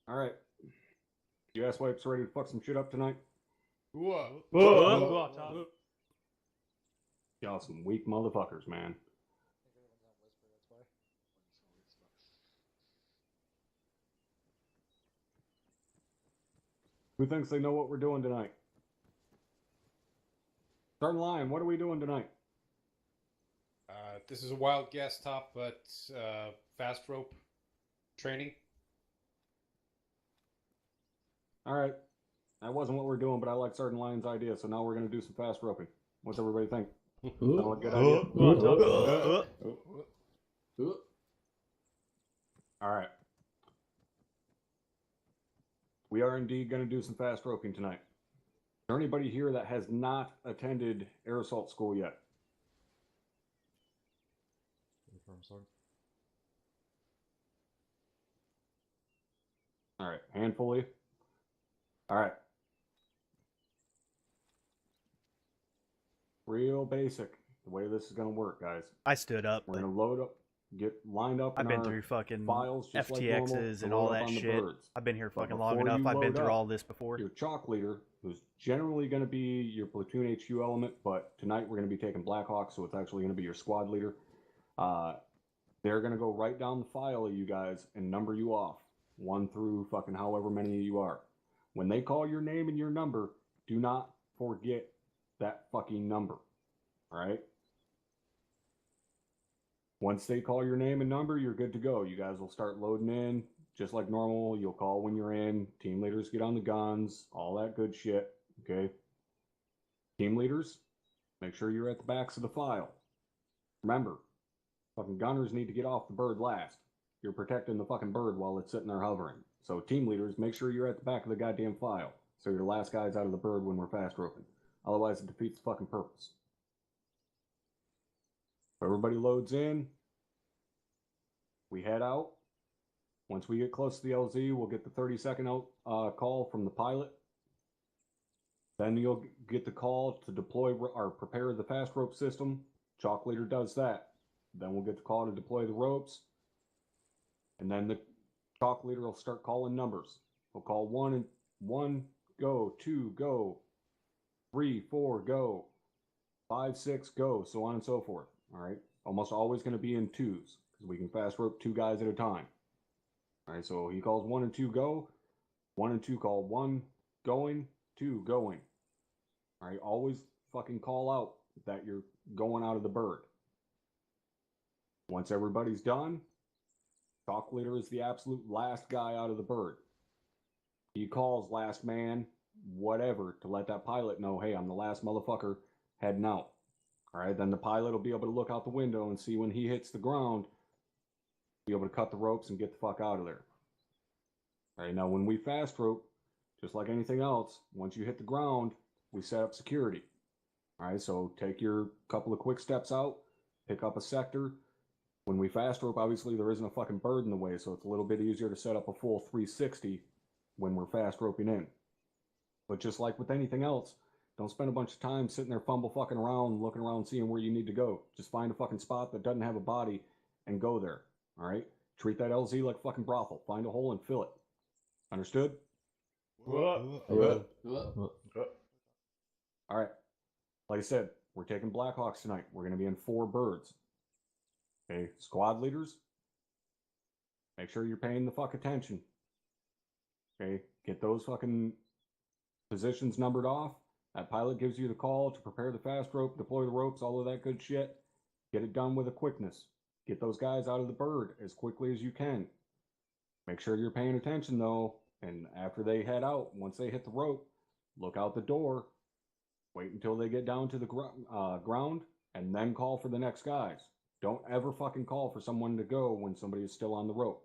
All right. You ass wipes ready to fuck some shit up tonight? Whoa. Go out top. Y'all some weak motherfuckers, man. Who thinks they know what we're doing tonight? Starting Lyon, what are we doing tonight? This is a wild guess, Top, but fast rope training. All right. That wasn't what we're doing, but I like Sergeant Lyon's idea, so now we're going to do some fast roping. What's everybody think? Sound like a good idea? Go on top. All right. We are indeed going to do some fast roping tonight. Is there anybody here that has not attended air assault school yet? All right, handfully. All right. Real basic. The way this is going to work, guys. I stood up. We're going to load up, get lined up I've in been our through fucking files just like normal, FTXs to and load all up that on the shit. birds. I've been here But fucking long before enough. you I've been load through up, all this before. Your chalk leader, who's generally going to be your platoon HQ element, but tonight we're going to be taking Blackhawk, so it's actually going to be your squad leader. They're going to go right down the file of you guys and number you off, 1 through fucking however many you are. When they call your name and your number, do not forget that fucking number. All right? Once they call your name and number, you're good to go. You guys will start loading in just like normal. You'll call when you're in. Team leaders get on the guns, all that good shit. Okay? Team leaders, make sure you're at the backs of the file. Remember, fucking gunners need to get off the bird last. You're protecting the fucking bird while it's sitting there hovering. So team leaders, make sure you're at the back of the goddamn file. So you're the last guys out of the bird when we're fast roping. Otherwise it defeats the fucking purpose. Everybody loads in. We head out. Once we get close to the LZ, we'll get the 30-second call from the pilot. Then you'll get the call to deploy or prepare the fast rope system. Chalk leader does that. Then we'll get the call to deploy the ropes. And then the chalk leader will start calling numbers. We'll call 1, go, 2, go, 3, 4, go, 5, 6, go, so on and so forth. All right. Almost always going to be in twos because we can fast rope 2 guys at a time. All right. So he calls 1 and 2 go. 1 and 2 call 1 going, 2 going. All right. Always fucking call out that you're going out of the bird. Once everybody's done, chalk leader is the absolute last guy out of the bird. He calls last man, whatever, to let that pilot know, hey, I'm the last motherfucker heading out. All right, then the pilot will be able to look out the window and see when he hits the ground, be able to cut the ropes and get the fuck out of there. All right, now when we fast rope, just like anything else, once you hit the ground, we set up security. All right, so take your couple of quick steps out, pick up a sector. When we fast rope, obviously there isn't a fucking bird in the way, so it's a little bit easier to set up a full 360 when we're fast roping in. But just like with anything else, don't spend a bunch of time sitting there fumble fucking around, looking around, seeing where you need to go. Just find a fucking spot that doesn't have a body and go there. All right? Treat that LZ like a fucking brothel. Find a hole and fill it. Understood? All right. Like I said, we're taking Blackhawks tonight. We're going to be in 4 birds. Okay, squad leaders, make sure you're paying the fuck attention. Okay, get those fucking positions numbered off. That pilot gives you the call to prepare the fast rope, deploy the ropes, all of that good shit. Get it done with a quickness. Get those guys out of the bird as quickly as you can. Make sure you're paying attention though, and after they head out, once they hit the rope, look out the door. Wait until they get down to the ground, and then call for the next guys. Don't ever fucking call for someone to go when somebody is still on the rope.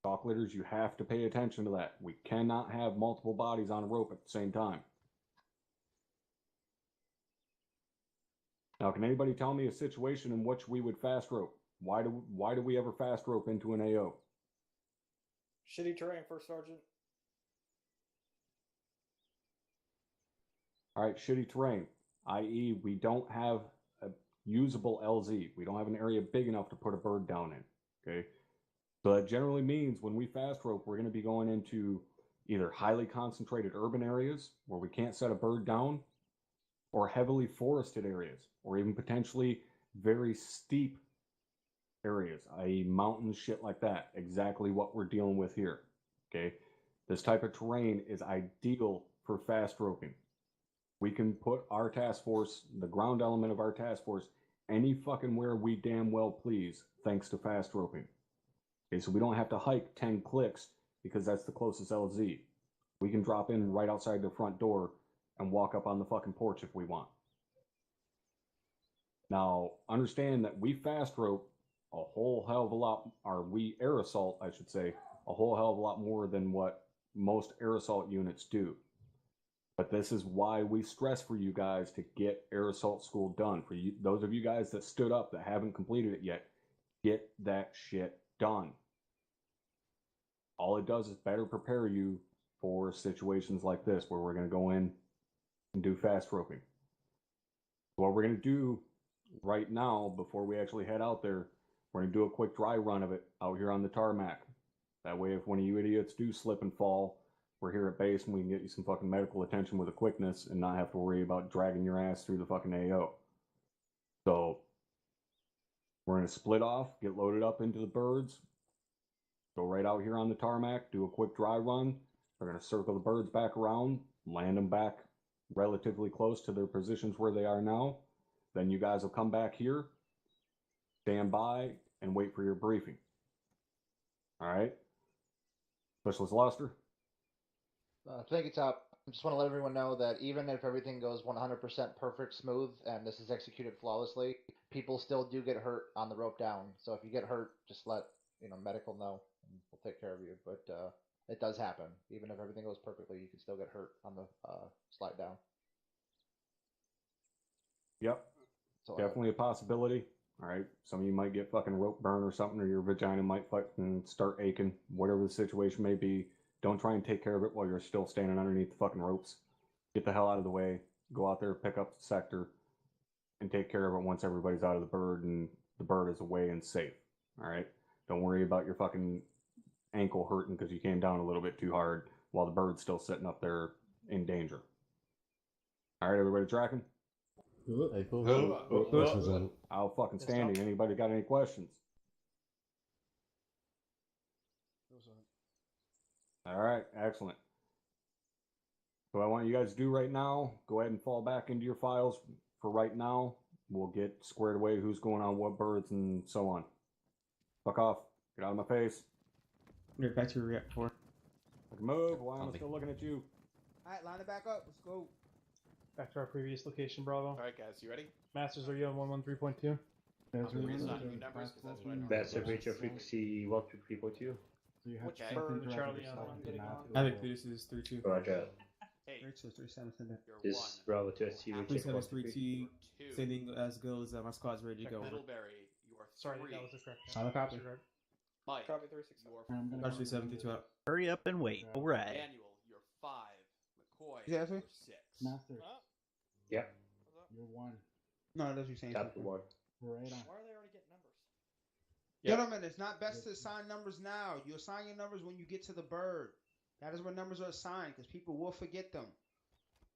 Chalk leaders, you have to pay attention to that. We cannot have multiple bodies on a rope at the same time. Now, can anybody tell me a situation in which we would fast rope? Why do we ever fast rope into an AO? Shitty terrain, First Sergeant. All right, shitty terrain, i.e. we don't have a usable LZ. We don't have an area big enough to put a bird down in, okay? So that generally means when we fast rope, we're going to be going into either highly concentrated urban areas where we can't set a bird down, or heavily forested areas, or even potentially very steep areas, i.e. mountains, shit like that. Exactly what we're dealing with here. Okay, this type of terrain is ideal for fast roping. We can put our task force, the ground element of our task force, any fucking where we damn well please, thanks to fast roping. Okay, so we don't have to hike 10 clicks because that's the closest LZ. We can drop in right outside the front door and walk up on the fucking porch if we want. Now, understand that we fast rope a whole hell of a lot, or we air assault, I should say, a whole hell of a lot more than what most air assault units do. But this is why we stress for you guys to get air assault school done. For you, those of you guys that stood up that haven't completed it yet, get that shit done. All it does is better prepare you for situations like this where we're going to go in and do fast roping. What we're going to do right now, before we actually head out there, we're going to do a quick dry run of it out here on the tarmac. That way, if one of you idiots do slip and fall, we're here at base and we can get you some fucking medical attention with a quickness and not have to worry about dragging your ass through the fucking AO. So, we're going to split off, get loaded up into the birds, go right out here on the tarmac, do a quick dry run. We're going to circle the birds back around, land them back relatively close to their positions where they are now. Then you guys will come back here, stand by, and wait for your briefing. All right? Specialist Luster? Thank you, Top. I just want to let everyone know that even if everything goes 100% perfect, smooth, and this is executed flawlessly, people still do get hurt on the rope down. So if you get hurt, just let medical know, and we'll take care of you. But it does happen. Even if everything goes perfectly, you can still get hurt on the slide down. Yep. So, Definitely a possibility. All right. Some of you might get fucking rope burn or something, or your vagina might fucking start aching. Whatever the situation may be, don't try and take care of it while you're still standing underneath the fucking ropes. Get the hell out of the way. Go out there, pick up the sector, and take care of it once everybody's out of the bird and the bird is away and safe. All right. Don't worry about your fucking ankle hurting because you came down a little bit too hard while the bird's still sitting up there in danger. All right, everybody tracking? I'll fucking standing. Anybody got any questions? All right, excellent. So what I want you guys to do right now, go ahead and fall back into your files for right now. We'll get squared away who's going on what birds and so on. Fuck off. Get out of my face. Get back to React 4. Move. Why am I still looking at you? Alright, line it back up. Let's go. Back to our previous location, Bravo. Alright guys, you ready? Masters, are you on 113.2? I'll read some new numbers because that's what I normally Best do. average of frequency 123.2. Okay. Charlie on 1. Havoc, this is 3-2. Roger. Hey, you're This Bravo to SC reach Please have us 123. 3-2. two. Sending as goes. My squad's ready to go. Middlebury, you are Sorry, three. that was the correct. Solid copy. Mike, Copy 360. you are Actually, 7-2 out. Hurry up and wait. All right. Manuel, you're five. McCoy, Yeah, you're sir. six. Master. Yep. You're one. No, that's what you're saying. Tap the one. Right on. Why are they already getting numbers? Yep. Gentlemen, it's not best to assign numbers now. You assign your numbers when you get to the bird. That is when numbers are assigned, because people will forget them.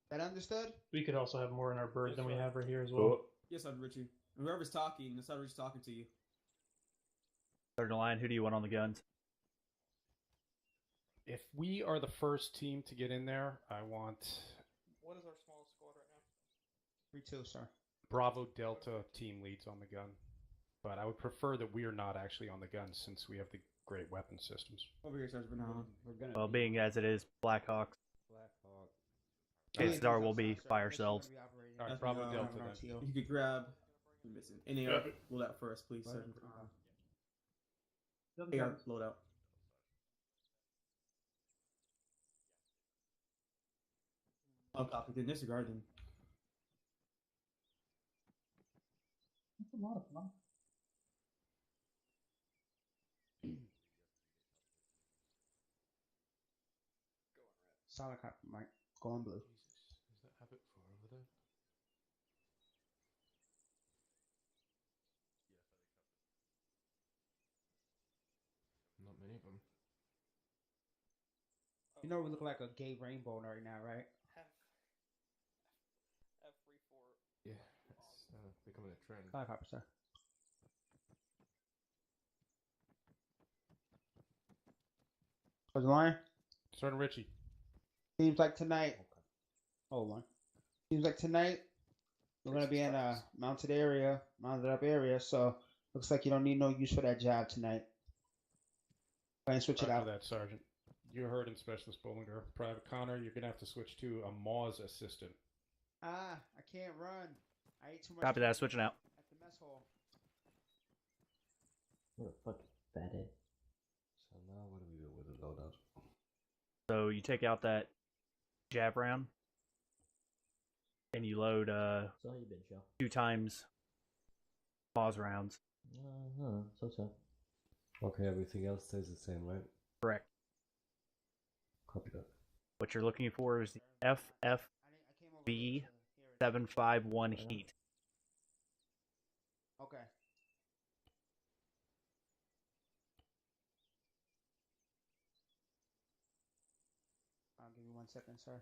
That understood? We could also have more in our bird Yes, than we sir. have right here as well. Yes, Sergeant Richie. Whoever's talking, the Sergeant Richie's talking to you. Sergeant Lyon, who do you want on the guns? If we are the first team to get in there, I want What is our smallest squad right now? 3-2, sir. Bravo Delta team leads on the gun. But I would prefer that we are not actually on the guns since we have the great weapon systems. Over here, Sergeant Bernard. Well, being as it is Blackhawks, chances are we'll be by ourselves. Alright, That's Bravo me, Delta then. You could grab. I'm missing. Any AR loadout for us, please, Sergeant. AR loadout. Oh, copy. Then disregard them. That's a lot of fun. Solid copy, Mike. Go on blue. Jesus, is that habit 4 over there? underneath them. You know we look like a gay rainbow right now, right? Yeah, it's becoming a trend. 5%. What's the line? Sergeant Richie. Seems like tonight. Hold on. Seems like tonight we're gonna be in a mounted up area. So looks like you don't need no use for that job tonight. Go ahead and switch it Roger out. that, Sergeant. You heard him, Specialist Bollinger. Private Connor, you're going to have to switch to a Moz assistant. I can't run. I ate too much. Copy that. Switching out. At the mess hall. What a fucking fathead. So now what do we do with the loadout? So you take out that jab round, and you load So how you been, Joe? 2 times pause rounds. So. Okay, everything else stays the same, right? Correct. Copy that. What you're looking for is the FFB 751 heat. Okay. I'll give you 1 second, sir.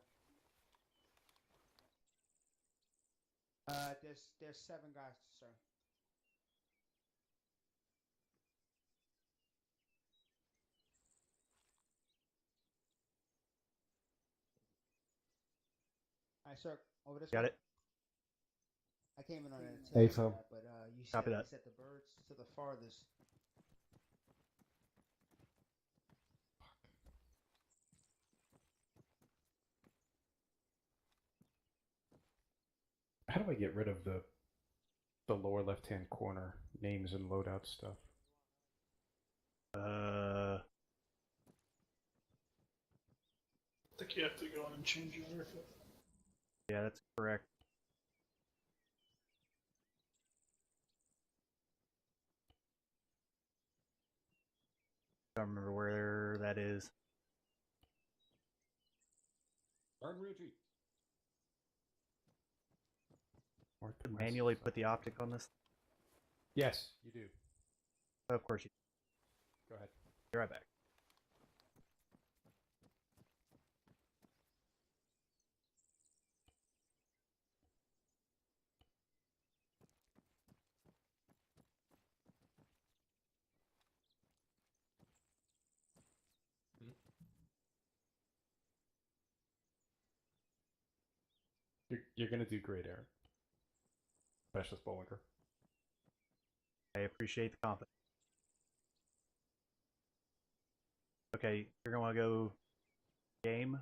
There's 7 guys, sir. All right, sir. Over this Got way. it. I came in on it. Hey, fam. But you Copy that. set the birds to the farthest. How do I get rid of the lower left-hand corner names and loadout stuff? I think you have to go in and change your haircut. Yeah, that's correct. I don't remember where that is. Sergeant Richie. Manually put the optic on this? Yes, you do. Of course you do. Go ahead. Be right back. You're going to do great, Eric. Specialist Bollinger. I appreciate the confidence. Okay, you're going to want to go game.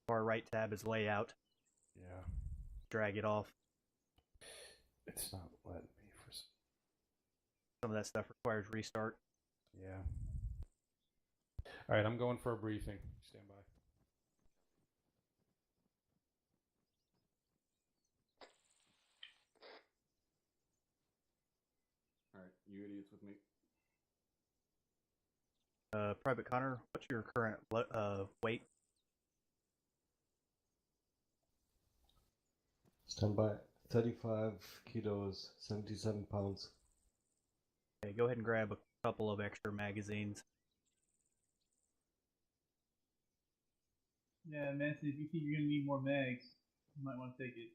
Far right tab is layout. Yeah. Drag it off. It's not letting me for some of that stuff requires restart. Yeah. All right, I'm going for a briefing. Stand by. All right, you idiots with me. Private Connor, what's your current weight? Stand by. 35 kilos, 77 pounds. Okay, go ahead and grab a couple of extra magazines. Yeah, Manson, if you think you're gonna need more mags, you might want to take it.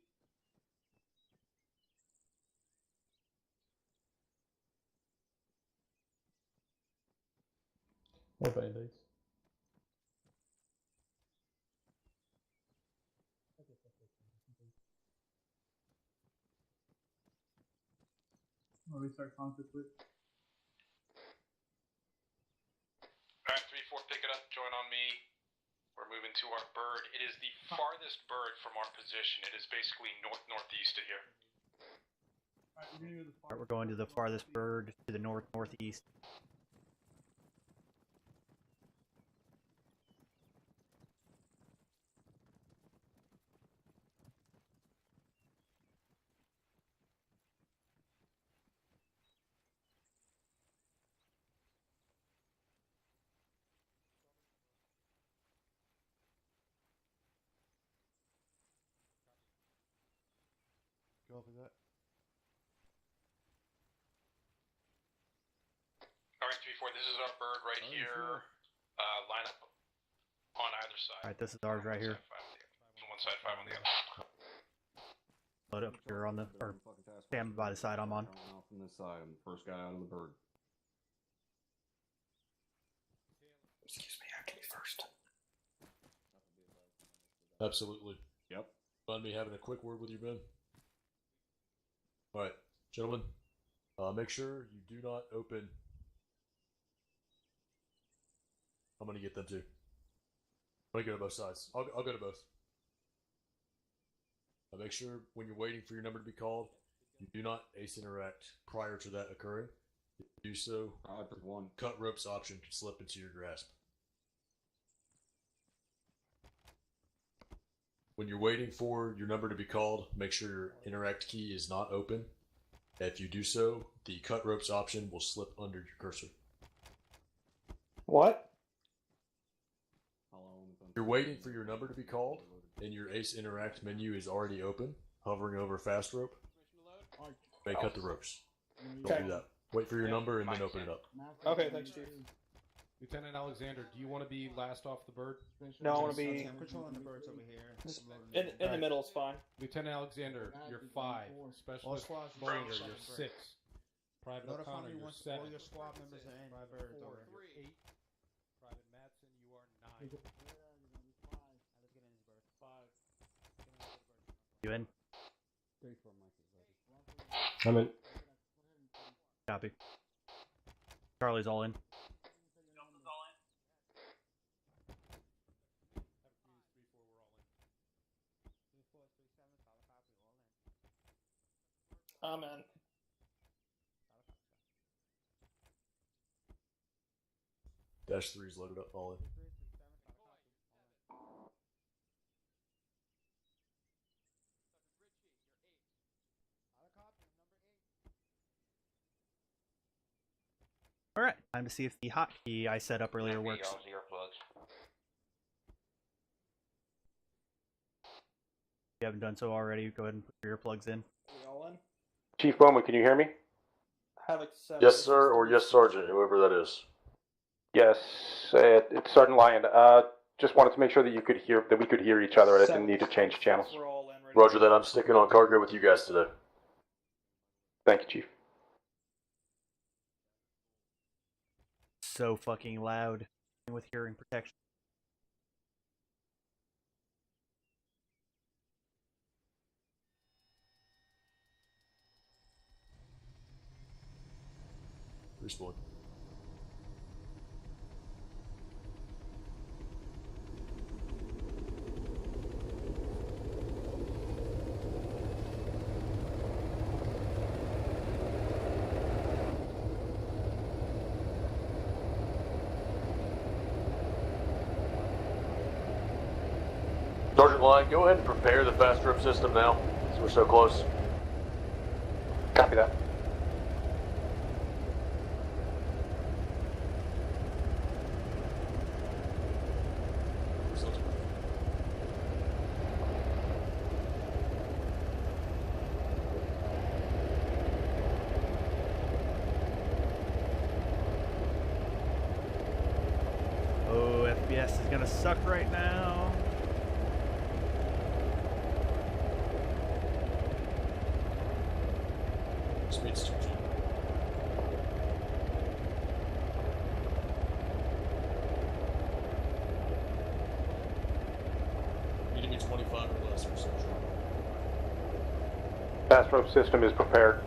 Or band-aids. Or restart conflict with. Alright, 3-4, pick it up, join on me. We're moving to our bird. It is the farthest bird from our position. It is basically north-northeast of here. Alright, we're going to the farthest bird to the north-northeast. Go over that. Alright, 3-4, this is our bird right here. Line up on either side. Alright, this is ours right here. On one side, 5 on the other. Load up here on the, or stand by the side I'm on. From this side, I'm the first guy out of the bird. Excuse me, I can be first. Absolutely. Yep. Mind me having a quick word with you, Ben? Alright, gentlemen, make sure you do not open. I'm gonna get them too. I'm gonna go to both sides. I'll go to both. Make sure when you're waiting for your number to be called, you do not ace interact prior to that occurring. If you do so, cut ropes option can slip into your grasp. When you're waiting for your number to be called, make sure your interact key is not open. If you do so, the cut ropes option will slip under your cursor. What? You're waiting for your number to be called, and your ace interact menu is already open, hovering over fast rope. May cut the ropes. Don't do that. Wait for your number and then open it up. Okay, thanks, Chief. Lieutenant Alexander, do you want to be last off the bird? No, I want to be I'm controlling the birds over here. in the middle is fine. Lieutenant Alexander, you're 5. Specialist Bowler, you're 6. Private Notify O'Connor, me you're once 7. all your squad members are in. Private Birds 4, over. you're 8. Private Matson, you are 9. You in? I'm in. Copy. Charlie's all in. I'm in. -3 is loaded up, all in. Alright, time to see if the hotkey I set up earlier works. Y'all's earplugs. If you haven't done so already, go ahead and put your earplugs in. We all in? Chief Bowman, can you hear me? Have accepted. Yes, sir, or yes, Sergeant, whoever that is. Yes, it's Sergeant Lyon. Just wanted to make sure that we could hear each other. I didn't need to change channels. We're all in. Ready Roger that, I'm sticking on cargo with you guys today. Thank you, Chief. So fucking loud with hearing protection. Respawn. Sergeant Lyon, go ahead and prepare the fast rope system now, since we're so close. Copy that. Oh, FPS is gonna suck right now. Speed's 2G. Need to be 25 or less for social. Fast rope system is prepared.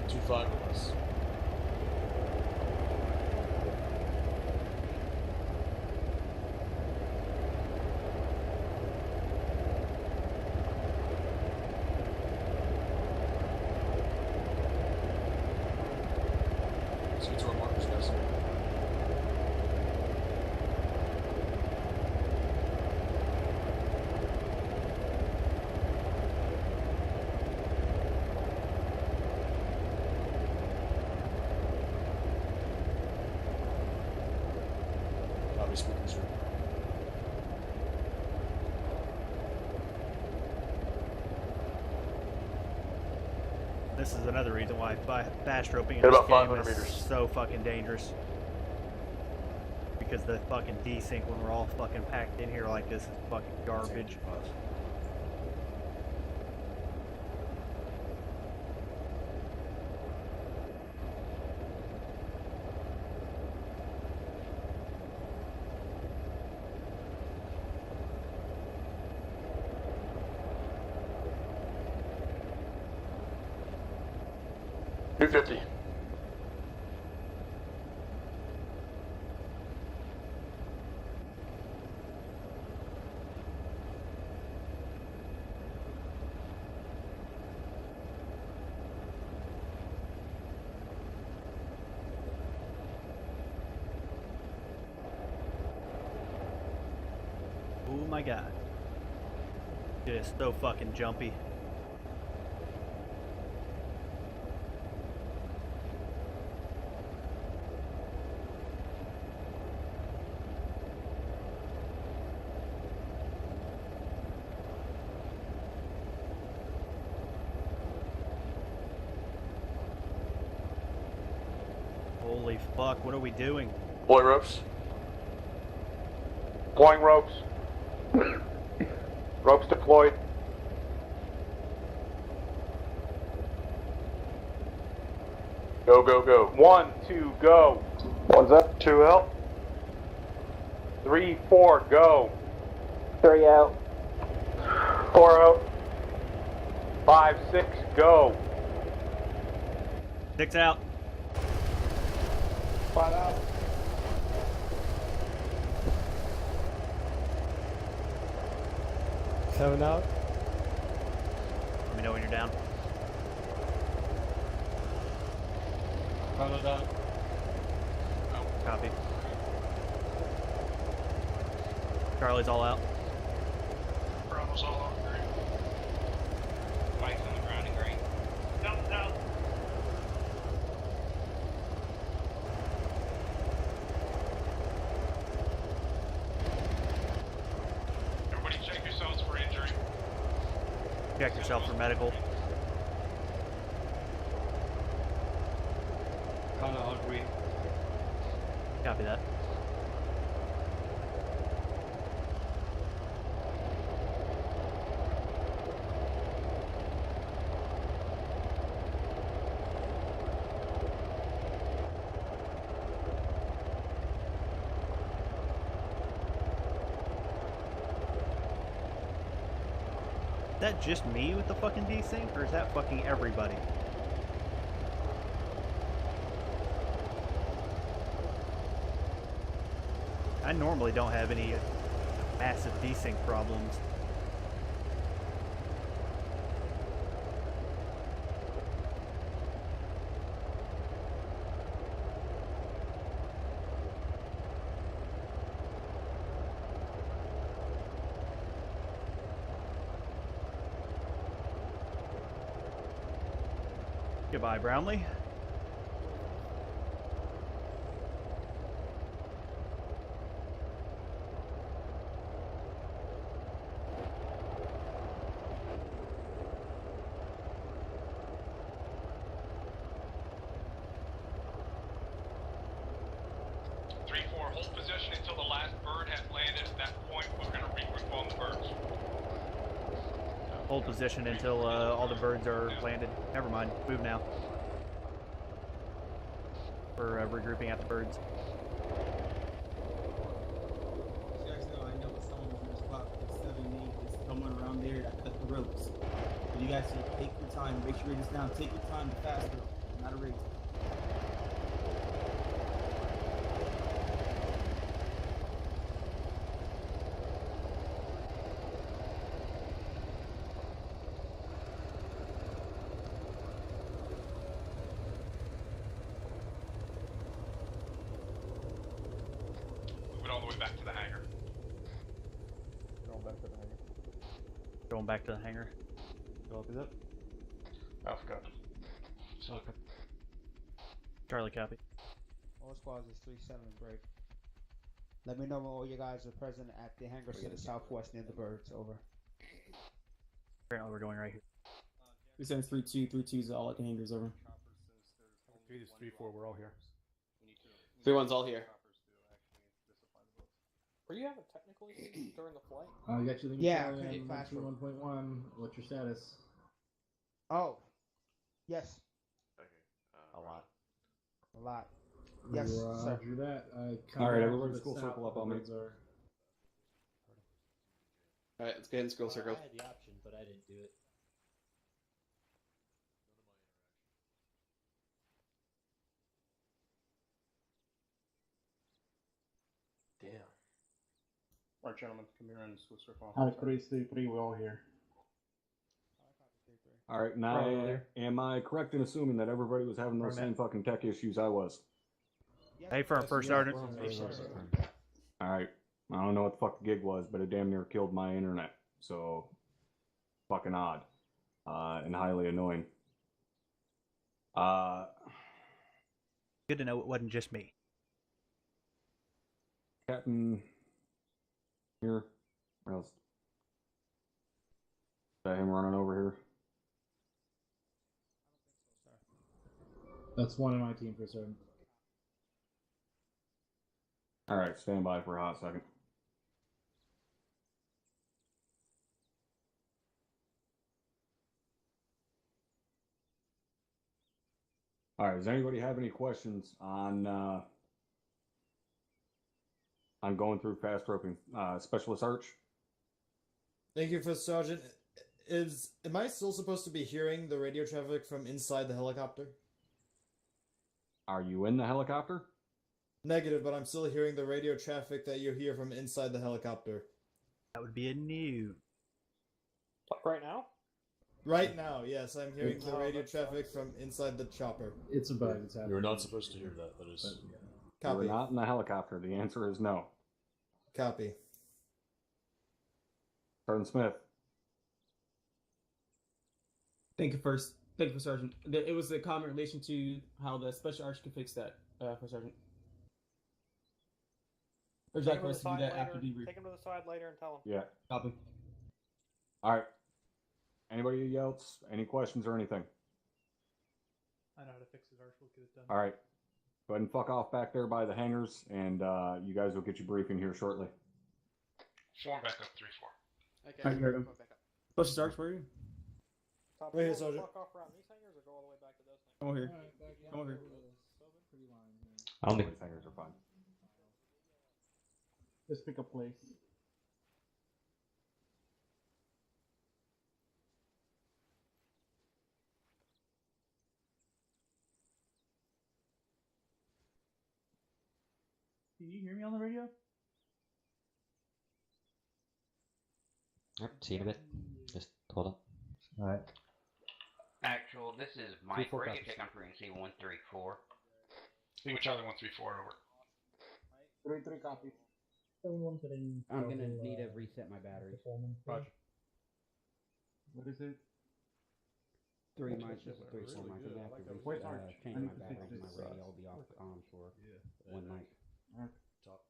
25 or less. Let's get to our markers, guys. Copy, speakers are. This is another reason why fast roping in Hit this about game 500 is meters. so fucking dangerous. Because the fucking desync when we're all fucking packed in here like this is fucking garbage. $250. Oh my god. It is so fucking jumpy. Holy fuck, what are we doing? Boy ropes. Deploying ropes. Ropes deployed. Go, go, go. 1, 2, go. One's up. 2 out. 3, 4, go. 3 out. 4 out. 5, 6, go. 6 out. 5 out. Seven out. Let me know when you're down. Follow down. Copy. Charlie's all out. Bravo's all on green. Mike's on the ground in green. Down, down. Everybody check yourselves for injury. Check yourself for medical. Kinda on green. Copy that. Is that just me with the fucking desync, or is that fucking everybody? I normally don't have any massive desync problems. Goodbye, Brownlee. Hold position until the last bird has landed. At that point, we're going to regroup on the birds. Hold position until all the birds are landed. Never mind. Move now. We're regrouping at the birds. You guys know, I know someone was in the spot for 70. There's someone around there that cut the ropes. But you guys should take your time. Make sure it's down. Take your time to fast rope, not a race. All the way back to the hangar. Going back to the hangar. Going back to the hangar. Go is up. Alpha copy. Okay. Charlie copy. All squads is 3-7 break. Let me know when all you guys are present at the hangar to the southwest near the birds. Over. Apparently we're going right here. It says 3-2. 3-2 is all at the hangars over. 3 is 3-4. We're all here. 3-1's all here. Were you having technical issues during the flight? You got your Yeah, Lyon okay, fast food. 1.1. What's your status? Oh, yes, A lot. a lot. Yes, sir. Roger that. All right, everybody, school circle up on me. Alright, let's go ahead and scroll circle. I had the option, but I didn't do it. Damn. Alright, gentlemen, come here and school circle. 3-3, we're all here. All right, now am I correct in assuming that everybody was having those same fucking tech issues I was? Hey, First Sergeant. All right, I don't know what the fuck the gig was, but it damn near killed my internet. So, fucking odd, and highly annoying. Good to know it wasn't just me. Captain, here, where else? Is that him running over here? That's one in my team for certain. All right, stand by for a hot second. All right, does anybody have any questions on going through fast roping specialist search? Thank you, First Sergeant. Am I still supposed to be hearing the radio traffic from inside the helicopter? Are you in the helicopter? Negative, but I'm still hearing the radio traffic that you hear from inside the helicopter. That would be a new. Like right now? Right now, yes, I'm hearing the radio traffic from inside the chopper. It's a bug. It's happening. You're not supposed to hear that. That is. Copy. You're not in the helicopter. The answer is no. Copy. Sergeant Smith. Thank you, Sergeant. It was a comment in relation to how the special arch can fix that, for Sergeant. Or Jack for us to do that after debrief. Take him to the side later and tell him. Yeah. Copy. All right. Anybody else? Any questions or anything? I know how to fix his arch. We'll get it done. All right. Go ahead and fuck off back there by the hangars, and you guys will get your briefing here shortly. Form back up 3-4. Okay. I heard him. Special arch, where are you? Top, Right here, you want to Sergeant. fuck off around these hangers or go all the way back to those things? Come over here. Come over here. I don't think these hangars are fine. Just pick a place. Can you hear me on the radio? Yep, see you in a bit. Just hold up. Alright. Actual, this is Mike. 3-4 Radio copies. check on frequency 134. Speak with Charlie 134 over. 3-3 copy. I'm gonna need to reset my battery. Roger. What is it? 3 mics, this is 3-4 mics. I'm gonna have to change my battery. My radio will be off for one night. Top.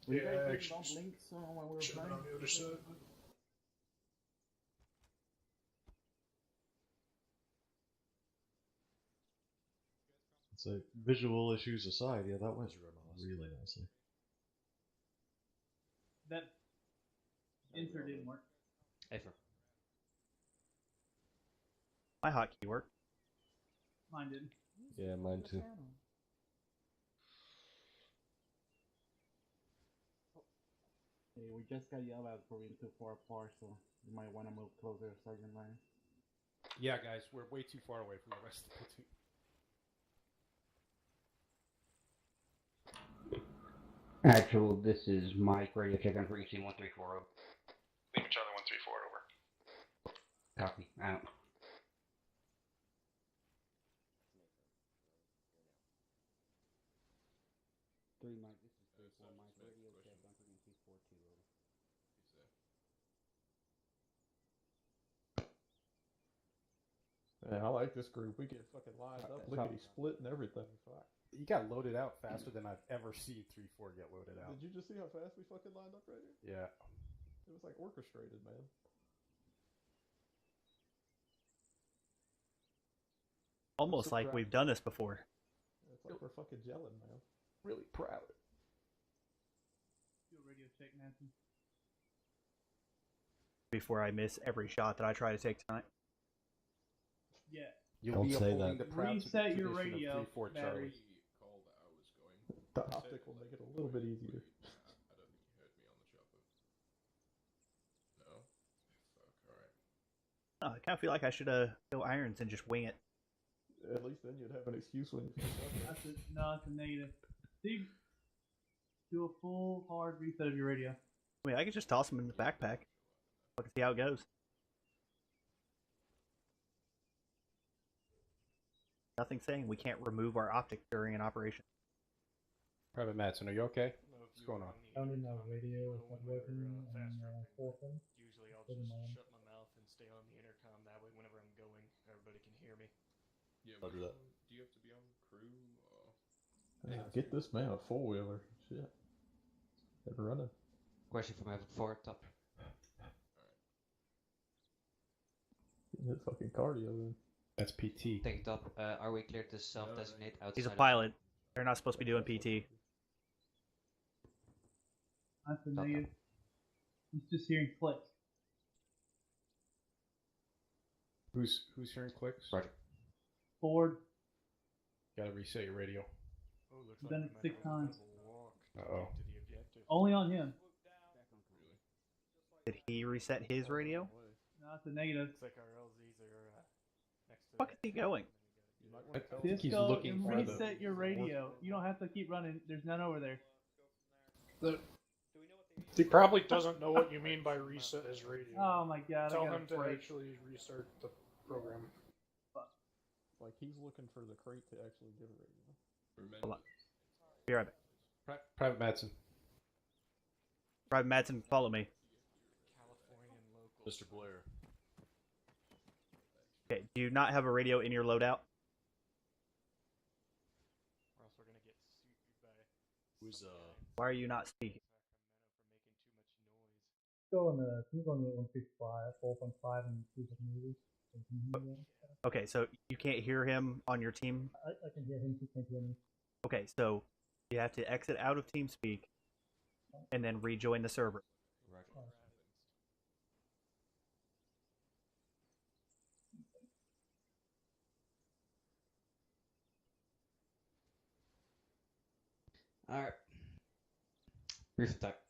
Were you Yeah, guys actually, don't blink so when we were Shut it playing? on the other side. So visual issues aside, yeah, that went really nicely. That insert didn't work. Hey, sir. My hotkey worked. Mine didn't. Yeah, mine too. Hey, we just got yelled at for being too far apart, so you might want to move closer, Sergeant Ryan. Yeah, guys, we're way too far away from the rest of the platoon. Actual, this is Mike. Radio check on frequency 1340. Speak with Charlie 134 over. Copy. Out. Three Mike. This is 3-4 Mike. Radio check on frequency 42. Man, I like this group. We get fucking lined up, lickety split and everything. Fuck. You got loaded out faster than I've ever seen 3-4 get loaded out. Did you just see how fast we fucking lined up right here? Yeah. It was like orchestrated, man. Almost so like proud. we've done this before. It's like we're fucking gelling, man. Really proud. Do a radio check, Nancy. Before I miss every shot that I try to take tonight. Yeah. You'll Don't be say upholding that. the proud Reset your tradition radio of 3-4 Charlie. batteries. The optic will make it a little bit easier. Oh, I kind of feel like I should go irons and just wing it. At least then you'd have an excuse when you No, it's a negative. See, do a full hard reset of your radio. I mean, I could just toss them in the backpack. Look and see how it goes. Nothing saying we can't remove our optic during an operation. Private Madsen, are you okay? What's going on? I don't even know radio is not working and full thing. Usually I'll just shut my mouth and stay on the intercom. That way, whenever I'm going, everybody can hear me. Yeah, I'll do that. Do you have to be on crew? Get this man a four-wheeler. Shit. Ever running? Question from Evan Ford, top. Getting his fucking cardio then. That's PT. Take it up. Are we cleared to self-designate outside? He's a pilot. They're not supposed to be doing PT. That's a negative. It's just hearing clicks. Who's hearing clicks? Right. Ford. Gotta reset your radio. Oh, looks I've like done we it might 6 have a times. walk Uh-oh. to the objective. Only on him. Did he reset his radio? No, it's a negative. Looks like our LZs are next to Fuck is he going? I think he's Cisco, looking for the... reset your radio. You don't have to keep running. There's none over there. He probably doesn't know what you mean by reset his radio. Oh my god! Tell I got him to actually restart the program. Like, he's looking for the crate to actually give a radio. Hold on. Be right back. Private Madsen. Private Madsen, follow me. Californian local. Mr. Blair. Okay, do you not have a radio in your loadout? Or else we're gonna get sued by. Who's Why are you not speaking? Go on the. Can you go on the 155, 4.5, and 2 meters? Okay, so you can't hear him on your team? I can hear him. He can't hear me. Okay, so you have to exit out of TeamSpeak and then rejoin the server. Alright. Brief attack.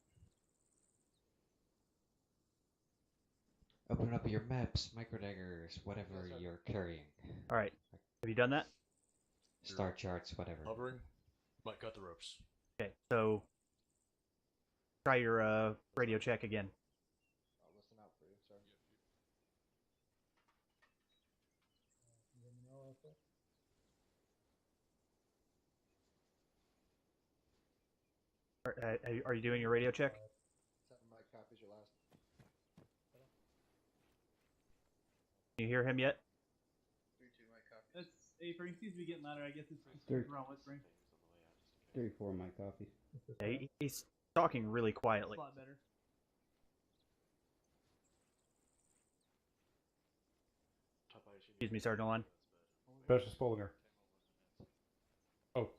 Open up your maps, microdaggers, whatever you're carrying. Alright, have you done that? Star charts, whatever. Hovering? Might cut the ropes. Okay, so try your radio check again. I'll listen out for you, sir. Are you doing your radio check? 7 mic copies your last. Can you hear him yet? 3-2 mic copies. That's Avery. Seems to be getting louder. I guess it's Third. wrong whispering. 34 my copy. Yeah, he's talking really quietly. A lot better. Excuse me, Sergeant Lyon. Special Spolinger. Oh.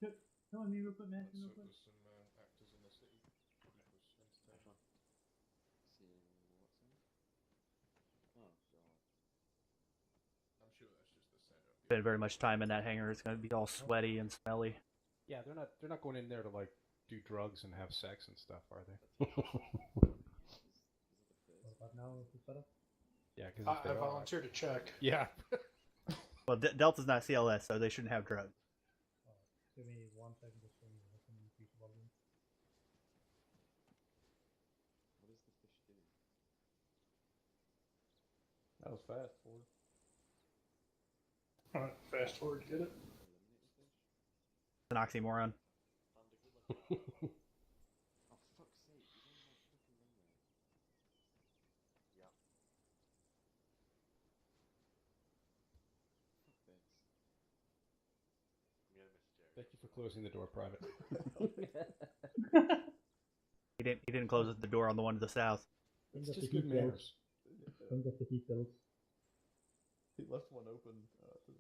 Come on, me real quick, man. Real quick. Spend very much time in that hangar. It's going to be all sweaty and smelly. Yeah, they're not going in there to like do drugs and have sex and stuff, are they? Yeah, because I volunteer to check. Yeah. Well, Delta's not CLS, so they shouldn't have drugs. Give me 1 second just to increase volume. What is the fish doing? That was fast, Ford. Alright, fast forward, get it? It's an oxymoron. Oh, fuck's sake, you don't like fucking run there. Yeah. Fuck this. Thank you for closing the door, Private. He didn't close the door on the one to the south. It's just good manners. Don't get the heat build. He left one open to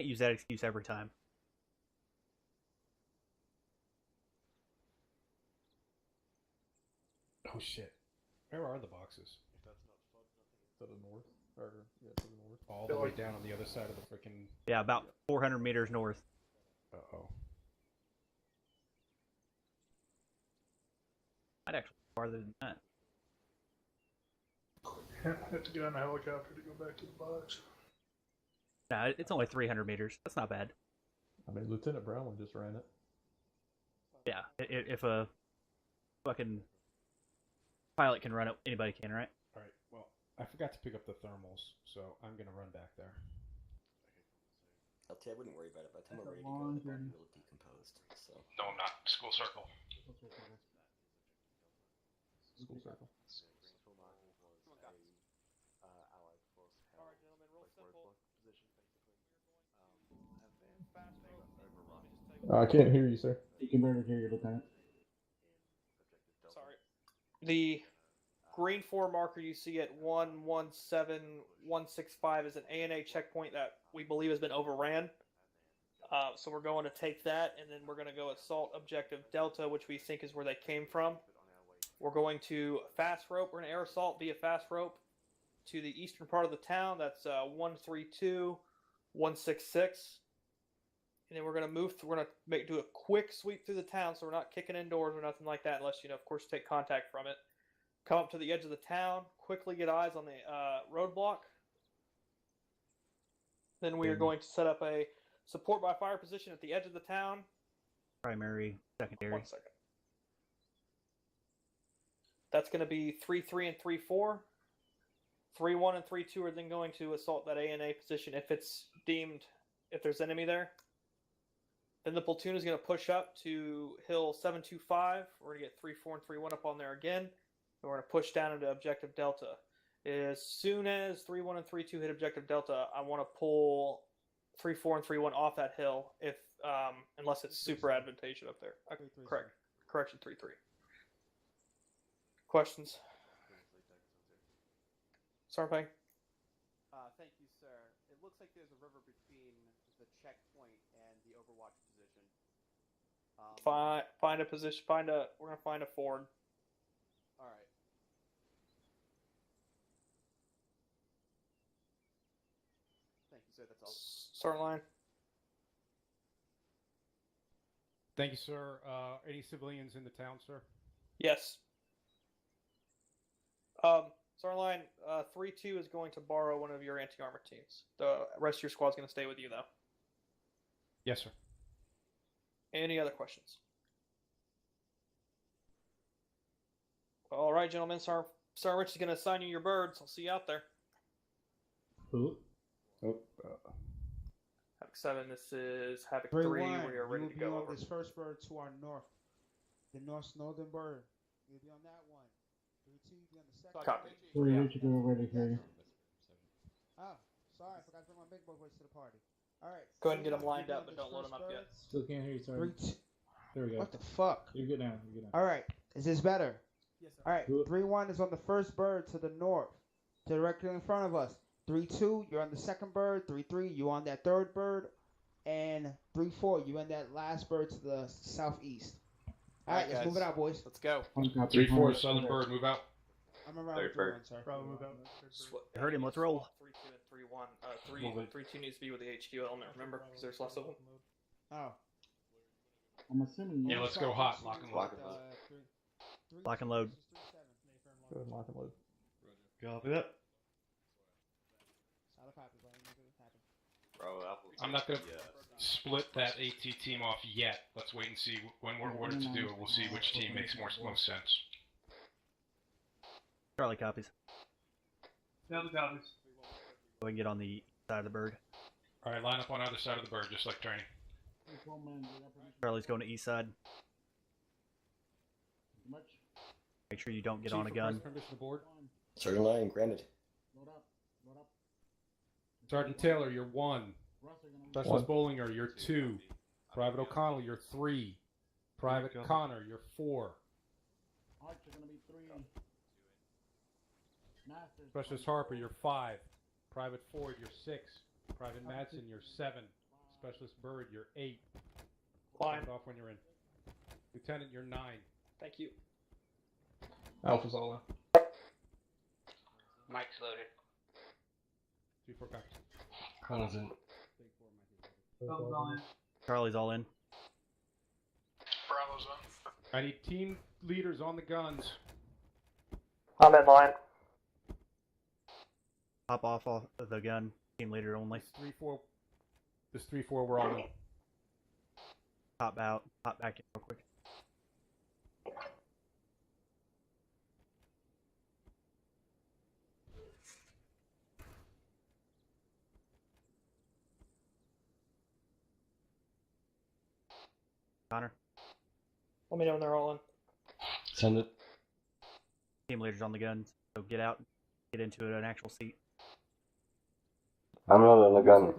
can't use that excuse every time. Oh shit. Where are the boxes? If that's not FUD, nothing To the north? Or, yeah, to the north. All the way down on the other side of the freaking... Yeah, about 400 meters north. Uh-oh. I'd actually go farther than that. Have to get on a helicopter to go back to the box. Nah, it's only 300 meters. That's not bad. I mean, Lieutenant Brownland just ran it. Yeah, if a fucking pilot can run it, anybody can, right? Alright, well, I forgot to pick up the thermals, so I'm gonna run back there. I wouldn't worry about it. By the time we're ready to go, the body will have decomposed. So. No, I'm not. School circle. School circle. Alright, gentlemen, real simple. I can't hear you, sir. You can barely hear you, Lieutenant. Sorry. The green 4 marker you see at 117165 is an ANA checkpoint that we believe has been overran. So we're going to take that, and then we're going to go assault objective Delta, which we think is where they came from. We're going to fast rope. We're going to air assault via fast rope to the eastern part of the town. That's 132166. And then we're going to move. We're going to do a quick sweep through the town, so we're not kicking indoors or nothing like that, unless of course, take contact from it. Come up to the edge of the town, quickly get eyes on the roadblock. Then we are going to set up a support by fire position at the edge of the town. Primary, secondary. 1 second. That's going to be 3-3 and 3-4. 3-1 and 3-2 are then going to assault that ANA position if it's deemed, if there's enemy there. Then the platoon is going to push up to Hill 725. We're going to get 3-4 and 3-1 up on there again. And we're going to push down into Objective Delta. As soon as 3-1 and 3-2 hit Objective Delta, I want to pull 3-4 and 3-1 off that hill, if unless it's super advantageous up there. Correct. Correction, 3-3. Questions? Sergeant Payne? Thank you, sir. It looks like there's a river between the checkpoint and the Overwatch position. Find a position. We're gonna find a ford. All right. Thank you, sir. That's all. Start line. Thank you, sir. Any civilians in the town, sir? Yes. Start line 3-2 is going to borrow one of your anti-armor teams. The rest of your squad's going to stay with you, though. Yes, sir. Any other questions? All right, gentlemen. Sergeant Rich is going to assign you your birds. I'll see you out there. Who? Oh. Havoc 7, this is Havoc 3. We are ready to go on over. this first bird to our north. The northern bird. You'll be on that one. 3-2, you'll be on the second. Copy. Sorry, Richard, we're ready to hear you. Oh, sorry, I forgot to bring my big boy voice to the party. All right. Go ahead and get them lined up, but don't load them up yet. Still can't hear you, sorry. There we go. What the fuck? You're good now. You're good now. All right. Is this better? Yes, sir. All right. 3-1 is on the first bird to the north, directly in front of us. 3-2, you're on the second bird. 3-3, you on that third bird. And 3-4, you on that last bird to the southeast. All right, let's move it out, boys. Let's go. 3-4, southern bird, move out. I'm around with 3-1, sir. Move out. Heard him, let's roll. 3-2 and 3-1. 3-2 needs to be with the HQ element, remember? Because there's less of them. Oh. I'm assuming. Yeah, let's go hot. Lock and load. Lock and load. Go ahead and lock and load. Copy that. Bro, I'm not going to split that AT team off yet. Let's wait and see when we're ordered to do it. We'll see which team makes most sense. Charlie copies. Charlie copies. Go and get on the side of the bird. All right, line up on either side of the bird, just like training. Charlie's going to east side. Make sure you don't get on a gun. Permission to board. Certain line, granted. Sergeant Taylor, you're 1. Specialist Bollinger, you're 2. Private O'Connell, you're 3. Private Connor, you're 4. Specialist Harper, you're 5. Private Ford, you're 6. Private Madsen, you're 7. Specialist Bird, you're 8. Line. Sound off when you're in. Lieutenant, you're 9. Thank you. Alpha's all in. Mike's loaded. 3-4 back. Connor's in. Bravo's all in. Charlie's all in. Bravo's on. I need team leaders on the guns. I'm in line. Hop off of the gun. Team leader only. 3-4. This 3-4, we're all in. Hop out. Hop back in real quick. Connor. Let me know when they're all in. Send it. Team leader's on the guns. So get out. Get into an actual seat. I'm not on the gun.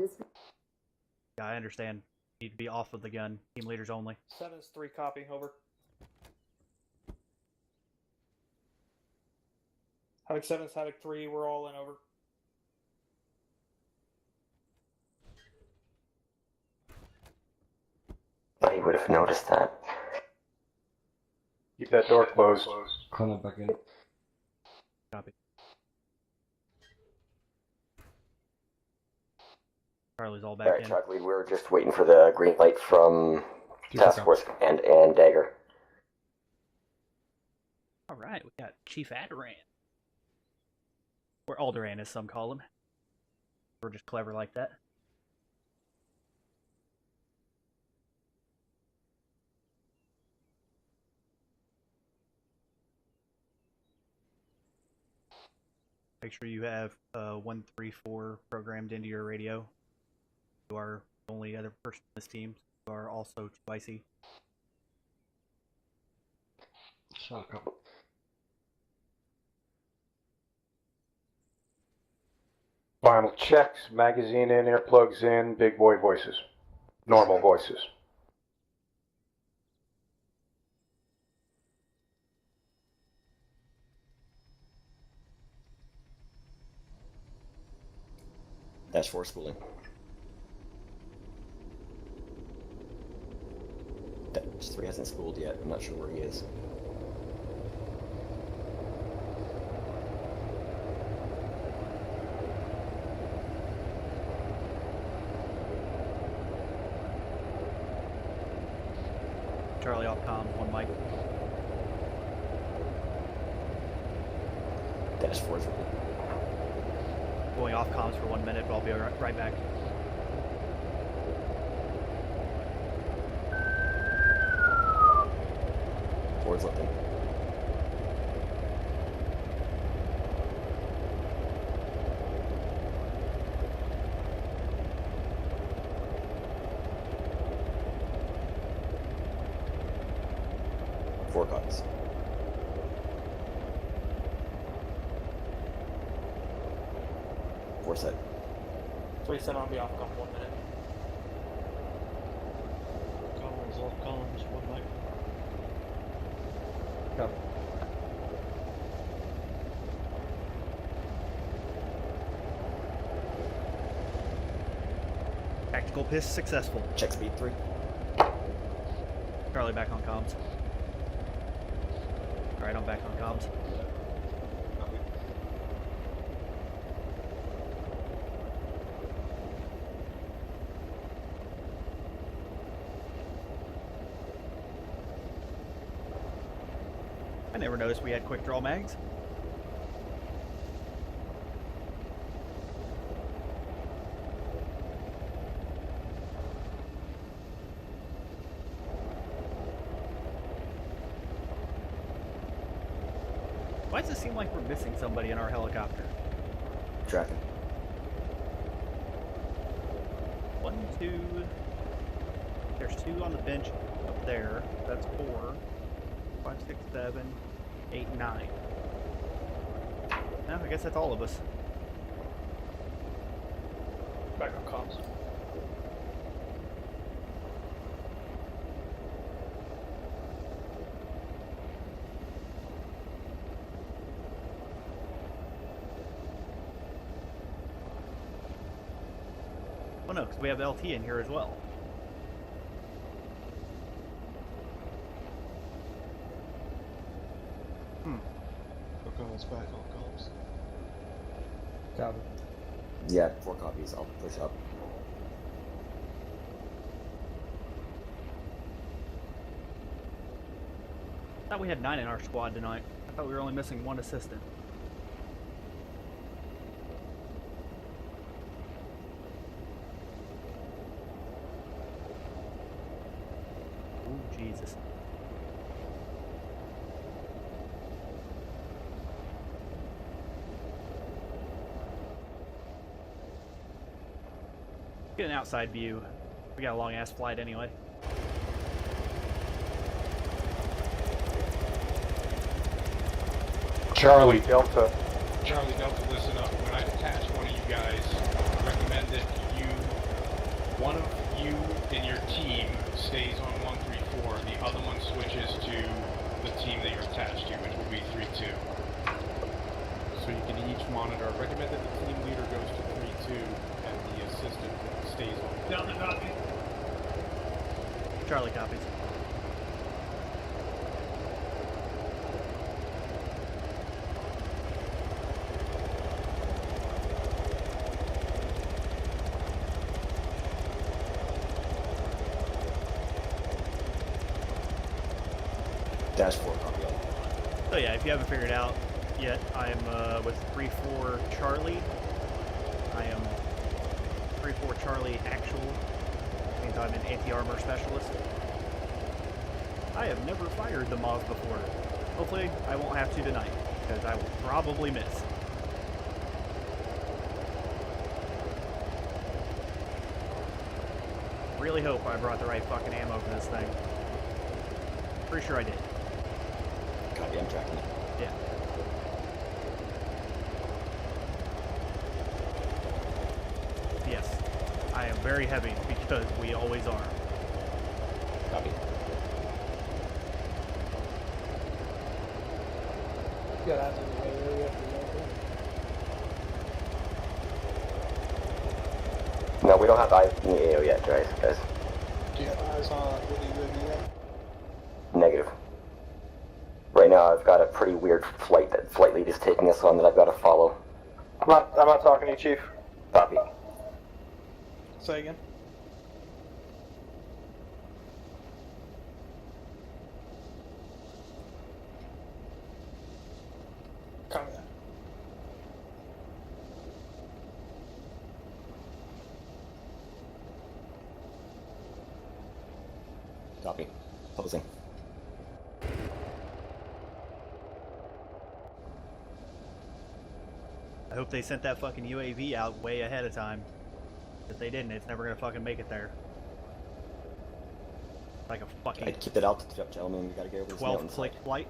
Yeah, I understand. You need to be off of the gun. Team leaders only. 7's 3 copy, over. Havoc 7's Havoc 3, we're all in, over. But he would have noticed that. Keep that door closed. Connor back in. Copy. Charlie's all back Alright, in. Chuck, we were just waiting for the green light from Task Force Command and Dagger. Alright, we got Chief Adaran. Or Alderan, as some call him. We're just clever like that. Make sure you have 134 programmed into your radio. You are the only other person in this team. You are also 2 IC. Shaka. Final checks, magazine in, earplugs in, big boy voices. Normal voices. Dash 4 schooling. Dash 3 hasn't schooled yet. I'm not sure where he is. Charlie off comms, 1 mic. Dash 4 is ready. Going off comms for 1 minute, but I'll be right back. Towards lifting. Four copies. Four set. 3 set on, be off comms 1 minute. Connor's off comms, 1 mic. Copy. Tactical piss successful. Check speed 3. Charlie back on comms. Alright, I'm back on comms. I never noticed we had quick draw mags. Why does it seem like we're missing somebody in our helicopter? Tracking. 1, 2. There's 2 on the bench up there. That's 4. 5, 6, 7, 8, 9. No, I guess that's all of us. Back on comms. Well, no, because we have LT in here as well. Hook on us back on comms. Copy. Yeah, 4 copies. I'll push up. I thought we had 9 in our squad tonight. I thought we were only missing 1 assistant. Oh, Jesus. Get an outside view. We got a long ass flight anyway. Charlie Delta. Charlie Delta, listen up. When I attach one of you guys, I recommend that one of you in your team stays on 134, and the other one switches to the team that you're attached to, which will be 3-2. So you can each monitor. I recommend that the team leader goes to 3-2, and the assistant stays on. Delta copy. Charlie copies. Dash 4 copy. So yeah, if you haven't figured out yet, I'm with 3-4 Charlie. I am 3-4 Charlie actual. Means I'm an anti-armor specialist. I have never fired the MOS before. Hopefully I won't have to tonight, because I will probably miss. Really hope I brought the right fucking ammo for this thing. Pretty sure I did. Copy, I'm tracking it. Yeah. Yes. I am very heavy because we always are. Copy. Got eyes in the area. No, we don't have eyes in the AO yet, guys. Do you have eyes on Willie yet? Negative. Right now, I've got a pretty weird flight that flight lead is taking us on that I've got to follow. I'm not talking to you, Chief. Copy. Say again. Copy that. Copy. Posing. I hope they sent that fucking UAV out way ahead of time. If they didn't, it's never gonna fucking make it there. Like a fucking... I'd keep that altitude up, gentlemen. We gotta get over this 12 mountainside. click flight.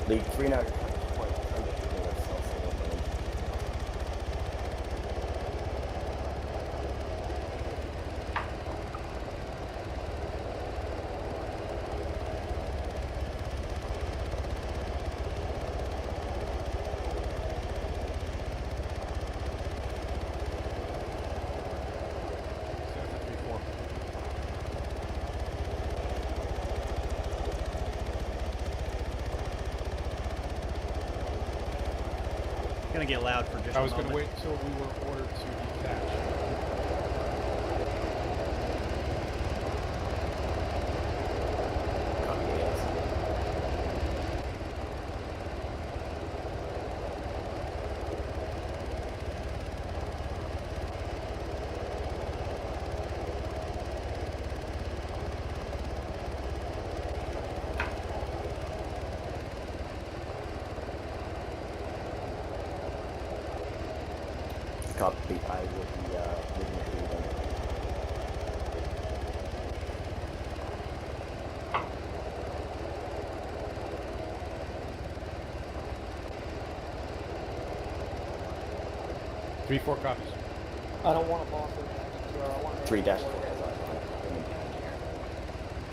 Lead 3 now. Gonna get loud for just a moment. I was gonna wait until we were ordered to detach. Copy. I will be moving to the 3-4 copies. I don't want a boss or I want 3-4.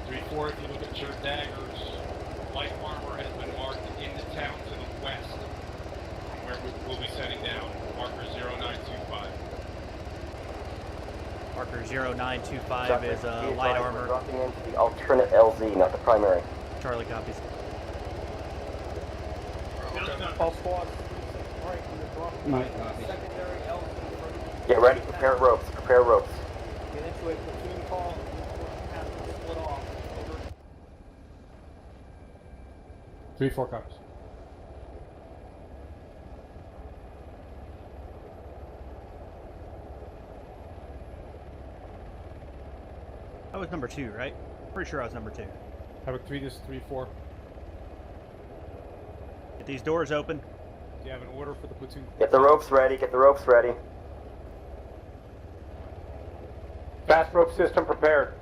3-4, if you look at your daggers, light armor has been marked in the town to the west, where we'll be setting down. Marker 0925. Marker 0925 is light armor. Dropping into the alternate LZ, not the primary. Charlie copies. All squads. Right, Mike copies. secondary LZ. Get ready, prepare ropes, prepare ropes. Get into it, platoon call, have to split off. Over. 3-4 copies. I was number 2, right? Pretty sure I was number 2. Havoc 3, this is 3-4. Get these doors open. Do you have an order for the platoon? Get the ropes ready, get the ropes ready. Fast rope system prepared.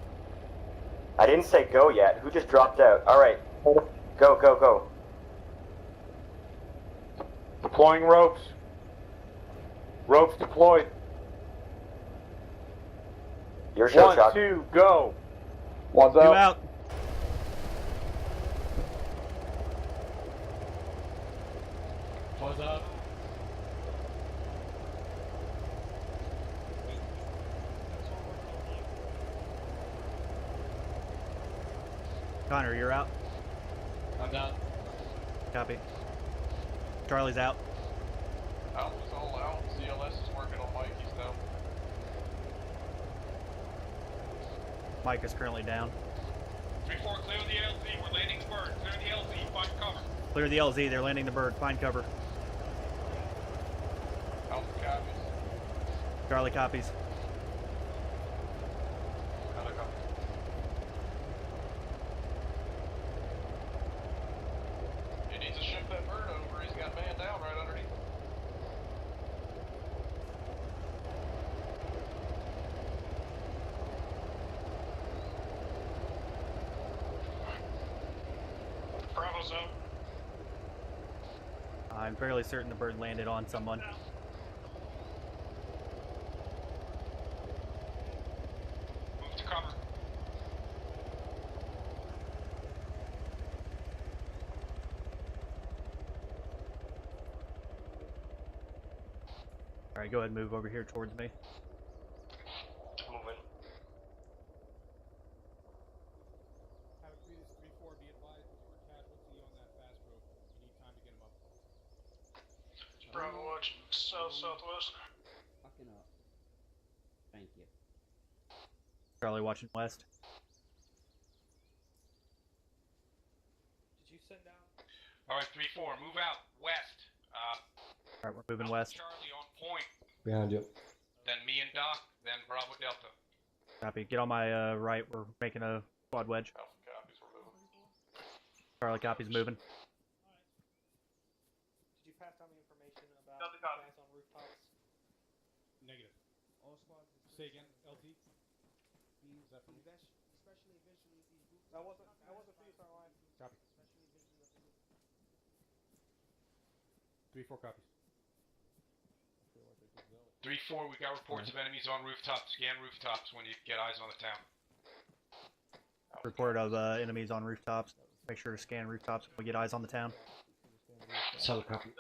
I didn't say go yet. Who just dropped out? Alright. Go, go, go. Deploying ropes. Ropes deployed. Your show, 1, Chuck. 2, go. One's out. Out. Pause up. Connor, you're out. I'm down. Copy. Charlie's out. Alpha's all out. CLS is working on Mike. He's down. Mike is currently down. 3-4, clear the LZ. We're landing the bird. Clear the LZ. Find cover. Clear the LZ. They're landing the bird. Find cover. Alpha copies. Charlie copies. Another copy. He needs to shift that bird over. He's got a man down right underneath him. Bravo's up. I'm fairly certain the bird landed on someone. Move to cover. Alright, go ahead and move over here towards me. Moving. Havoc 3, this is 3-4. Be advised that you're a casualty on that fast rope. We need time to get him up. Bravo watch south-southwest. Fucking up. Thank you. Charlie watching west. Did you send down? Alright, 3-4, move out. West. Alright, we're moving west. Charlie on point. Behind you. Then me and Doc. Then Bravo Delta. Copy. Get on my right. We're making a quad wedge. Alpha copies. We're moving. Charlie copies moving. Did you pass down the information about guys on rooftops? Negative. All squads. Say again. LT. Is that for me? Especially visually these groups. That wasn't for you, Starline. Copy. Especially visually of the group. 3-4 copies. 3-4, we got reports of enemies on rooftops. Scan rooftops when you get eyes on the town. Report of enemies on rooftops. Make sure to scan rooftops when we get eyes on the town. Charlie copy.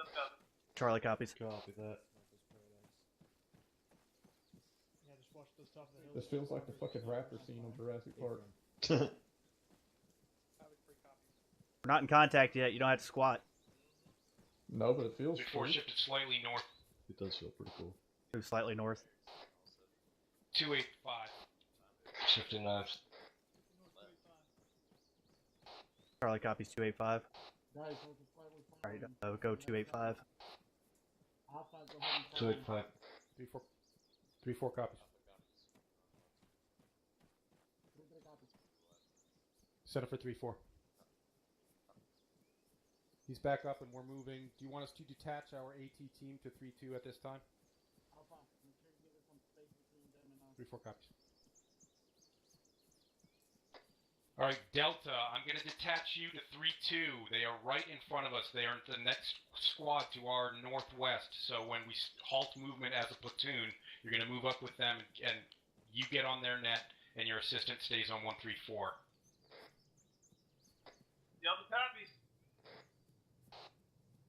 Charlie copies. Copy that. Yeah, just watch those top of the hill. This feels like the fucking raptor scene in Jurassic Park. We're not in contact yet. You don't have to squat. No, but it feels 3-4 free. shifted slightly north. It does feel pretty cool. Move slightly north. 285. Shifting left. Charlie copies 285. Alright, go 285. 285. 3-4 copies. Set up for 3-4. He's back up and we're moving. Do you want us to detach our AT team to 3-2 at this time? 3-4 copies. Alright, Delta, I'm going to detach you to 3-2. They are right in front of us. They are the next squad to our northwest. So when we halt movement as a platoon, you're going to move up with them, and you get on their net, and your assistant stays on 134. Delta copies.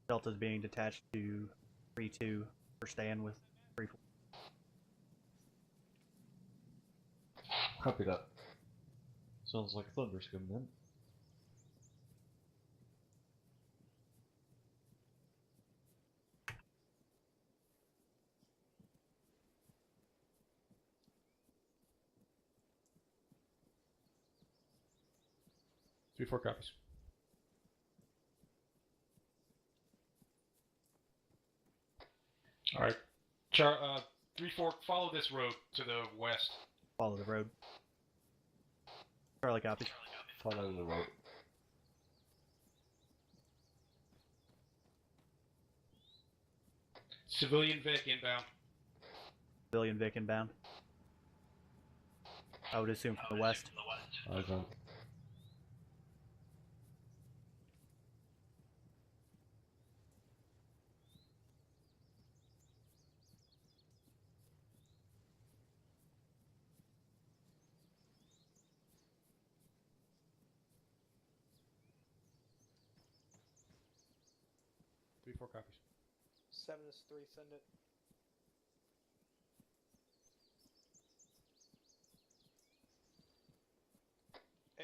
Delta's being detached to 3-2 for staying with 3-4. Copy that. Sounds like thunder's coming in. Three, 4 copies. Alright. 3-4, follow this road to the west. Follow the road. Charlie copies. Follow the road. Civilian Vic inbound. Civilian Vic inbound. I would assume from the west. Eyes on. Three, 4 copies. 7 is 3, send it.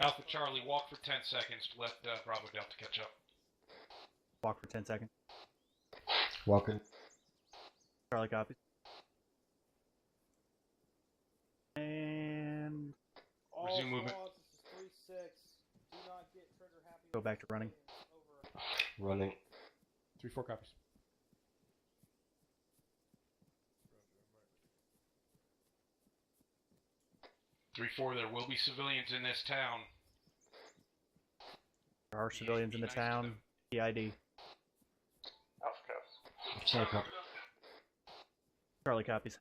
Alpha Charlie, walk for 10 seconds to let Bravo Delta catch up. Walk for 10 seconds. Walking. Charlie copies. And resume movement. This is 3-6. Do not get trigger happy. Go back to running. Running. 3, 4 copies. 3-4, there will be civilians in this town. There are civilians in the town. PID. Alpha cops. Charlie copy. Charlie copies.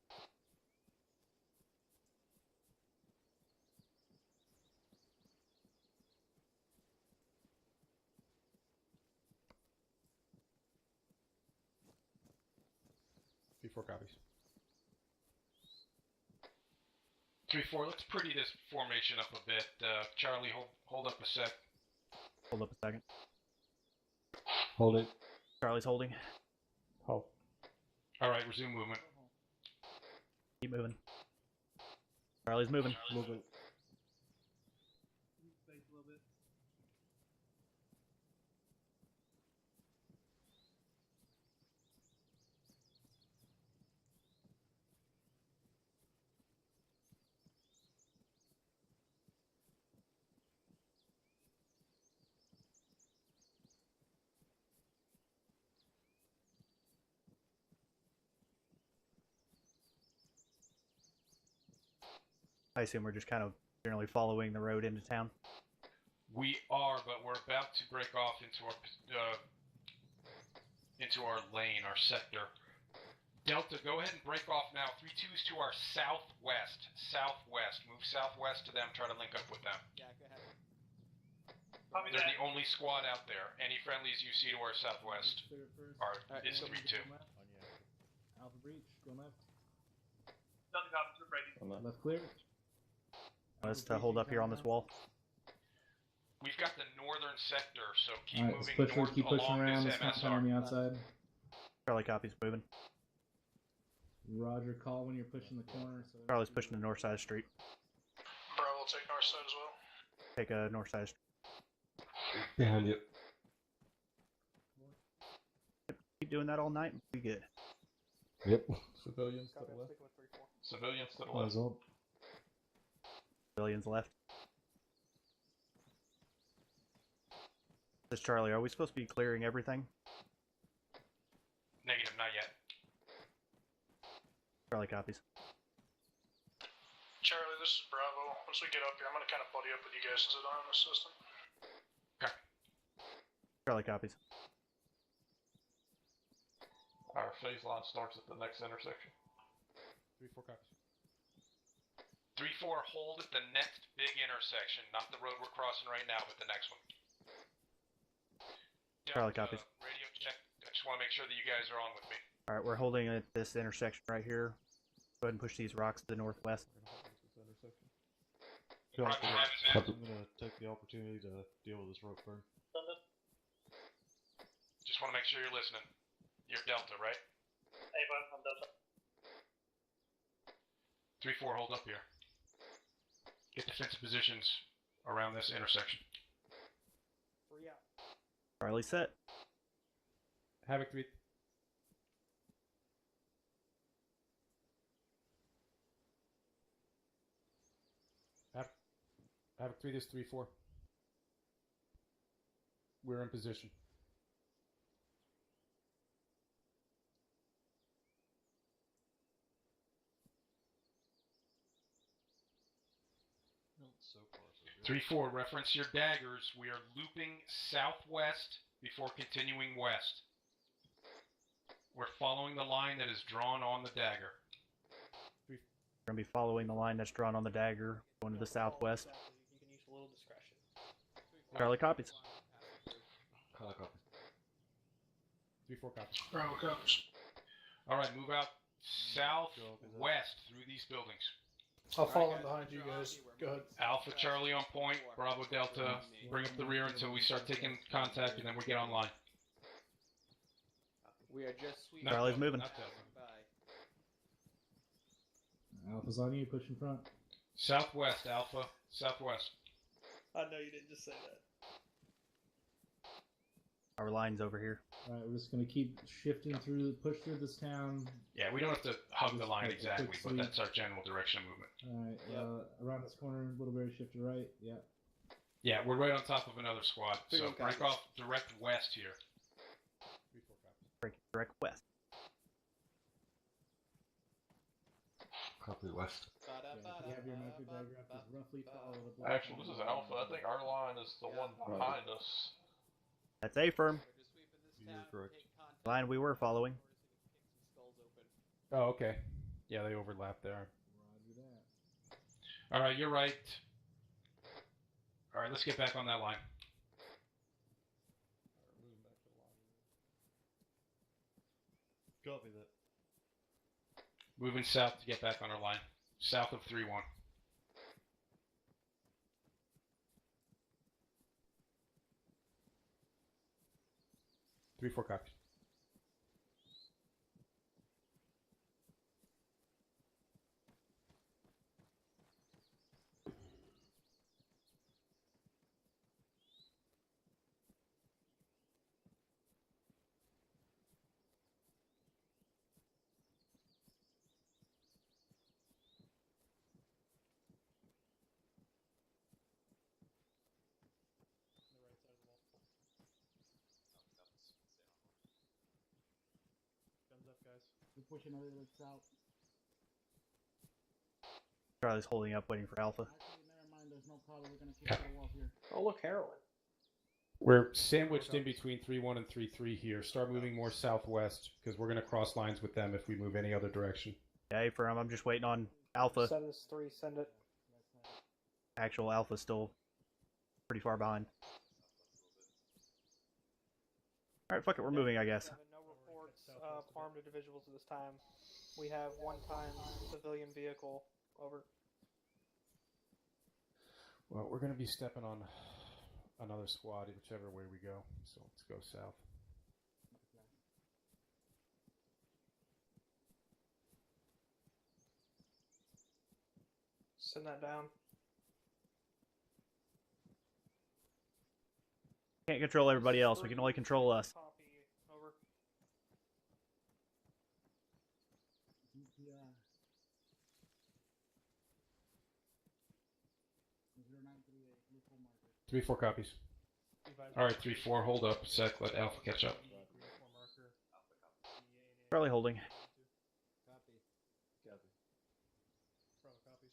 Three, 4 copies. 3-4, let's pretty this formation up a bit. Charlie, hold up a sec. Hold up a second. Holding. Charlie's holding. Hold. Alright, resume movement. Keep moving. Charlie's moving. Moving. Space a little bit. I assume we're just kind of generally following the road into town. We are, but we're about to break off into our lane, our sector. Delta, go ahead and break off now. 3-2's to our southwest. Southwest. Move southwest to them. Try to link up with them. Yeah, go ahead. They're the only squad out there. Any friendlies you see to our southwest is 3-2. Alpha breach, go left. Delta copies, we're breaking. Left clear. Let's hold up here on this wall. We've got the northern sector, so keep Alright, moving let's north keep pushing along around. this Let's not on the MSR. outside. Charlie copies, moving. Roger, call when you're pushing the corner. So Charlie's pushing the north side of the street. Bravo will take north side as well. Take a north side of the street. Behind you. Keep doing that all night and be good. Yep. Civilians to the left. Civilians to the Eyes left. on. Civilians left. This is Charlie. Are we supposed to be clearing everything? Negative, not yet. Charlie copies. Charlie, this is Bravo. Once we get up here, I'm gonna kind of buddy up with you guys since I don't have an assistant. Charlie copies. Our phase launch starts at the next intersection. 3, 4 copies. 3-4, hold at the next big intersection, not the road we're crossing right now, but the next one. Charlie copies. Radio check. I just want to make sure that you guys are on with me. Alright, we're holding at this intersection right here. Go ahead and push these rocks to the northwest. I'm gonna take the opportunity to deal with this rope burn. Just want to make sure you're listening. You're Delta, right? Hey, I'm Delta. 3-4, hold up here. Get defensive positions around this intersection. 3 out. Charlie set. Havoc 3. Havoc 3, this 3-4. We're in position. So far, so good. 3-4, reference your daggers. We are looping southwest before continuing west. We're following the line that is drawn on the dagger. We're going to be following the line that's drawn on the dagger, going to the southwest. You can use a little discretion. Charlie copies. Charlie copies. 3-4 copies. Bravo copies. Alright, move out southwest through these buildings. I'll fall in behind you guys. Go ahead. Alpha Charlie on point, Bravo Delta, bring up the rear until we start taking contact and then we get online. We are just sweeping. Charlie's moving. Alpha's on you, push in front. Southwest, Alpha. Southwest. I know you didn't just say that. Our line's over here. Alright, we're just gonna keep shifting through, push through this town. Yeah, we don't have to hug the line Just exactly, quick but sweep. that's our general direction of movement. Alright, around this corner, a little bit shift to right. Yeah. Yeah, we're right on top of another squad, so 3-1 break copies. off direct west here. 3-4 copies. Break direct west. Copy west. You have your micro diagram, just roughly follow the block. Actually, this is Alpha. I think our line is the one behind us. That's A firm. You're correct. Line we were following. Oh, okay. Yeah, they overlap there. Roger that. Alright, you're right. Alright, let's get back on that line. Copy that. Moving south to get back on our line. South of 3-1. Three, 4 copies. We're pushing over to the south. Charlie's holding up, waiting for Alpha. Actually, never mind, there's no problem. We're gonna keep to the wall here. Oh, look, heroin. We're sandwiched in between 3-1 and 3-3 here. Start moving more southwest, because we're going to cross lines with them if we move any other direction. Yeah, A firm. I'm just waiting on Alpha. Send this 3, send it. Actual Alpha's still pretty far behind. Alright, fuck it, we're moving, I guess. No reports of armed individuals at this time. We have 1-time civilian vehicle. Over. Well, we're going to be stepping on another squad, whichever way we go. So let's go south. Send that down. Can't control everybody else, we can only control us. Copy. Over. Yeah. 0938, 3-4 copies. Alright, 3-4, hold up a sec, let Alpha catch up. Charlie holding. Copy. Copy. Bravo copies.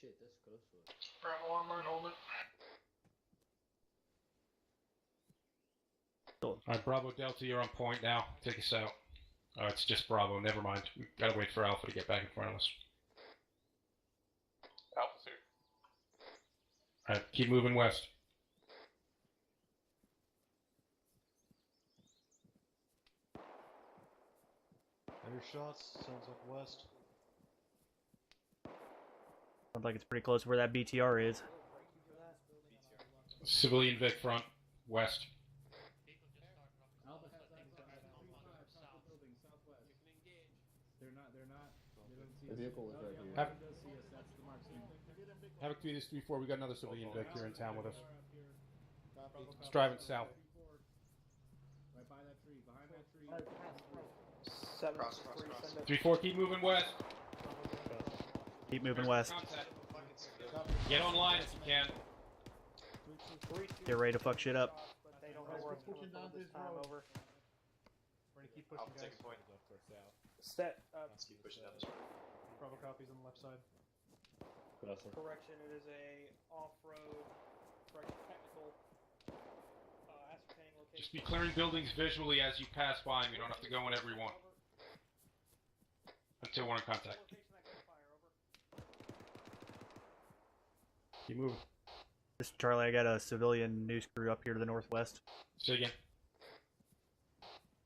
Shit, that's close one. Bravo online, hold it. Alright, Bravo Delta, you're on point now. Take us out. It's just Bravo. Never mind. We gotta wait for Alpha to get back in front of us. Alpha's here. Alright, keep moving west. Air shots, sounds like west. Sounds like it's pretty close to where that BTR is. Civilian Vic front, west. The vehicle was right here. Havoc 3, this 3-4. We got another civilian Vic here in town with us. It's driving south. Right by that tree, behind that tree. 3-4, keep moving west. Keep moving west. Get online if you can. Get ready to fuck shit up. They don't know where it's coming from this time. Over. We're gonna keep pushing, guys. Set. Let's keep pushing down this road. Bravo copies on the left side. Correction, it is a off-road, technical, ascertaining location. Just be clearing buildings visually as you pass by them. You don't have to go in every one. Until we're in contact. Keep moving. This is Charlie, I got a civilian news crew up here to the northwest. Say again.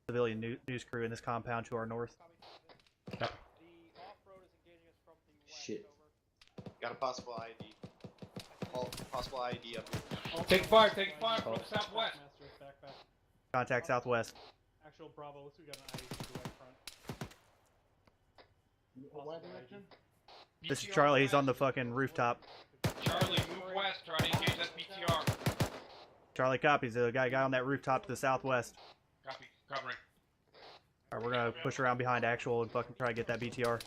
Civilian news crew in this compound to our north. Shit. Got a possible ID. Possible ID up here. Take fire from the southwest. Contact southwest. Actual Bravo, we got an ID to the right front. What direction? This is Charlie, he's on the fucking rooftop. Charlie, move west. Try to engage that BTR. Charlie copies, the guy on that rooftop to the southwest. Copy. Covering. Alright, we're gonna push around behind actual and fucking try to get that BTR.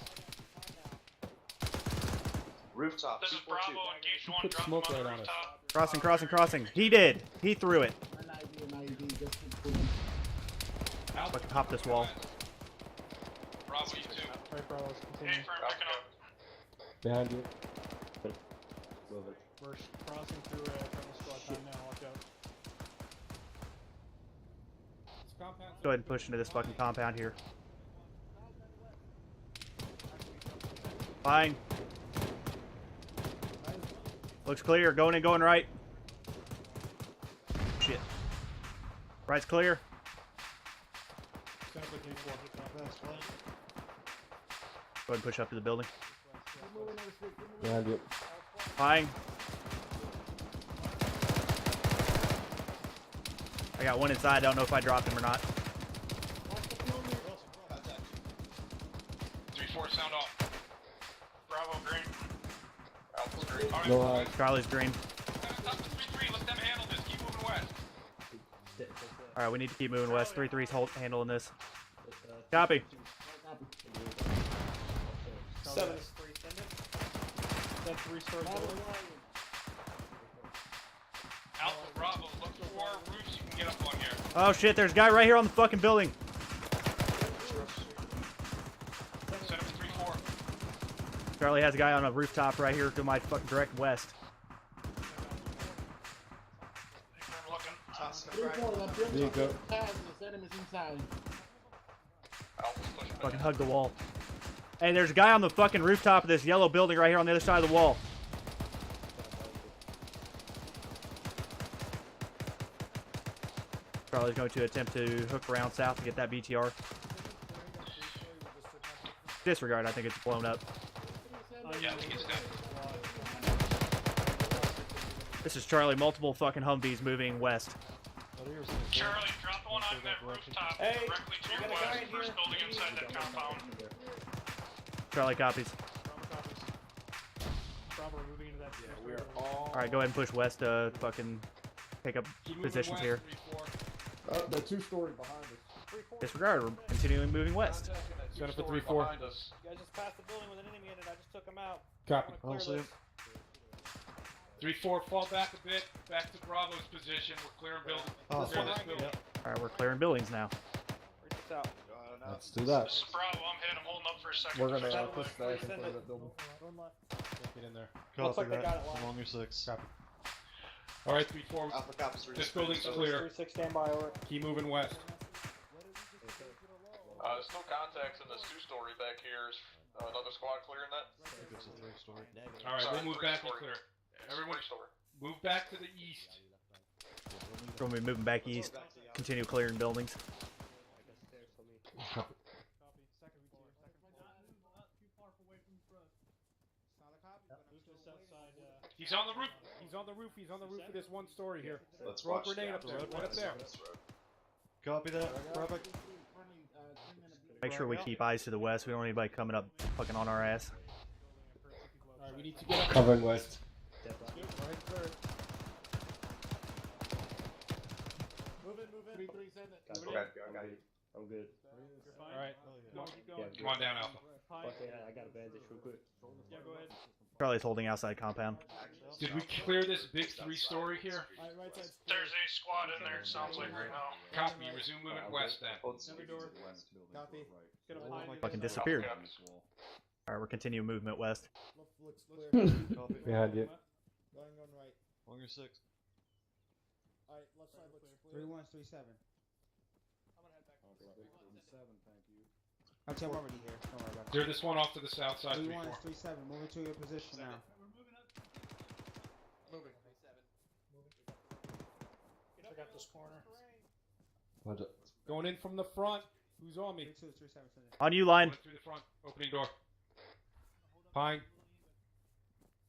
Rooftop. This is Bravo. Engage one. Put Drop smoke them on the right on us. rooftop. Crossing. He did. He threw it. An ID, just keep pulling. Fucking hop this wall. Bravo, you two. Right, Bravo's Hey, continuing. firm, picking up. Behind you. We're crossing through from the squad time now. Watch out. Go ahead and push into this fucking compound here. Fine. Looks clear. Going in, going right. Shit. Right's clear. Sounds like That's fine. Go ahead and push up to the building. Behind you. Fine. I got one inside. I don't know if I dropped him or not. 3-4, sound off. Bravo, green. Alpha's green. Alright, No high. Charlie's green. Up to 3-3, let them handle this. Keep moving west. Alright, we need to keep moving west. 3-3's handling this. Copy. 7 is 3, send it. That 3-story building. Alpha, Bravo, look for roofs you can get up on here. Oh shit, there's a guy right here on the fucking building. Send him to 3-4. Charlie has a guy on a rooftop right here to my fucking direct west. I'm looking. That building has this enemies inside. Alpha's pushing back. Fucking hug the wall. Hey, there's a guy on the fucking rooftop of this yellow building right here on the other side of the wall. Charlie's going to attempt to hook around south to get that BTR. Disregard, I think it's blown up. Yeah, I think it's dead. This is Charlie, multiple fucking Humvees moving west. Charlie, drop one on that rooftop directly to your west. First building inside that compound. Charlie copies. Bravo, moving into that. Yeah, we are all. Alright, go ahead and push west to fucking pick up positions here. The 2-story behind us. Disregard, we're continuing moving west. Set up for 3-4. You guys just passed the building with an enemy in it. I just took him out. Copy. I'll see him. 3-4, fall back a bit. Back to Bravo's position. We're clearing building. Clear this building. Alright, we're clearing buildings now. Out. Let's do that. This is Bravo, I'm hitting. I'm holding up for a second. We're gonna push back and clear that building. Get in there. Looks like they got it live. Along your 6. Copy. Alright, 3-4. Alpha copies. This building's clear. 3-6, stand by. Over. Keep moving west. Still contacts in this 2-story back here. Is another squad clearing that? It's a 3-story. Alright, Sorry, we'll move back and 3-story. clear. Everyone, move back to the east. We're going to be moving back east. Continue clearing buildings. He's on the roof. He's on the roof. He's on the roof of this 1 story here. Let's Throw a watch grenade down up the there. road. Right up there. Copy that. Perfect. Make sure we keep eyes to the west. We don't want anybody coming up fucking on our ass. Alright, we need to get up. Covering west. Move it. 3-3, send it. I'm good. Alright, keep going. Come on down, Alpha. Okay, I got a bandage real quick. Yeah, go ahead. Charlie's holding outside compound. Did we clear this big 3-story here? There's a squad in there, it sounds like right now. Copy. Resume movement west then. Copy. Fucking disappeared. Alright, we're continuing movement west. Looks clear. Behind you. Going on right. Longer 6. Alright, left side looks clear. 3137. I'm I'm already here. Don't worry about it. Clear this one off to the south side. 3137. Moving to your position now. Moving. Check out this corner. Going in from the front. Who's on me? 3237. On you, Lyon. Through the front. Opening door. Pine.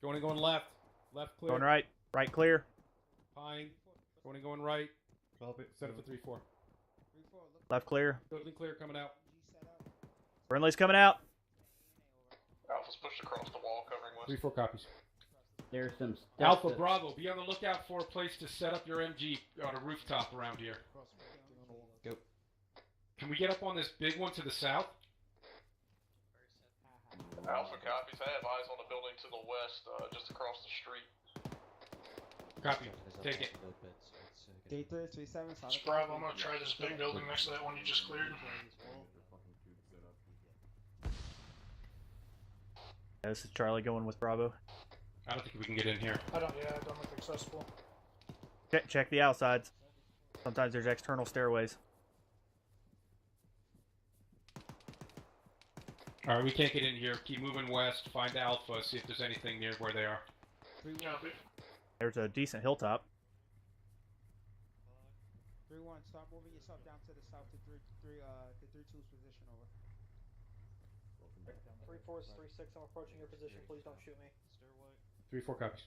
Going left. Left clear. Going right. Right clear. Pine. Going right. Copy. Set up for 3-4. Left clear. Totally clear coming out. Burnley's coming out. Alpha's pushed across the wall, covering west. 3-4 copies. There's some Alpha, Bravo, be on the lookout for a place to set up your MG on a rooftop around here. Go. Can we get up on this big one to the south? Alpha copies. I have eyes on the building to the west, just across the street. Copy. Take it. D337. It's Bravo. I'm gonna try this big building next to that one you just cleared. Yeah, this is Charlie going with Bravo. I don't think we can get in here. I don't look accessible. Check the outsides. Sometimes there's external stairways. Alright, we can't get in here. Keep moving west. Find Alpha. See if there's anything near where they are. There's a decent hilltop. 3-1. Start moving yourself down to the south to 3-2's position over. 3-4 is 3-6. I'm approaching your position. Please don't shoot me. 3-4 copies.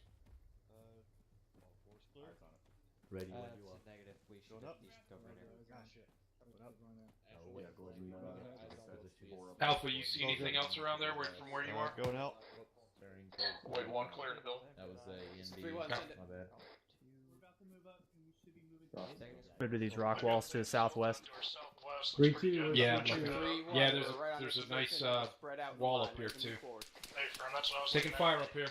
Ready when It's you are. negative. We should Going up. east cover it. Alpha, you see anything else around there from where you are? Going out. Wait, one clear to building. That was a END. 3-1, No. send it. My bad. Move to these rock walls to the southwest. 3-2. Yeah, Right on there's the a nice position, spread out wall line, up here right, too. move forward. Hey, friend, that's what I was Taking looking at. fire up here.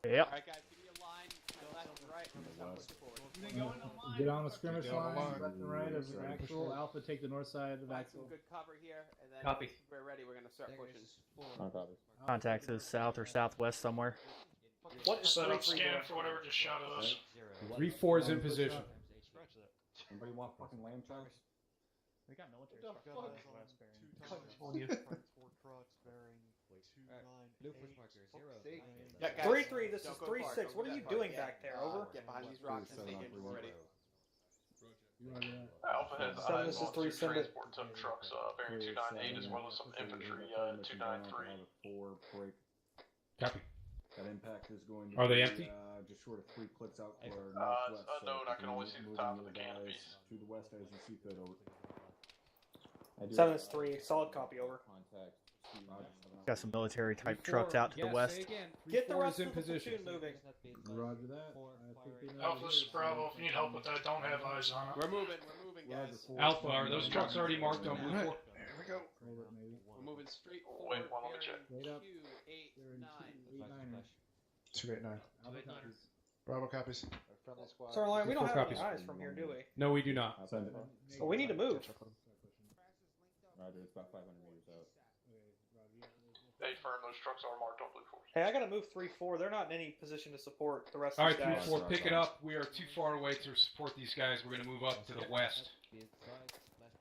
Yep. Alright guys, give me a line, left and right, and start pushing forward. Get on the skirmish line, left and right of actual. Alpha, take the north side of Alright, actual. some good cover here, and then Copy. we're ready, we're gonna start pushing. Contact to the south or southwest somewhere. What is Set up 3-3 scan doing? for whatever just shot at us. 3-4 is in position. Anybody want fucking lamb chops? We got military Got stuff. eyes on 2-9, trucks bearing 2-9. Blue push marker 0. Yeah, guys, 3-3. This is don't go far, 3-6. don't What go are that you far. doing Yeah, back there? Over. Get behind these rocks and stay here, ready. Alpha has Seven, eyes this is on 3, 2 send it. transport tow trucks bearing 298 as well as some infantry 293. 4 break. Copy. That impact is going to Are they be, empty? Just short of 3 clicks out for It's northwest. unknown, so I can only move- see the move top your of the guys canopies. To the west as you see fit over. I do 7 have, is 3. Solid copy. Over. Contact. Got some military type 3-4. trucks out to the Yes, west. say again. Get the 3-4 rest is in of the position. platoon moving. Roger that. I think they know Alpha, where this is it is. Bravo. If you need help with that, don't have eyes on it. We're moving, guys. Alpha, are those trucks already marked on Blue 4? Here we go. Right up, maybe. We're moving straight Wait, forward. one, let me check. Right up. 2, 8, They're in 9. 8-9. 289. Alpha copies. Bravo copies. Sir Lion, we don't 4 have copies. any eyes from here, do we? No, we do not. Send it. So we need to move. Roger, it's about 500 meters out. Hey, firm, those trucks are marked on Blue 4. Hey, I gotta move 3-4. They're not in any position to support the rest of Alright, these guys. 3-4, pick it up. We are too far away to support these guys. We're going to move up to the west.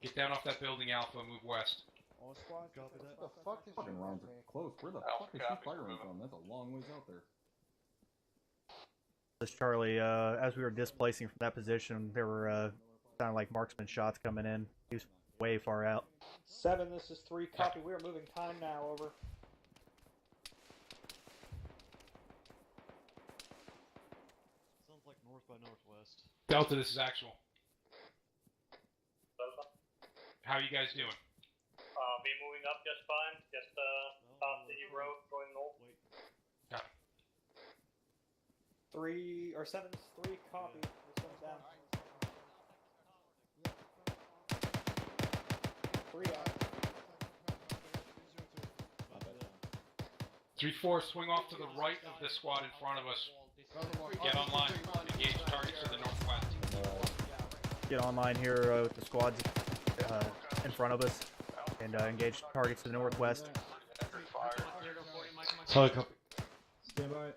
Get down off that building, Alpha, move west. All squads. Copy that. What the fuck is Fucking rounds are close. Where the Alpha fuck is she copy, firing moving. from? That's a long ways out there. This Charlie, as we were displacing from that position, there were sounded like marksman shots coming in. He was way far out. 7, this is 3, copy. We are moving time now, over. Sounds like north by northwest. Delta, this is actual. How are you guys doing? Be moving up just fine. Just off the road going north. Copy. 3 or 7, 3, copy. This one's down. 3 out. 3-4, swing off to the right of the squad in front of us. Get online. Engage targets to the northwest. Get online here with the squads in front of us and engage targets to the northwest. Solid copy. Stand by.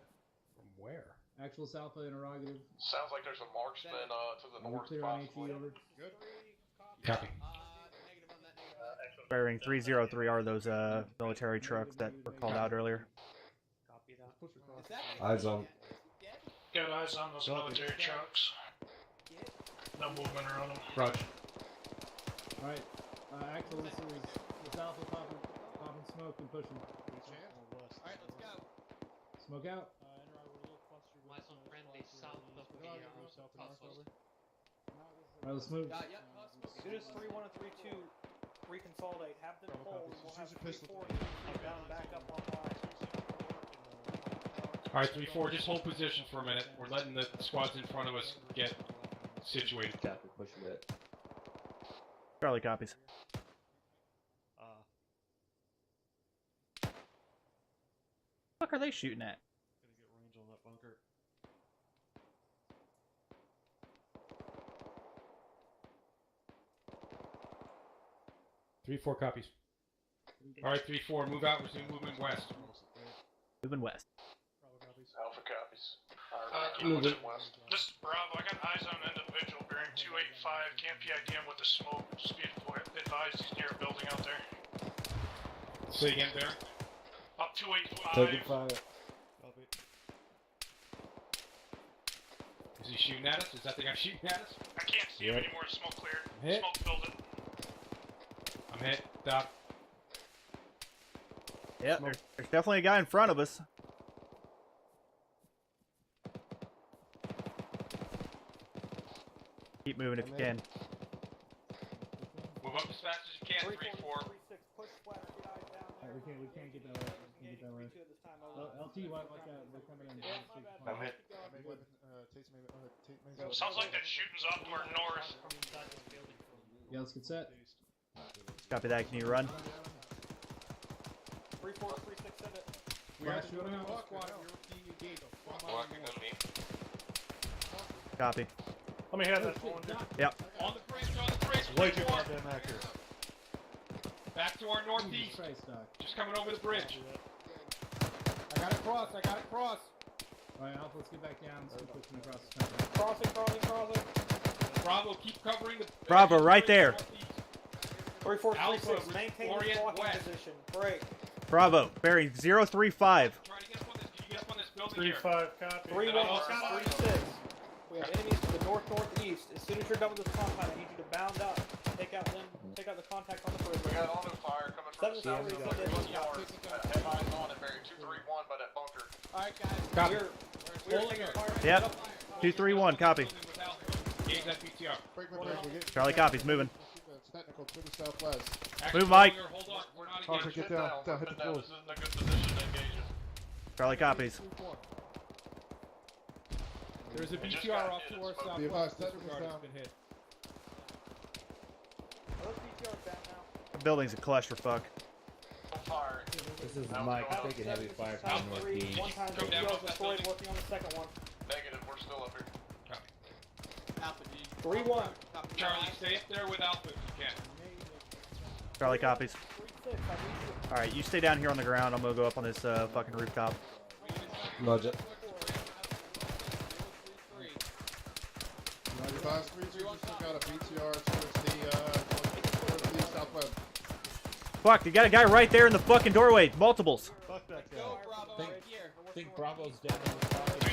From where? Actual Alpha interrogative. Sounds like there's a marksman to the We're north, clear on AT, possibly. over. Good. Copy. Bearing 303 are those military trucks that were called out earlier. Copy that. Eyes on. Got eyes on those military trucks. No movement around them. Roger. Alright, actual, this is Alpha popping smoke and pushing. Alright, let's go. Smoke out. Nice on friendly south of the Alright, let's move. As soon as 3-1 and 3-2 reconsolidate, have them hold, and we'll have 3-4 down back up online. Alright, 3-4, just hold position for a minute. We're letting the squads in front of us get situated. Copy, push a bit. Charlie copies. What the fuck are they shooting at? Gonna get range on that bunker. 3-4 copies. Alright, 3-4, move out, resume movement west. Moving west. Alpha copies. Moving. West. This is Bravo. I got eyes on an individual bearing 285. Can't PID him with the smoke. Just be advised he's near a building out there. Say again, Bear. Up 285. Taking fire. Copy. Is he shooting at us? Is that the guy shooting at us? I can't see him anymore. The smoke cleared. Hit. Smoke filled it. I'm hit. Stop. Yep, there's definitely a guy in front of us. Keep moving if you can. Move up as fast as you can, 3-4. Push west, get eyes down there. We can't get that way. We can't get that way. LT, watch out. We're coming in. I'm hit. Sounds like that shooting's off to our north. Yeah, let's get set. Copy that. Can you run? 3-4, 3-6, send it. We are shooting out. Copy. Let me have that phone. Yep. On the bridge, Way too 3-4. goddamn accurate. Back to our northeast. Just coming over the bridge. I got it crossed. Alright, Alpha, let's get back down. Let's keep pushing across the country. Crossing. Bravo, keep covering the... Bravo, right there. 3-4, Alpha, 3-6, maintain orient the blocking west. position. Break. Bravo, bearing 035. Try to get up on this. Can you get up on this building here? 3-5, copy. 3-1, 3-6. We have enemies to the north-northeast. As soon as you're done with this compound, I need you to bound up. Take out the contact on the bridge. We got auto fire coming from the south. Head eyes on it, bearing 231 by that bunker. Alright, guys. Copy. We're taking fire. Yep. 231, copy. Engage that PTR. Charlie copies, moving. Technical to the southwest. Actually, Move, Mike. Hold on, we're not Parker, engaged. get down. Hit the floor. This isn't a good position to engage in. Charlie copies. There's a We just BTR got off hit, to our it's Be southwest. advised, technical's Disregard, down. it's been hit. Are those BTRs down now? The building's a clusterfuck. Fire. This is Mike taking heavy fire from the northeast. One time Go down BTRs off that destroyed, building. working on the second one. Negative, we're still up here. Alpha D. 3-1. Charlie, stay up there with Alpha if you can. Charlie copies. 3-6, I need you. Alright, you stay down here on the ground. I'm gonna go up on this fucking rooftop. Roger. Advised, 3-2, we still got a BTR towards the southwest. Fuck, you got a guy right there in the fucking doorway. Multiples. Fuck that guy. Think Bravo's down on the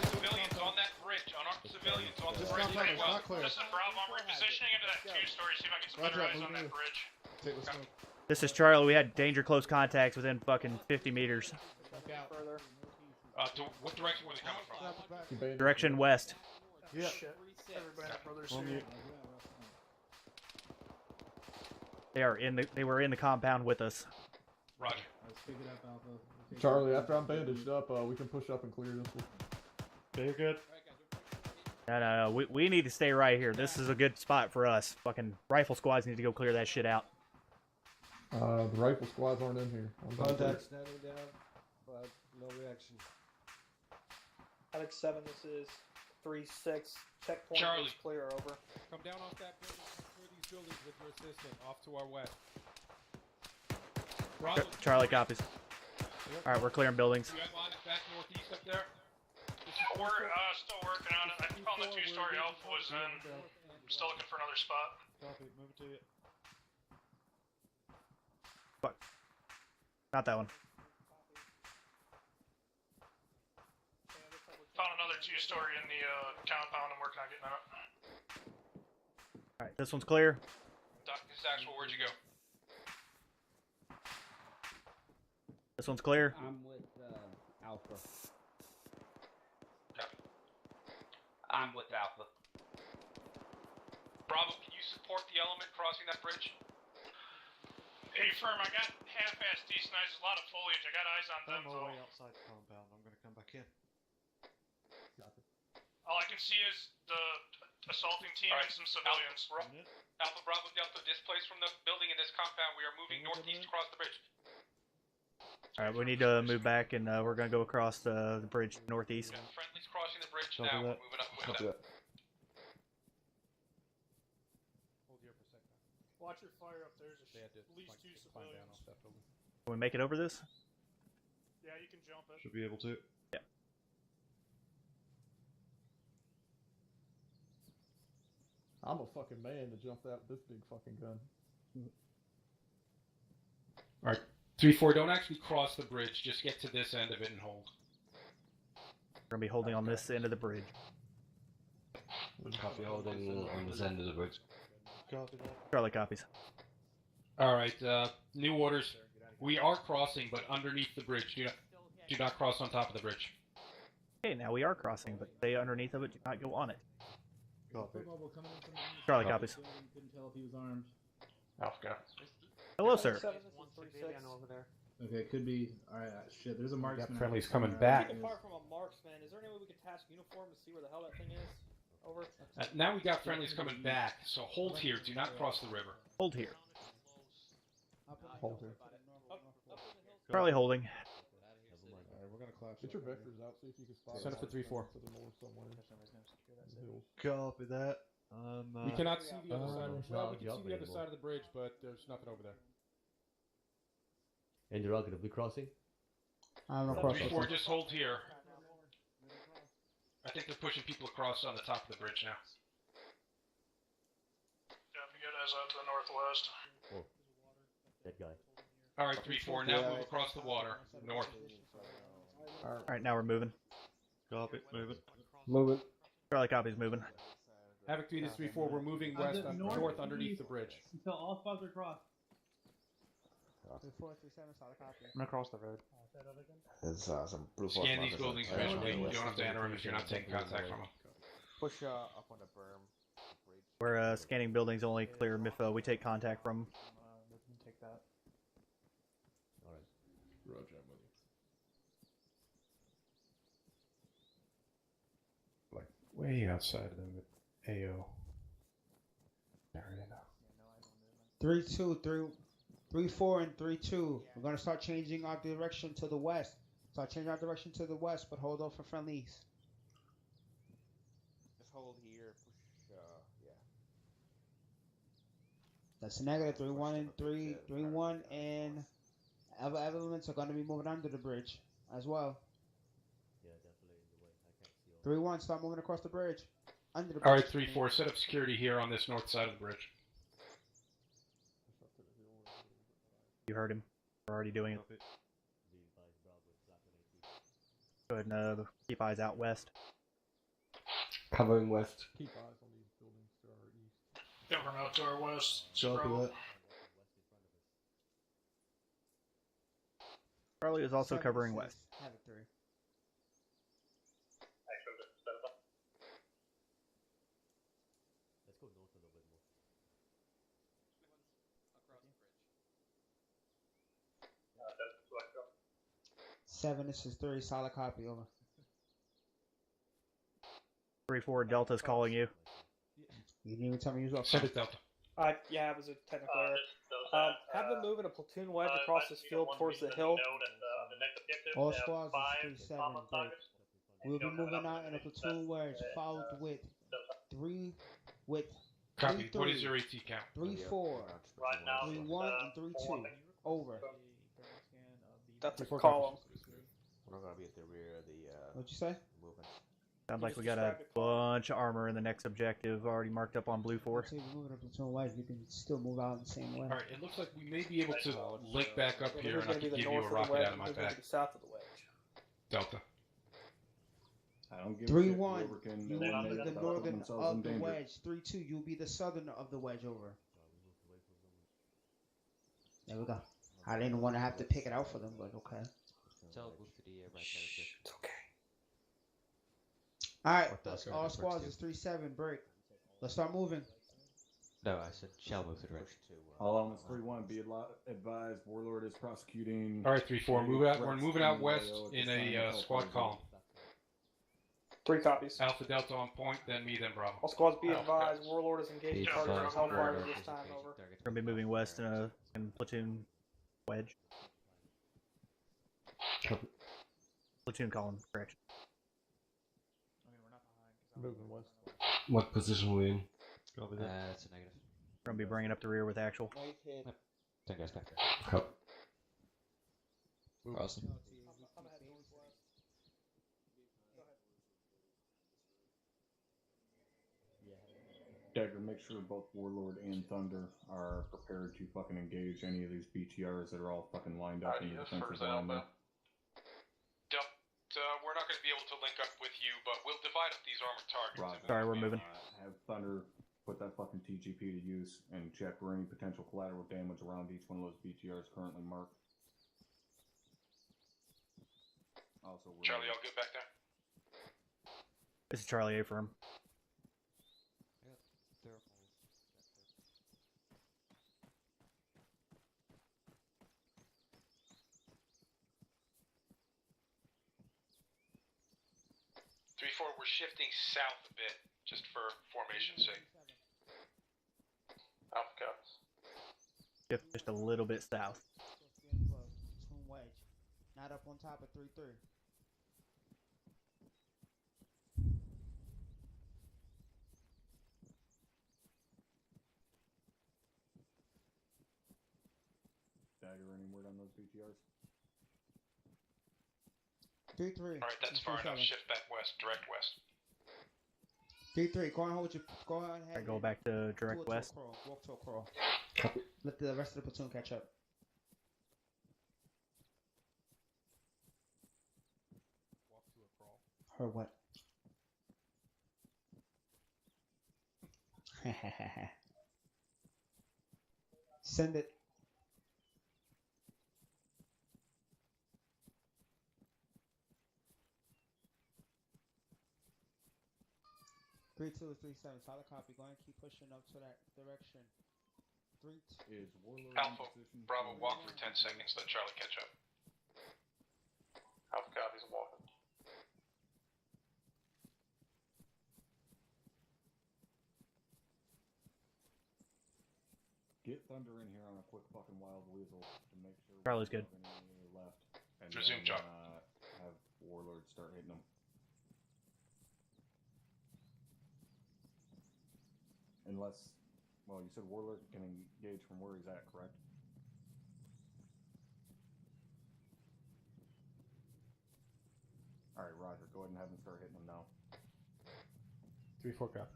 Civilians on that bridge. Unarmed civilians on the This bridge. compound is not clear. Listen, Bravo, I'm repositioning into that two-story, see if I can get some better eyes on that bridge. Take the smoke. This is Charlie. We had danger close contacts within fucking 50 meters. Further. What direction were they coming from? Direction west. Yeah. Shit. Everybody, brothers On here. mute. They were in the compound with us. Roger. Let's pick it up, Alpha. Charlie, after I'm bandaged up, we can push up and clear this one. Okay, you're good. No. We need to stay right here. This is a good spot for us. Fucking rifle squads need to go clear that shit out. The rifle squads aren't in here. Contact standing down, but no reaction. Alex 7, this is 3-6. Checkpoint Charlie. is clear, over. Come down off that building and clear these buildings with your assistant off to our west. Charlie copies. Alright, we're clearing buildings. You got lines back northeast up there? We're still working on it. I found the two-story Alpha was in. I'm still looking for another spot. Copy, move it to you. Fuck. Not that one. Found another two-story in the compound. I'm working on getting out. Alright, this one's clear. Doc, this is actual. Where'd you go? This one's clear. I'm with Alpha. I'm with Alpha. Bravo, can you support the element crossing that bridge? Hey, firm, I got half-ass decent eyes. There's a lot of foliage. I got eyes on them, I'm all the though. way outside the compound. I'm gonna come back in. All I can see is the assaulting team and some civilians. Alpha Bravo Delta displaced from the building in this compound. We are moving northeast across the bridge. Alright, we need to move back and we're gonna go across the bridge northeast. Friendly's crossing the bridge Copy now. that. We're moving up with Copy them. that. Hold here for a second. Watch your fire up there. There's They had to at least two climb down civilians. off that building. Can we make it over this? Yeah, you can jump it. Should be able to. Yeah. I'm a fucking man to jump this big fucking gun. Alright. 3-4, don't actually cross the bridge. Just get to this end of it and hold. We're gonna be holding on this end of the bridge. Copy holding on this end of the bridge. Copy that. Charlie copies. Alright, new orders. We are crossing, but underneath the bridge. Do not cross on top of the bridge. Okay, now we are crossing, but stay underneath of it. Do not go on it. Copy. Mobile coming in from the east. Charlie copies. Couldn't tell if he was armed. Alpha. Hello, sir. 7, this is 3-6. Okay, could be. Alright, shit, there's a marksman. friendlies out coming there. back. Apart from a marksman, is there any way we could task uniform to see where the hell that thing is? Over. Now we got friendlies coming back, so hold here. Do not cross the river. Hold here. Hold here. Charlie holding. Alright, we're gonna clash. Get your vectors out. See if you can spot Send it for 3-4. to the north somewhere. In the hills. Copy that. We cannot see the other side. it's Well, not we can see the other anymore. side of the bridge, but there's nothing over there. And you're all gonna be crossing? I don't know. Cross. 3-4, just hold here. I think they're pushing people across on the top of the bridge now. Yeah, we get eyes out to the northwest. Oh, that guy. Alright, 3-4, now move across the water. North. Alright, now we're moving. Copy. Moving. Moving. Charlie copies moving. Havoc 3, this 3-4, we're moving west, north underneath the bridge. Until all spots are crossed. 437 solid copy. I'm gonna cross the road. There's some blue force Scan these markers buildings right visually. You west don't have to of enter them if you're not taking contact from them. Push up on the berm. Bridge. We're scanning buildings only clear if we take contact from. Take that. Alright. Roger, I'm with you. Like, way outside of them with AO. There you go. 3-2, 3-4, and 3-2. We're gonna start changing our direction to the west. Start changing our direction to the west, but hold off for friendlies. Just hold here. Push. Yeah. That's a negative. 3-1 and 3-1, and other elements are gonna be moving under the bridge as well. Yeah, definitely in the way. I can't see all. 3-1, start moving across the bridge. Under the bridge. Alright, 3-4, set up security here on this north side of the bridge. You heard him. We're already doing it. Go ahead and keep eyes out west. Covering west. Keep eyes on these buildings to our east. Covering out to our west. Copy that. Charlie is also covering west. Havoc 3. Actually, this is Delta. Let's go north a little bit more. Delta to Echo. 7, this is 3. Solid copy. Over. 3-4 Delta's calling you. You didn't even tell me you was off. Send it, Delta. Yeah, it was a technical error. Have them move in a platoon wedge across this field towards the hill. All squads is 3-7. Break. We'll be moving out in a platoon wedge, followed with 3 with Copy. 3-3, What is your AT count? 3-4, Right now, 3-1, and 3-2. Over. That's a column. We're not gonna be at the rear of the What'd you say? movement. Sounds like we got a bunch of armor in the next objective already marked up on Blue 4. So if you're moving a platoon wedge, you can still move out in the same way. Alright, it looks like we may be able to link back up here and I Going to can be give the you north a of the rocket wedge, out of my and going to back. be the south of the wedge. Delta. I don't give 3-1, a shit. Whoever can you will be eliminate the that, put northern themselves of in the danger. wedge. 3-2, you'll be the southern of the wedge. Over. There we go. I didn't want to have to pick it out for them, but okay. Tell move to the right side. It's okay. Alright, What the- all squads is 3-7. Break. Let's start moving. No, I said shall move to the right. All elements 3-1. Be advised. Warlord is prosecuting. Alright, 3-4. Move out. We're threats moving out to west Lyon at in this time. a Help squad those column. 3 copies. Alpha Delta on point, then me, then Bravo. All squads be Alpha. advised. Warlord is engaged. Be Target on advised, Hellfire Warlord this is time. engaging Over. target. We're going to be moving west in platoon wedge. Platoon column, correction. Moving west. What position are we in? Copy that. That's a negative. We're going to be bringing up the rear with actual. Yep. 10 guys back. Copy. Awesome. Dagger, make sure both Warlord and Thunder are prepared to fucking engage any of these BTRs that are all fucking lined up in the defensive line there. We're not going to be able to link up with you, but we'll divide up these armored targets. Right. Sorry, we're moving. Have Thunder put that fucking TGP to use and check for any potential collateral damage around each one of those BTRs currently marked. Also, Charlie, all good back there? This is Charlie A firm. They're 3-4, we're shifting south a bit, just for formation's sake. Alpha copies. Just a little bit south. Platoon wedge. Not up on top of 3-3. Dagger, any word on those BTRs? 3-3. Alright, that's far enough. Shift back west, direct west. 3-3. Go and hold your. Go ahead. I go back to direct west. Walk to a crawl. Let the rest of the platoon catch up. Walk to a crawl. Or what? Send it. Three 2 3-7. Solid copy. Go ahead and keep pushing up to that direction. 3 Is Warlord Alpha, in position? Bravo, walk for 10 seconds, let Charlie catch up. Alpha copies, walking. Get Thunder in here on a quick fucking wild weasel to make sure. Charlie's good. We don't have any left. And Resume then, job. Have Warlord start hitting them. Unless, well, you said Warlord can engage from where he's at, correct? Alright, Roger. Go ahead and have him start hitting them now. 3-4 copy.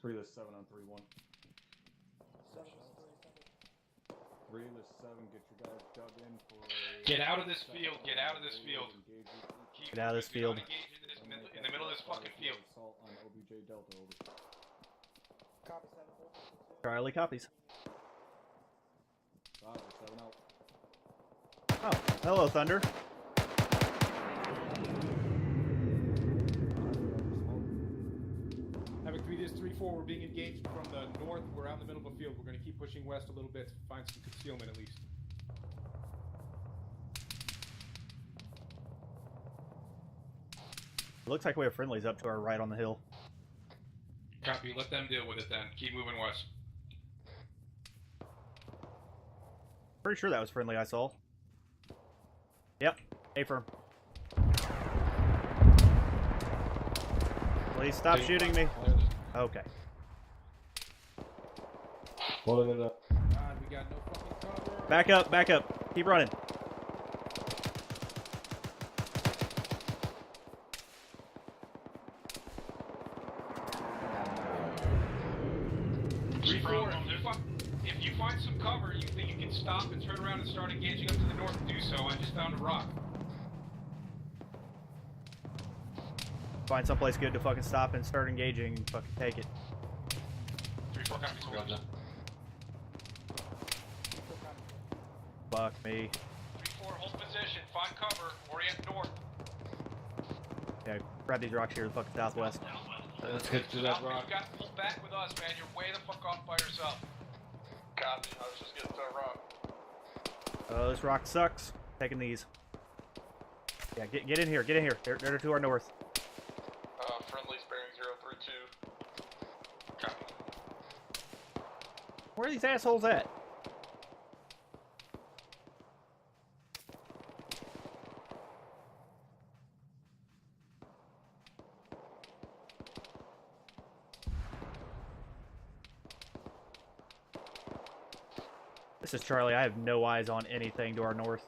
3 to 7 on 3-1. 3 of the 7, get your guys dug in for a... Get out of this field. Get out of this field. Get out of this field. In the middle of this fucking field. Assault on OBJ Delta, over. Copy 7. Charlie copies. Roger, 7 out. Oh, hello, Thunder. Havoc 3, this 3-4, we're being engaged from the north. We're out in the middle of a field. We're going to keep pushing west a little bit to find some concealment at least. It looks like we have friendlies up to our right on the hill. Copy. Let them deal with it then. Keep moving west. Pretty sure that was friendly I saw. Yep. A-firm. Please stop shooting me. Okay. Pulling it up. God, we got no fucking cover. Back up, back up. Keep running. If you find some cover, you think you can stop and turn around and start engaging up to the north, do so. I just found a rock. Find someplace good to fucking stop and start engaging and fucking take it. 3-4 copies. Roger. Fuck me. 3-4, hold position. Find cover. Orient north. Yeah, grab these rocks here to the fucking southwest. Let's get to that rock. You got to pull back with us, man. You're way the fuck off by yourself. Copy. I was just getting to a rock. Oh, this rock sucks. Taking these. Yeah, get in here. Get in here. They're to our north. Friendly's bearing 032. Copy. Where are these assholes at? This is Charlie. I have no eyes on anything to our north.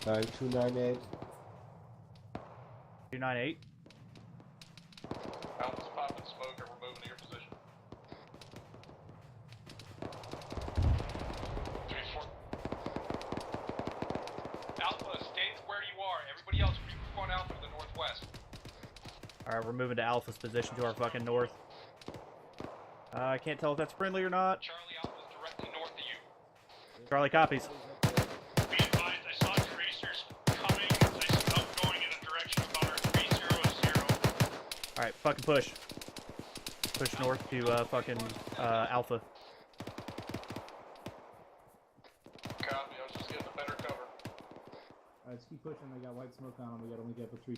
Nine 298. 298. Alpha's popping smoke and we're moving to your position. 3-4. Alpha, stay where you are. Everybody else, regroup on Alpha to the northwest. Alright, we're moving to Alpha's position to our fucking north. I can't tell if that's friendly or not. Charlie, Alpha's directly north of you. Charlie copies. Be advised, I saw tracers coming. They stopped going in a direction of our 300. Alright, fucking push. Push north to fucking Alpha. Copy. I was just getting a better cover. Alright, let's keep pushing. They got white smoke on them. We gotta only get the 3-2.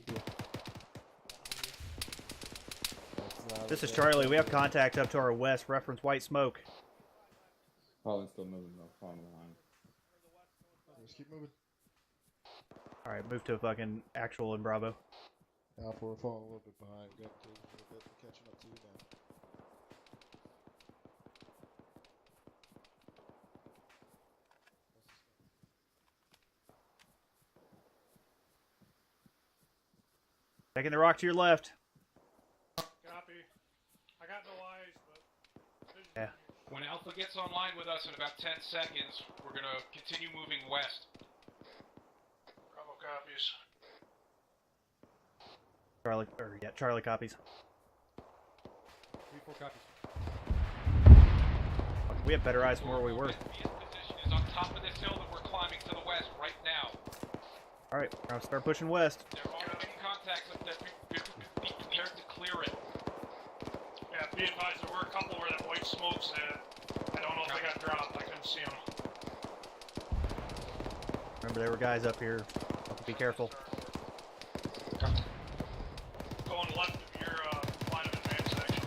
This is Charlie. We have contacts up to our west. Reference white smoke. Oh, they're still moving though. Following the line. Just keep moving. Alright, move to a fucking actual in Bravo. Alpha, we're falling a little bit behind. We got to a little bit. We're catching up to you now. Taking the rock to your left. Copy. I got no eyes, but... Yeah. When Alpha gets online with us in about 10 seconds, we're going to continue moving west. Bravo copies. Charlie copies. 3-4 copies. We have better eyes from where we were. His position is on top of this hill that we're climbing to the west right now. Alright, we're gonna start pushing west. They're already making contacts up there. Be prepared to clear it. Yeah, be advised, there were a couple where that white smoke's at. I don't know if they got dropped. I couldn't see them. Remember, there were guys up here. Be careful. Going left of your line of advance section.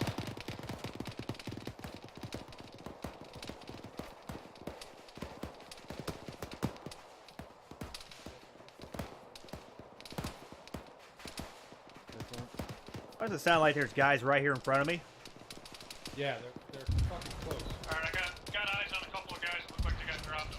Why does it sound like there's guys right here in front of me? Yeah, they're fucking close. Alright, I got eyes on a couple of guys that look like they got dropped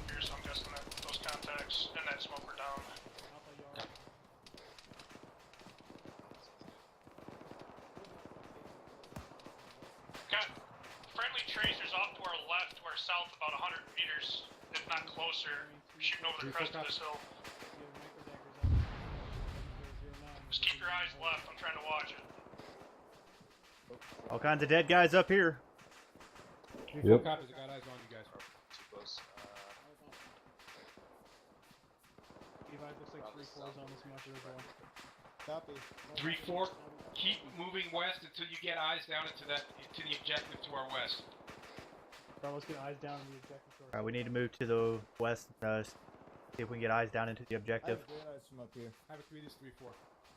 left, we're south about 100 meters, if not closer, shooting over the crest of this hill. Just keep your eyes left, I'm trying to watch it. All kinds of dead guys up here. Yep. Copies. I got eyes on you guys. Too close. Levi looks like 3-4's on this marker as well. Copy. 3-4. Keep moving west until you get eyes down into the objective to our west. Let's get eyes down on the objective. Alright, we need to move to the west. See if we can get eyes down into the objective. I have good eyes from up here. Have a 3. This 3-4.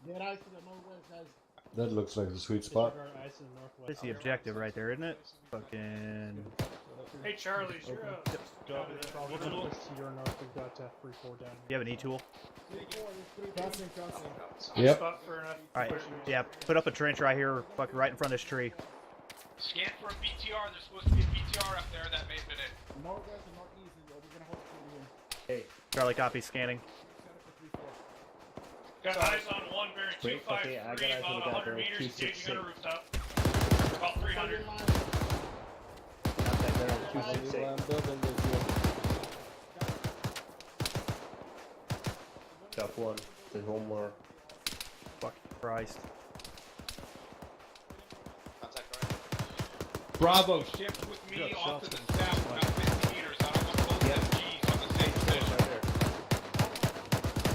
Get eyes to the northwest, guys. That looks like the sweet spot. This is the objective right there, isn't it? Fucking. Hey, Charlie, you're up. We're going to push to your north. We've got 3-4 down here. You have an E-tool? Crossing. Yep. Alright, yeah, put up a trench right here, fucking right in front of this tree. Scan for a BTR. There's supposed to be a BTR up there. That may have been it. Northwest and northeast, we're gonna hold it here. Charlie, copy, scanning. Got eyes on one bearing 253, about 100 meters, engaging on a rooftop. About 300. Got one. There's one more. Fucking Christ. Bravo, shift with me off to the south, about 50 meters. I don't want both MGs on the same position.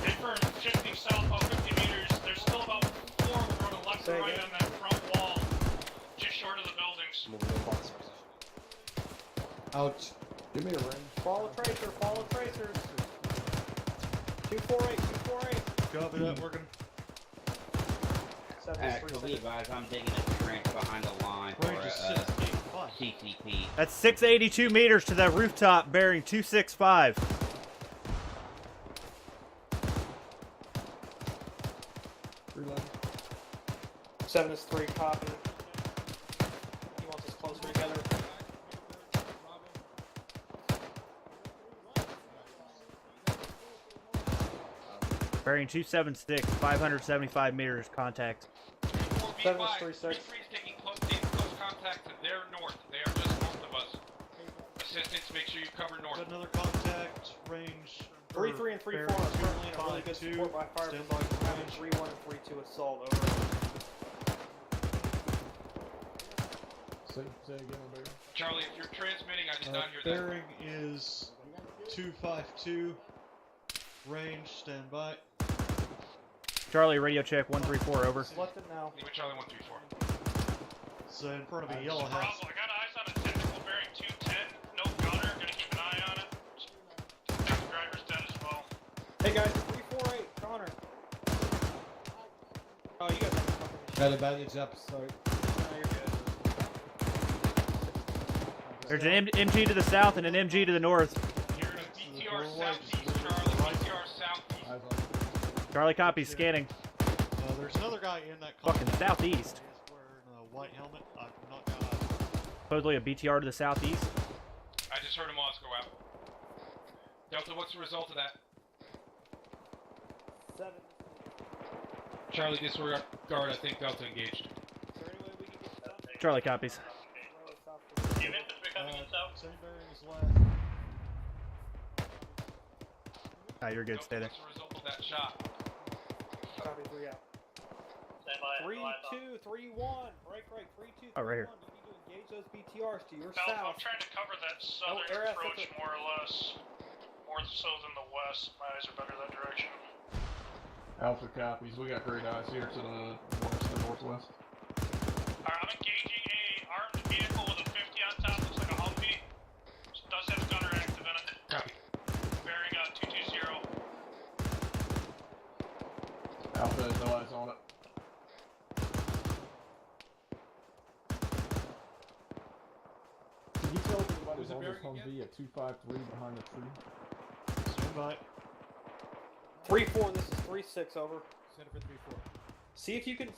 Confirm, shifting south about 50 meters. There's still about 4 running left and right on that front wall, just short of the buildings. Ouch. Give me a ring. Follow tracer, follow tracers. 248, 248. Copy that, working. Actually, guys, I'm digging a trench behind a line for CTP. That's 682 meters to that rooftop bearing 265. Reload. 7 is 3, copy. He wants us closer together. Bearing 276, 575 meters, contact. 7 is 3-6. 3-3 is taking close contact to their north. They are just north of us. Assistance, make sure you cover north. Got another contact, range. 3-3 and 3-4 are currently in a really good support by fire. 3-1 and 3-2 assault, over. Say again, Barry. Charlie, if you're transmitting, I did not hear that. Bearing is 252. Range, stand by. Charlie, radio check 134, over. Left it now. Leave it, Charlie 134. So in front of a yellow Bravo, house. I got eyes on a tactical bearing 210. No gunner, gonna keep an eye on it. The driver's dead as well. Hey guys, 348, Connor. Oh, you got that fucking Got a bandage up, sorry. No, you're good. There's an MG to the south and an MG to the north. You're in a BTR southeast, Charlie. BTR southeast. Charlie, copy, scanning. There's another guy in that Fucking southeast. wearing a white helmet. I'm not gonna. Supposedly a BTR to the southeast. I just heard a Moss go out. Delta, what's the result of that? 7. Charlie, disregard. I think Delta engaged. Charlie, copies. You missed it, coming in south. Same bearing as last. Ah, you're good, stay there. What's the result of that shot? Copy, 3 out. Stand by. 3-2, 3-1. Break right, 3-2, 3-1. Oh, right here. We need to engage those BTRs to your Alpha, south. I'm trying to cover that southern they're at approach the- more or less. More so than the west. My eyes are better that direction. Alpha copies. We got great eyes here to the west and northwest. Alright, I'm engaging a armed vehicle with a 50 on top. Looks like a Humvee. Does have gunner active in it. Copy. Bearing 220. Alpha has no eyes on it. Can you tell if anybody's on this Humvee at 253 behind the tree? Stand by. 3-4, this is 3-6, over. Send it for 3-4. See if you can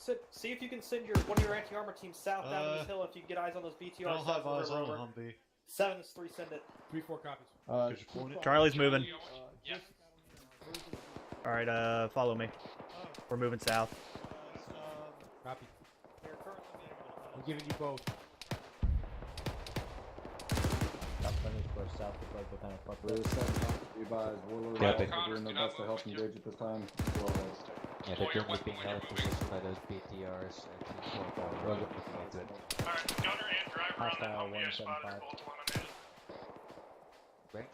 send one of your anti-armor teams south down this hill if you get eyes on those BTRs. I don't have eyes on a over. Humvee. 7 is 3, send it. 3-4 copies. Could you point it? Charlie's moving. Yeah. Alright, follow me. We're moving south. Copy. I'm giving you both. south look like they're kind of fucked We're up. setting advise Warlord Copy. we're doing their best to help engage at this time. Well, Yeah, they're currently being held in position by those BTRs and looking into it. Alright, gunner and driver on that Hostile Humvee I spotted are 175. both eliminated. Range?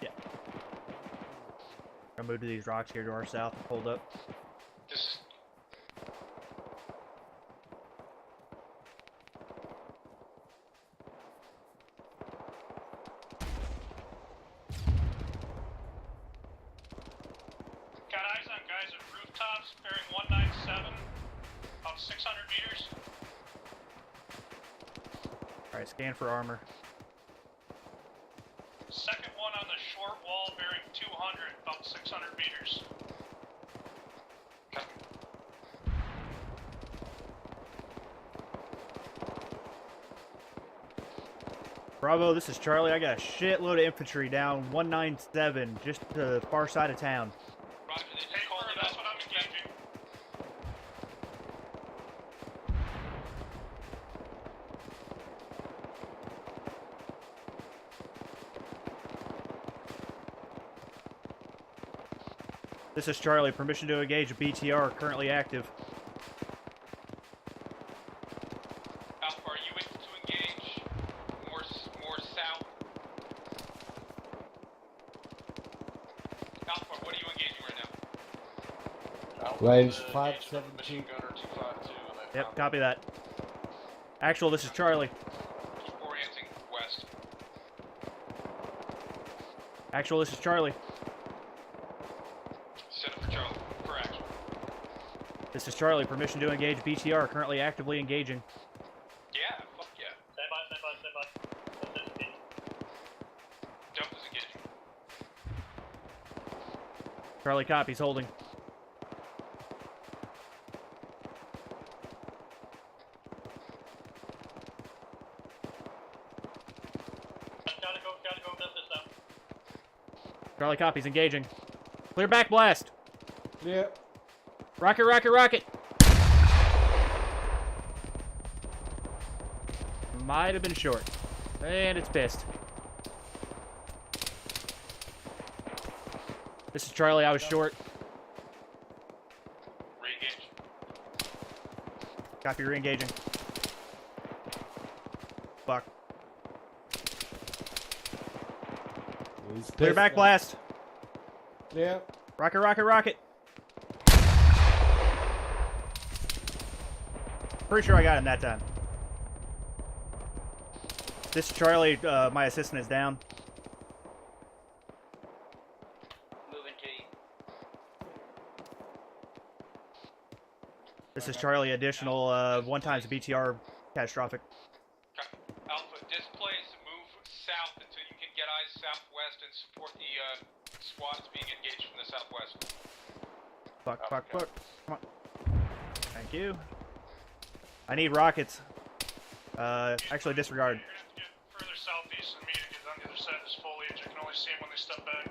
Yeah. I'll move to these rocks here to our south and hold up. This Got eyes on guys at rooftops bearing 197, about 600 meters. Alright, scan for armor. Second one on the short wall bearing 200, about 600 meters. Bravo, this is Charlie. I got a shitload of infantry down 197, just to the far side of town. Roger, they just called it. That's what I'm engaging. This is Charlie. Permission to engage a BTR currently active. Alpha, are you in to engage? More south. Alpha, what are you engaging right now? Range 572. Yep, copy that. Actual, this is Charlie. Keep orienting west. Actual, this is Charlie. Set up for Charlie. For action. This is Charlie. Permission to engage BTR currently actively engaging. Yeah, fuck yeah. Stand by. What's this speed? Jump is engaging. Charlie copies, holding. Gotta go, this now. Charlie copies, engaging. Clear back blast. Yep. Rocket, rocket, rocket. Might have been short. And it's pissed. This is Charlie, I was short. Re-engage. Copy, re-engaging. Fuck. Clear back blast. Yep. Rocket, rocket, rocket. Pretty sure I got him that time. This is Charlie, my assistant is down. Moving to you. This is Charlie, additional 1 times BTR catastrophic. Alpha, displace, move south until you can get eyes southwest and support the squads being engaged from the southwest. Fuck, fuck, fuck. Come on. Thank you. I need rockets. Actually disregard. You're gonna have to get further southeast than me to get on the other side of this foliage. I can only see them when they step back.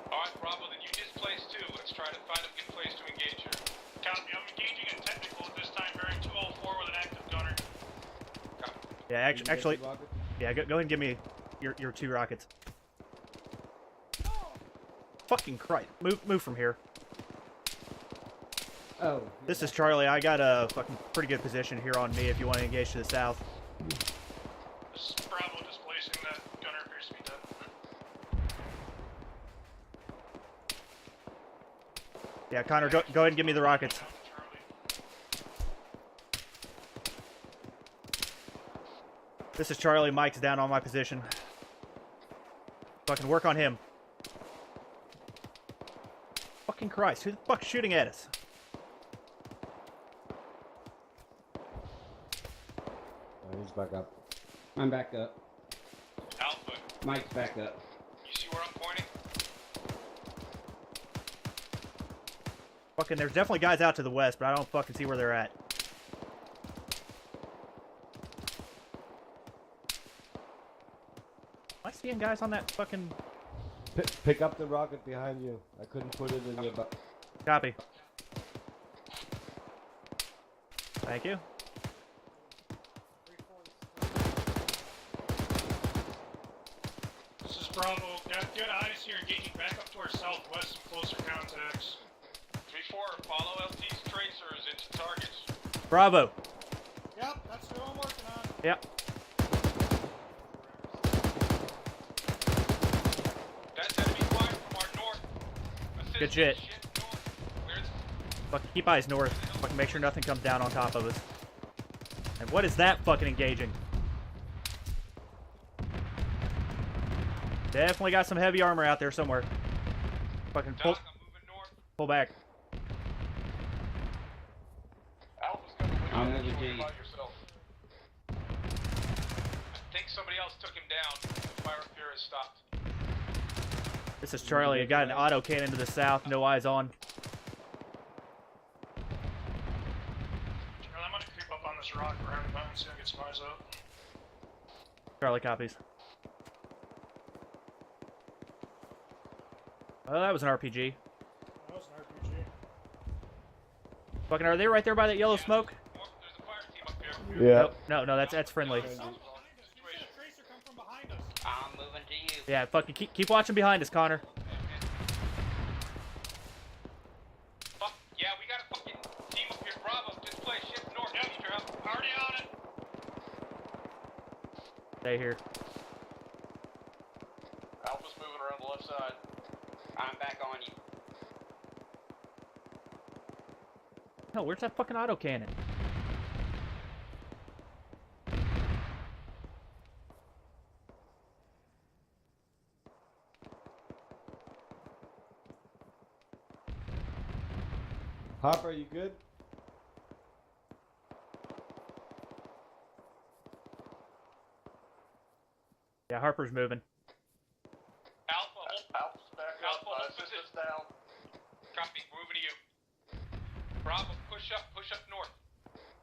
Alright, Bravo, then you displace too. Let's try to find a good place to engage here. Copy, I'm engaging in technical at this time, bearing 204 with an active gunner. Copy. Yeah, actually, yeah, go ahead and give me your 2 rockets. Fucking Christ. Move from here. Oh. This is Charlie. I got a fucking pretty good position here on me if you want to engage to the south. This is Bravo displacing. That gunner appears to be dead. Yeah, Connor, go ahead and give me the rockets. This is Charlie. Mike's down on my position. Fucking work on him. Fucking Christ. Who the fuck's shooting at us? He's back up. I'm back up. Alpha, Mike's back up. you see where I'm pointing? Fucking, there's definitely guys out to the west, but I don't fucking see where they're at. Am I seeing guys on that fucking... Pick up the rocket behind you. I couldn't put it in your butt. Copy. Thank you. Bravo, got good eyes here, engaging back up to our southwest and closer contacts. 3-4, follow LT's tracers into targets. Bravo. Yep, that's what I'm working on. Yep. That's enemy fire from our north. Good shit. Fucking keep eyes north. Fucking make sure nothing comes down on top of us. And what is that fucking engaging? Definitely got some heavy armor out there somewhere. Fucking pull, pull back. I'm moving to you. I think somebody else took him down. The fire up here has stopped. This is Charlie. I got an auto cannon to the south. No eyes on. Charlie, I'm gonna creep up on this rock around about and see if I can get some eyes up. Charlie copies. Oh, that was an RPG. That was an RPG. Fucking, are they right there by that yellow smoke? Yeah. No, that's friendly. I'm moving to you. Yeah, fucking keep watching behind us, Connor. Fuck, yeah, we got a fucking team up here. Bravo, display, shift north. Yep, need your help. Already on it. Stay here. Alpha's moving around the left side. I'm back on you. Hell, where's that fucking auto cannon? Hopper, you good? Yeah, Harper's moving. Alpha's back up. Alpha, hold position down. Copy, we're moving to you. Bravo, push up north.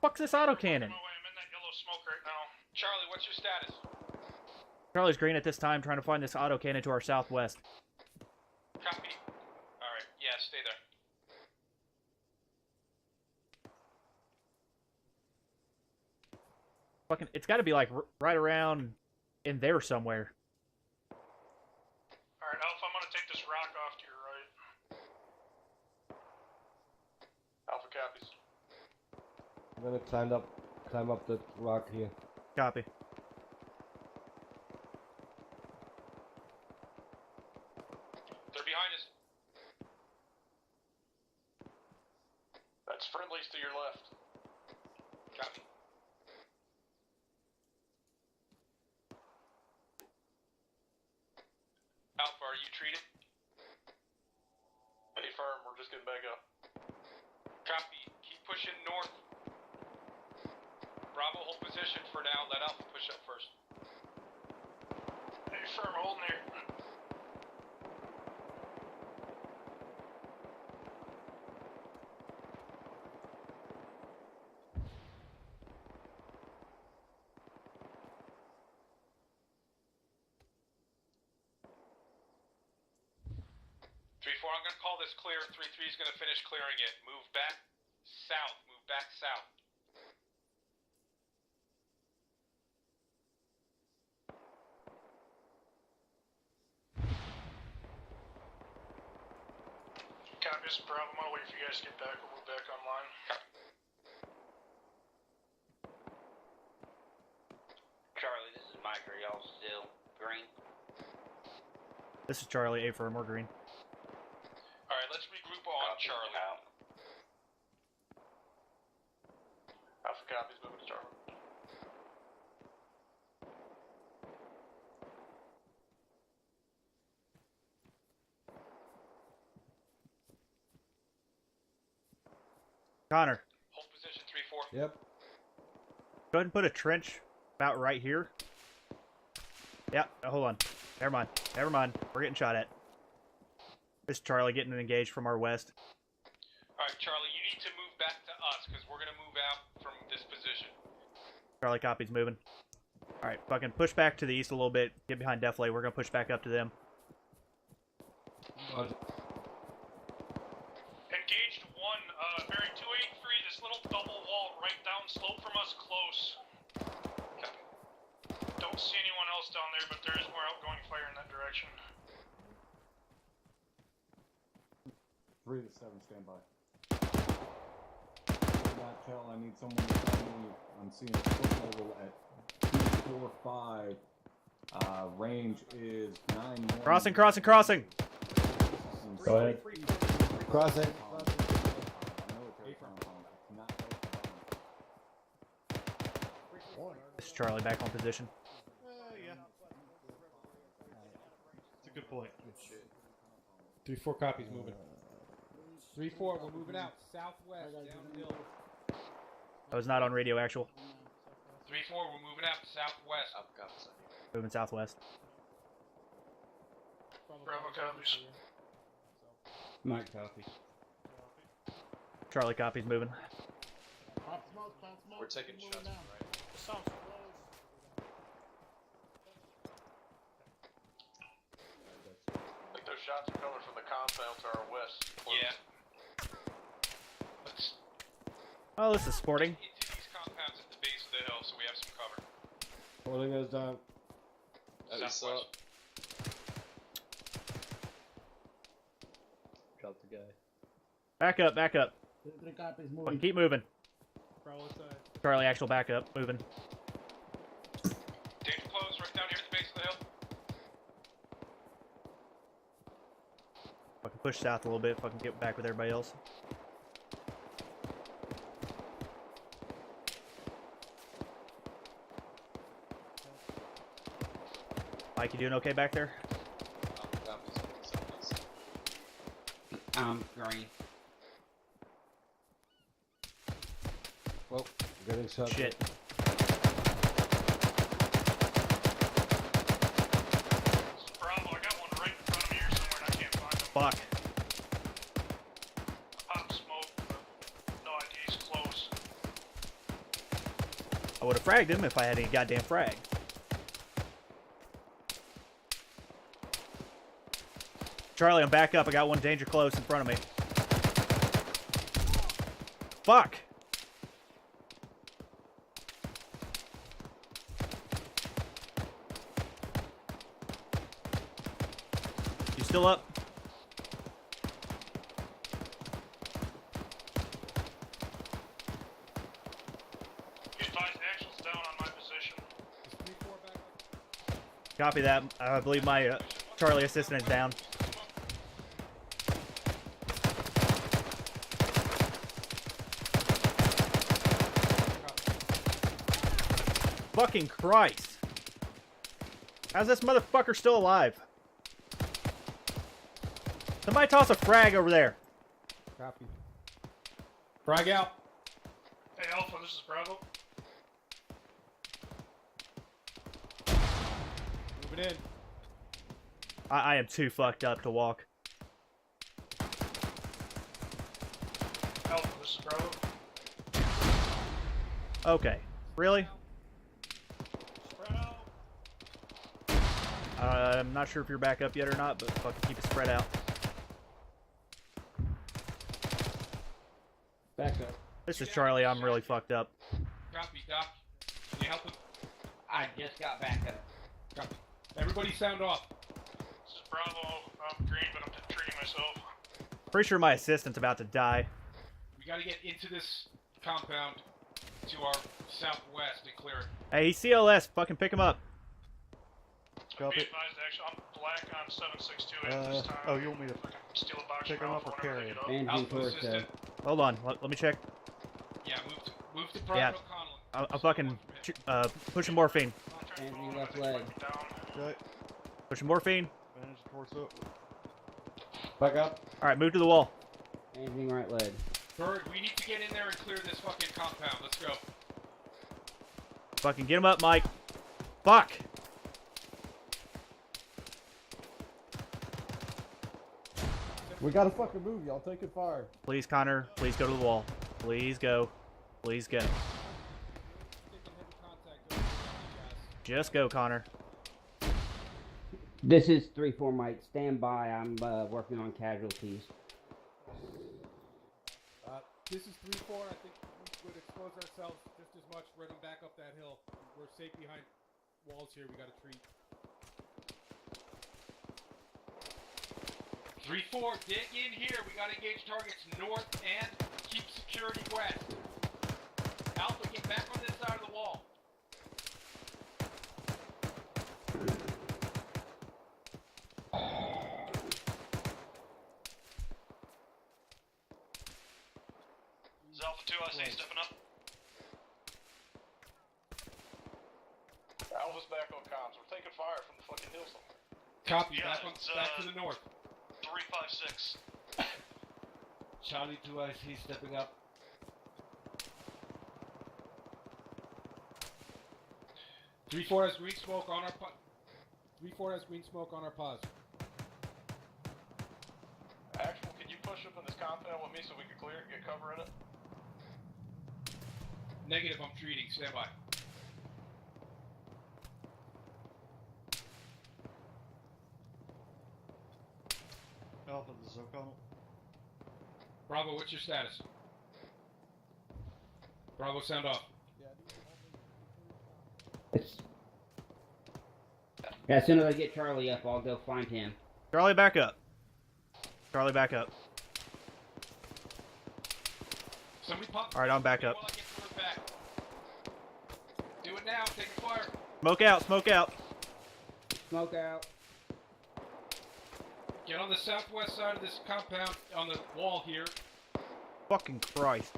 Fuck's this auto cannon? I'm in that yellow smoke right now. Charlie, what's your status? Charlie's green at this time, trying to find this auto cannon to our southwest. Copy. Alright, yeah, stay there. Fucking, it's got to be like right around in there somewhere. Alright, Alpha, I'm gonna take this rock off to your right. Alpha copies. I'm gonna climb up the rock here. Copy. They're behind us. That's friendlies to your left. Copy. Alpha, are you treated? Hey, firm, we're just getting back up. Copy. Keep pushing north. Bravo, hold position for now. Let Alpha push up first. Hey, firm, holding here. I'm gonna call this clear. 3-3 is gonna finish clearing it. Move back south. Move back south. Copy, this is Bravo. I'm gonna wait for you guys to get back. We'll move back online. Charlie, this is Mike. Are y'all still green? This is Charlie, A firm, we're green. Alright, let's regroup on Charlie. Alpha copies, moving to Charlie. Connor. Hold position 3-4. Yep. Go ahead and put a trench about right here. Yeah, hold on. Never mind. We're getting shot at. This is Charlie getting engaged from our west. Alright, Charlie, you need to move back to us, because we're going to move out from this position. Charlie copies moving. Alright, fucking push back to the east a little bit. Get behind Deflay. We're going to push back up to them. Engaged 1, bearing 283, this little double wall right down slope from us, close. Don't see anyone else down there, but there is more outgoing fire in that direction. 3 to 7, stand by. Not tell, I need someone to tell me. I'm seeing a foot level at 245. Range is 9. Crossing, crossing, crossing. Go ahead. Crossing. This is Charlie back on position. Yeah. It's a good point. 3-4 copies moving. 3-4, we're moving out southwest downhill. I was not on radio actual. 3-4, we're moving out southwest. Moving southwest. Bravo copies. Mike copy. Charlie copies moving. We're taking shots from right. Sounds close. I think those shots are coming from the compound to our west. Yeah. Let's Oh, this is sporting. into these compounds at the base of the hill so we have some cover. Holding those down. Southwest. Drop the guy. Back up, back up. 3 copies Fucking moving. keep moving. Bravo side. Charlie actual back up, moving. Danger close right down here at the base of the hill. Fucking push south a little bit, fucking get back with everybody else. Mike, you doing okay back there? Green. Well, getting shot. Shit. Bravo, I got one right in front of me here somewhere and I can't find him. Fuck. Pop smoke, but no idea he's close. I would have fragged him if I had any goddamn frag. Charlie, I'm back up. I got one danger close in front of me. Fuck! You still up? Be advised, Axel's down on my position. Copy that. I believe my Charlie assistant is down. Fucking Christ. How's this motherfucker still alive? Somebody toss a frag over there. Copy. Frag out. Hey Alpha, this is Bravo. Moving in. I am too fucked up to walk. Alpha, this is Bravo. Okay. Really? Spread out. I'm not sure if you're back up yet or not, but fucking keep it spread out. Back up. This is Charlie. I'm really fucked up. Copy, Doc. Can you help him? I just got back up. Copy. Everybody sound off. This is Bravo. I'm green, but I'm treating myself. Pretty sure my assistant's about to die. We gotta get into this compound to our southwest and clear it. Hey, he's CLS. Fucking pick him up. Be advised, actually, I'm black on 762 at this time. Oh, you want me to Steal a box pick him up or whenever carry they him? get up. Andrew Alpha Torso. assistant. Hold on. Let me check. Yeah, move to Private Yeah. O'Connell. I'm fucking pushing morphine. Andrew left leg. Okay. Pushing morphine. Manage the torso. Back up. All right, move to the wall. Andrew right leg. Bird, we need to get in there and clear this fucking compound. Let's go. Fucking get him up, Mike. Fuck. We gotta fucking move, y'all. Take it fire. Please, Connor. Please go to the wall. Please go. Please go. Just go, Connor. This is 3-4 Mike. Stand by. I'm working on casualties. This is 3-4. I think we would expose ourselves just as much running back up that hill. We're safe behind walls here. We got to treat. 3-4, dig in here. We got to engage targets north and keep security west. Alpha, get back on this side of the wall. Is Alpha 2 I see stepping up? Alpha's back on comms. We're taking fire from the fucking hill somewhere. Copy, Yeah, back to the north. 356. Charlie 2 I see stepping up. 3-4 has green smoke on our 3-4 has green smoke on our pause. Actual, can you push up in this compound with me so we can clear it, get cover in it? Negative, I'm treating. Stand by. Alpha, this is O'Connell. Bravo, what's your status? Bravo, sound off. Yeah, as soon as I get Charlie up, I'll go find him. Charlie, back up. Charlie, back up. Somebody pop. All right, I'm back up. While I get the word back. Do it now. Take a fire. Smoke out, smoke out. Smoke out. Get on the southwest side of this compound on the wall here. Fucking Christ.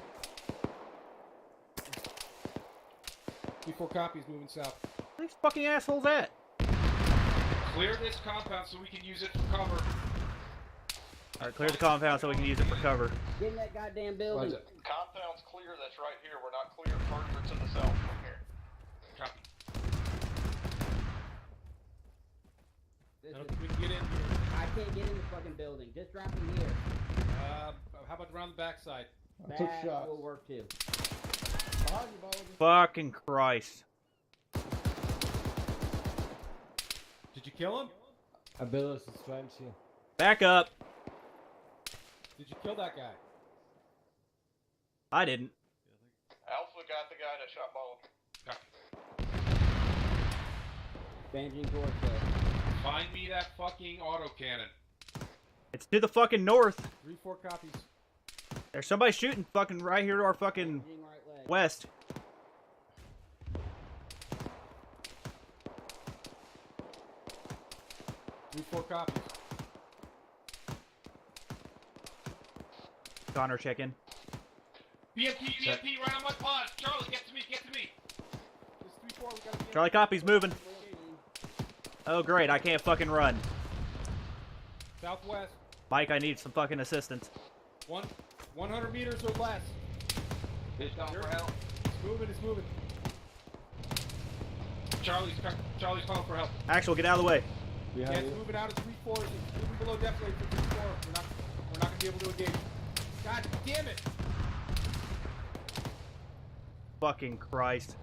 3-4 copies moving south. Where these fucking assholes at? Clear this compound so we can use it for cover. Alright, clear the compound so we can use it for cover. Get in that goddamn building. Compound's clear, that's right here. We're not clear further to the south from here. Copy. I don't think we can get in here. I can't get in the fucking building. Just drop him here. How about around the backside? That will work too. Fucking Christ. Did you kill him? Abilis is trying to. Back up. Did you kill that guy? I didn't. Alpha got the guy that shot Bone. Bandaging torso. Find me that fucking autocannon. It's to the fucking north. 3-4 copies. There's somebody shooting fucking right here to our fucking west. Four copies. Connor, check in. BMP, right on my pod. Charlie, get to me, get to me. This 3-4, we gotta Charlie, copies moving. Oh great, I can't fucking run. Southwest. Mike, I need some fucking assistance. 100 meters or less. It's down for help. It's moving. Charlie's calling for help. Axel, get out of the way. Yeah, it's moving out of 3-4. It's moving below depth rate for 3-4. We're not gonna be able to engage. God damn it! Fucking Christ.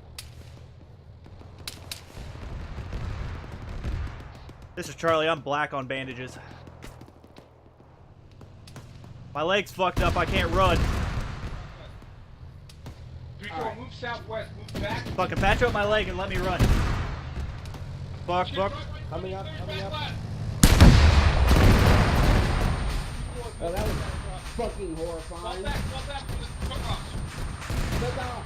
This is Charlie, I'm black on bandages. My leg's fucked up, I can't run. 3-4, move southwest, move back. Fucking patch up my leg and let me run. Fuck. Coming up. Oh, that was fucking horrifying. Fall back from the cook-off. Look off.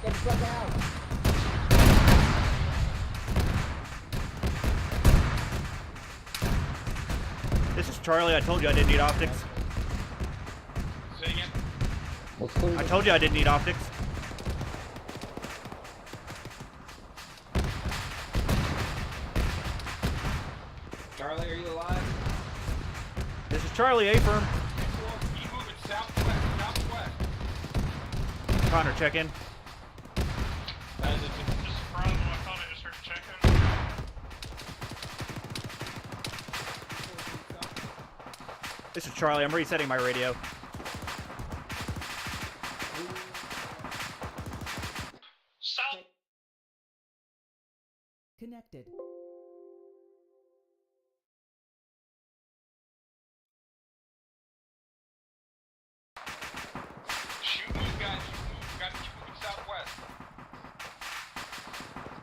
Get the fuck out. This is Charlie, I told you I didn't need optics. Say again. I told you I didn't need optics. Charlie, are you alive? This is Charlie, A-firm. Keep moving southwest. Connor, check in. This is Bravo, I thought I just heard checking. This is Charlie, I'm resetting my radio. South. Connected. Shoot move, guys. Shoot move. We got to keep moving southwest.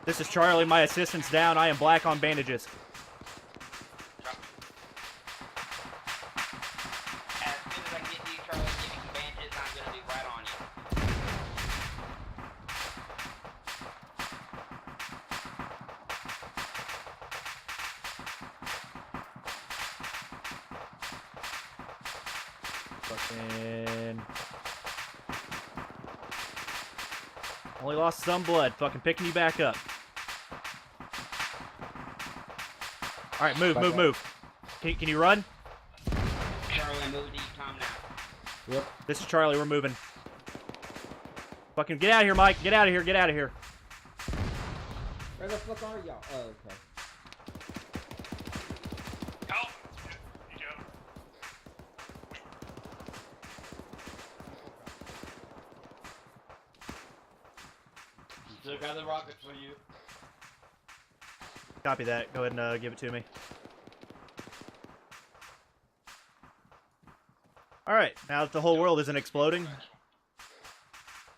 This is Charlie. My assistant's down. I am black on bandages. As soon as I get to you, Charlie, give me some bandages, I'm gonna be right on you. Fucking... Only lost some blood. Fucking picking you back up. Alright, move. Can you run? Charlie, I'm moving to you, Tom, now. Yep. This is Charlie. We're moving. Fucking get out of here, Mike. Get out of here. Get out of here. Where the fuck are y'all? Oh, okay. Help! You go. Still got the rocket for you. Copy that. Go ahead and give it to me. Alright, now that the whole world isn't exploding.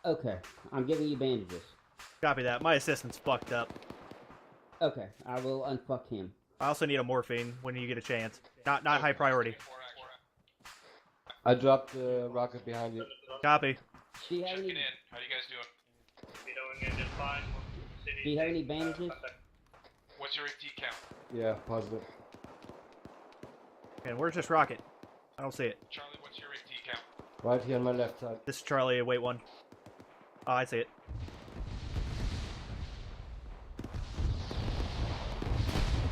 Okay, I'm giving you bandages. Copy that. My assistant's fucked up. Okay, I will unfuck him. I also need a morphine when you get a chance. Not high priority. I dropped the rocket behind you. Copy. Do you have Checking any? in. How you guys doing? Be doing it just fine. Do you have any bandages? What's your AT count? Yeah, positive. And where's this rocket? I don't see it. Charlie, what's your AT count? Right here on my left side. This is Charlie. Wait one. Oh, I see it.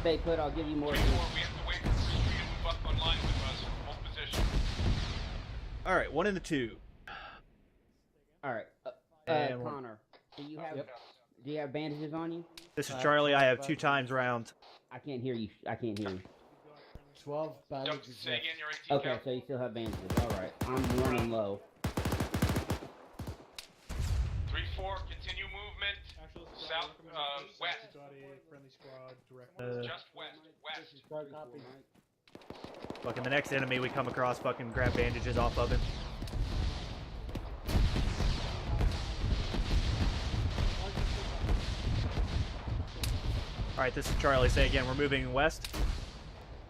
Stay put. I'll give you more. 3-4, we have to wait for 3-3 to move up on line with us. Hold position. All right, 1 in the 2. All right, And Connor, do you have? Do you have bandages on you? This is Charlie. I have 2 times rounds. I can't hear you. I can't hear you. 12 bandages. Say again your AT Okay, count. so you still have bandages. All right, I'm running low. 3-4, continue movement. South, west. Just west. Fucking the next enemy we come across, fucking grab bandages off of him. Alright, this is Charlie. Say again, we're moving west.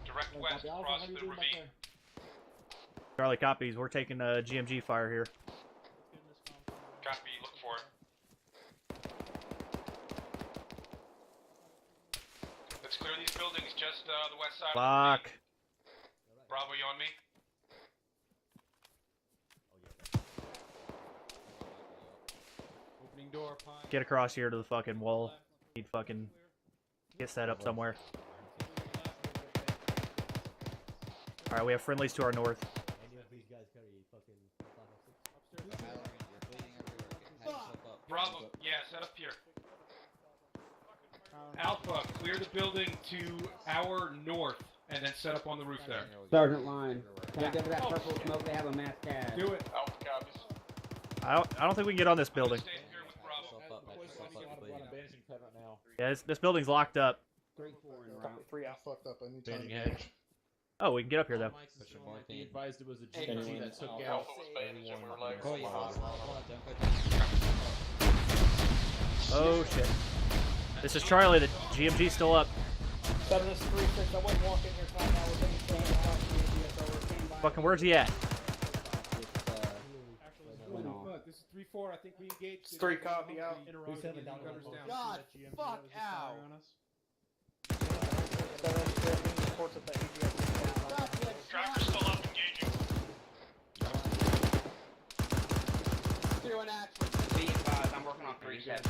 Direct west across the ravine. Charlie copies. We're taking GMG fire here. Copy, look for it. Let's clear these buildings just the west side of Fuck. the ravine. Bravo, you on me? Opening door, Pine. Get across here to the fucking wall. Need fucking get set up somewhere. Alright, we have friendlies to our north. Bravo, yeah, set up here. Alpha, clear the building to our north, and then set up on the roof there. Sergeant Lyon, can I go to that purple smoke? They have a mass cad. Do it. Alpha copies. I don't think we can get on this building. Yeah, this building's locked up. 3-4 in route. 3 out. Fucked up. I need Banding time. hedge. Oh, we can get up here though. He advised it was a GMG that took out. Alpha was bandaged and we were like, Oh shit. This is Charlie. The GMG's still up. 7 is 3-6. I wouldn't walk in your time now with any Fucking where's he at? This is 3-4. I think we engaged. 3 copy out. God, fuck out. 7 reports that the AGS is down. Tractor's still up, engaging. Zero in action. Be advised, I'm working on 3-7.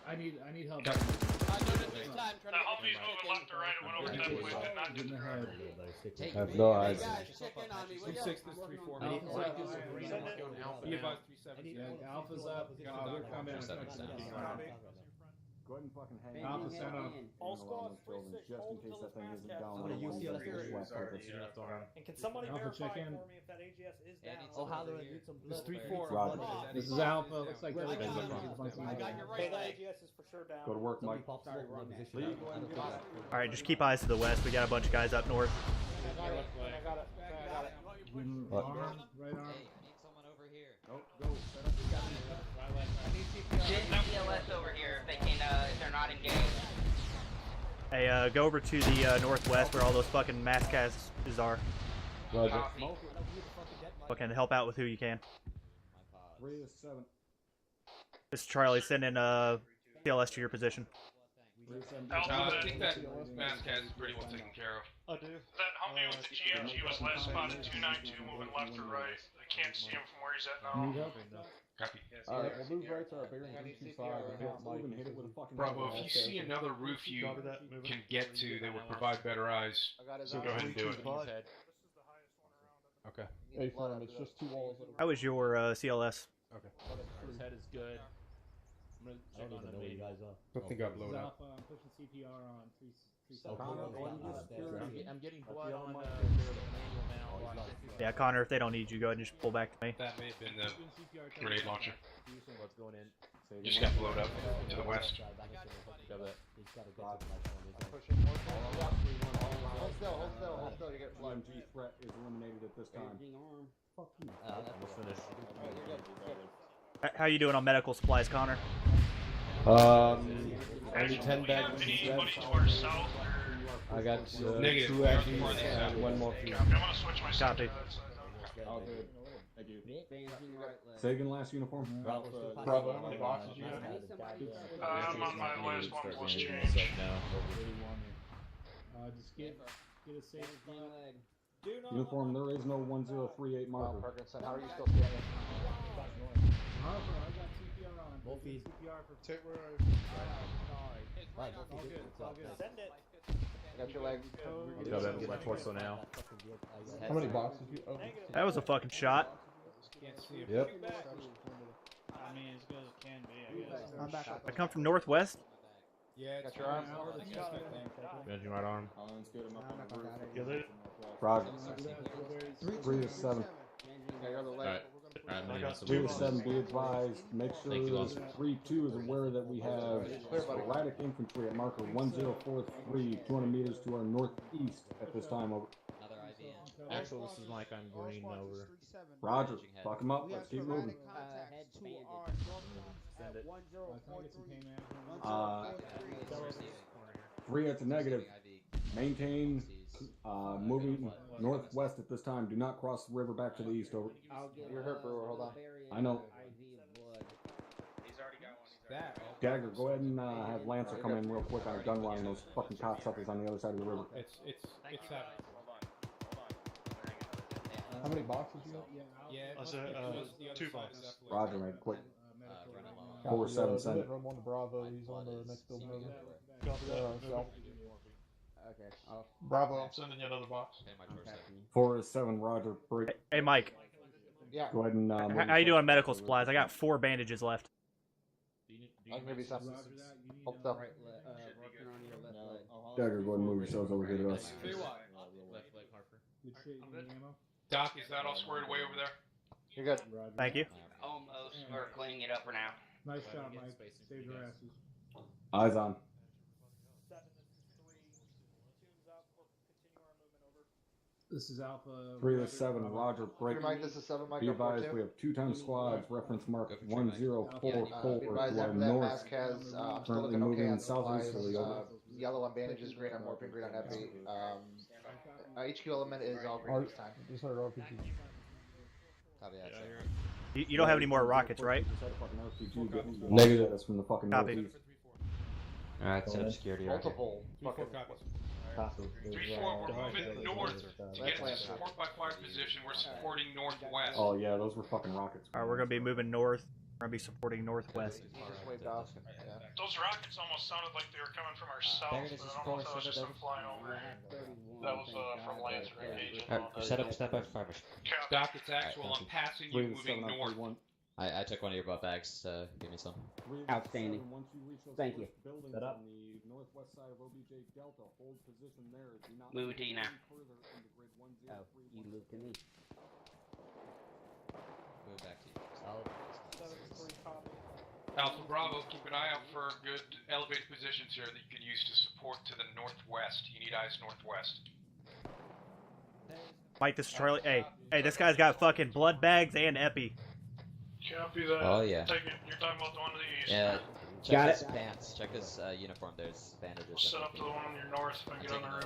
I need help. I noticed this time trying The to Humvee's moving left to right. It went over 10 points. Did not get the driver. I have no Hey eyes. guys, check in on me, will ya? 3-6, this 3-4. Be advised 3-7. Yeah, Alpha's up. We're coming. Go ahead and fucking hang Alpha on. sent up. All squads, Just in case that thing isn't down. What do you see? And can somebody Alpha, verify check in. for me if that AGS is down? This 3-4. Roger. This is Alpha. Looks like I got your Hey, right that leg. AGS is for sure down. Go to work, Mike. Alright, just keep eyes to the west. We got a bunch of guys up north. I got it. Right arm. Get TLS over here if they can, if they're not Hey, go over to the northwest where all those fucking mass casts are. Roger. Fucking help out with who you can. 3 is 7. This is Charlie, sending CLS to your position. I think that mass cast is pretty well taken care of. I do. That Humvee with the GMG was last spotted 292 moving left or right. I can't see him from where he's at now. Copy. Alright, we'll move right to our bearing 325 and hit it with a fucking Bravo, if you see another roof you can get to that would provide better eyes, so go ahead and do it. Okay. Hey, firm, it's just 2 walls. How was your CLS? Okay. His head is good. I'm gonna check on him, maybe. Something got blown up. I'm pushing CPR on 3. I'm getting blood on the manual now. Yeah, Connor, if they don't need you, go ahead and just pull back to me. That may have been the grenade launcher. What's going in? Just got blown up to the west. Hold still, you get flooded. GMG threat is eliminated at this time. How you doing on medical supplies, Connor? Only 10 bags. Anybody towards south or... I got Negative. 2 actions and 1 more fuel. I'm gonna switch my side. Copy. All good. Thank you. Say again, last uniform. Bravo, how many boxes you have? I'm on my last one plus change. Just get a safe spot. Uniform, there is no 1038 marker. How are you still standing? Harper, I got CPR on. Both feet. CPR for... Take where All good, all good. Send it. I got your leg. Go ahead and get my torso now. How many boxes you? Oh. That was a fucking shot. Yep. I mean, as good as it can be, I guess. I'm back. I come from northwest. Yeah, got your arm. Bending right arm. Roger. 3 is 7. Yeah, you're on the leg. Alright. Alright, 2 is 7, be advised. Make sure 3-2 is aware that we have sporadic infantry at marker 1043, 200 meters to our northeast at this time. Over. Actually, this is Mike. I'm green over. Roger. Fuck him up. Let's keep moving. Send it. 3 at the negative. Maintain moving northwest at this time. Do not cross the river back to the east. Over. You're hurt, Brewer. Hold on. I know. Dagger, go ahead and have Lancer come in real quick on a gun line. Those fucking cocksuckers on the other side of the river. It's happening. How many boxes you got? Yeah, 2 boxes. Roger, man. Quick. 4-7 send it. I'm on the Bravo. He's on the next building over. Okay. Bravo. I'm sending you another box. 4 is 7. Roger. Break. Hey, Mike. Yeah. Go ahead and. How you doing on medical supplies? I got 4 bandages left. I'll give you some. Hold still. Dagger, go ahead and move yourselves over here to us. Doc, is that all squared away over there? You're good. Thank you. Almost. We're cleaning it up for now. Nice job, Mike. Save your asses. Eyes on. 7, this is 3. Tunes up. We'll continue our movement over. This is Alpha. 3 is 7. Roger. Break. Mike, this is 7. Mike, Be advised, we have 2-time squads. Reference mark 1044 be to advised, our after that north. mask has, I'm still Currently looking okay moving on supplies. southeasterly over. Yellow on bandages, green on morphine, green on epi. HQ element is all green this time. Just heard RPG. Copy that. You don't have any more rockets, right? Negative. That's from the fucking Copy. northeast. Alright, set up security. Multiple. 3-4, we're moving north to get to support by fire position. We're supporting northwest. Oh yeah, those were fucking rockets. Alright, we're gonna be moving north. We're gonna be supporting northwest. Just waved off. Yeah. Those rockets almost sounded like they were coming from our south, but I don't know if that was just them flying over. That was from Lancer engaging. Set up step by fire. Doc, it's actual. I'm passing you, moving north. I took one of your butt bags, give me some. Outstanding. Thank you. Set up. Northwest side of OBJ Delta. Hold position there. Do not Move Tina. Oh, you move to me. Move back to you. 7-3 copy. Alpha Bravo, keep an eye out for good elevated positions here that you can use to support to the northwest. You need eyes northwest. Mike, this is Charlie. Hey, this guy's got fucking blood bags and epi. Copy that. Oh yeah. You're talking about the one to the east. Yeah. Check Got his it. pants. Check his uniform. There's bandages. We'll set up to the one on your north and get on the roof.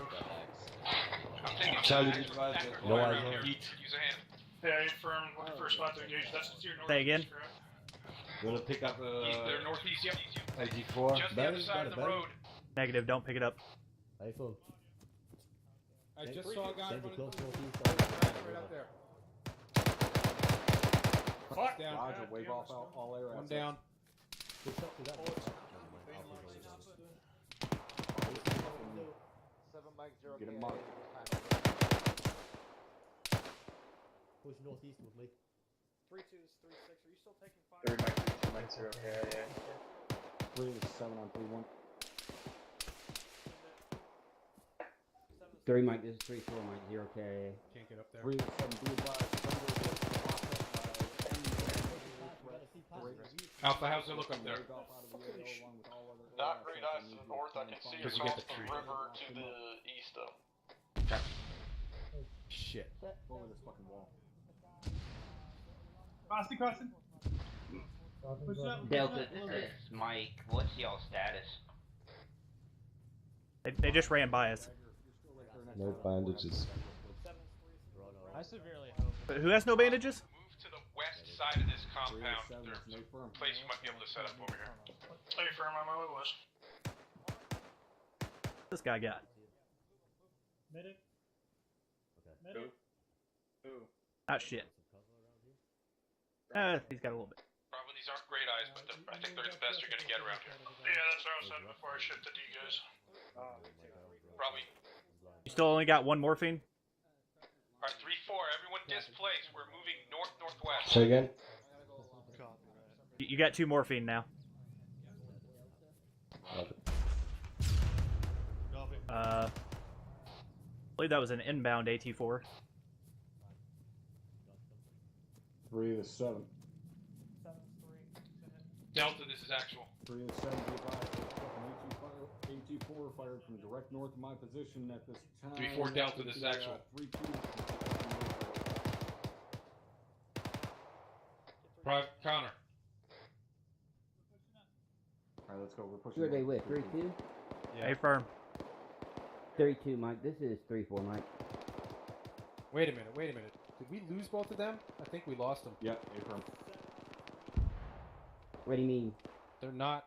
I'm taking Charlie, action advise attack it. required No around idea. here. Use a hand. Yeah, firm. Looking for a spot to engage. That's to your north. Say again. You wanna pick up They're northeast, yep. ID4? Just the other side of the road. Negative. Don't pick it up. iPhone. I just saw a guy running close through northeast. right up there. Fuck! Down. Roger, wave off all air One assets. down. Get him marked. Push northeast with me. 3-2 is 3-6. Are you still taking 5? 3 is 7 on 3-1. 3 Mike, this is 3-4 Mike, 0 KIA. Can't get up there. 3 is 7, be advised. Alpha, how's it look up there? Not great eyes to the north. I can see Because you get across the the tree. river to the east, though. Shit. Over this fucking wall. Crossing. Push it up. Delta, this is Mike. What's y'all status? They just ran by us. No bandages. I severely hope. But who has no bandages? Move to the west side of this compound. There's a place you might be able to set up over here. Hey, firm. I'm on my way west. This guy got. Medic. Okay. Medic. Ah, shit. He's got a little bit. Probably these aren't great eyes, but I think they're the best you're going to get around here. Yeah, that's what I was saying before I shipped it to you guys. Probably. You still only got one morphine? Alright, 3-4. Everyone displaced. We're moving north-northwest. Say again? You got 2 morphine now. I believe that was an inbound AT4. 3 is 7. Delta, this is actual. 3 is 7, be advised. AT4 fired from direct north of my position at this time. 3-4 Delta, this is actual. 3-2. Private Connor. Alright, let's go. We're pushing. Who are they north. with? 3-2? Yeah. Hey, firm. 32, Mike. This is 3-4, Mike. Wait a minute. Did we lose both of them? I think we lost them. Yep, A-firm. What do you mean? They're not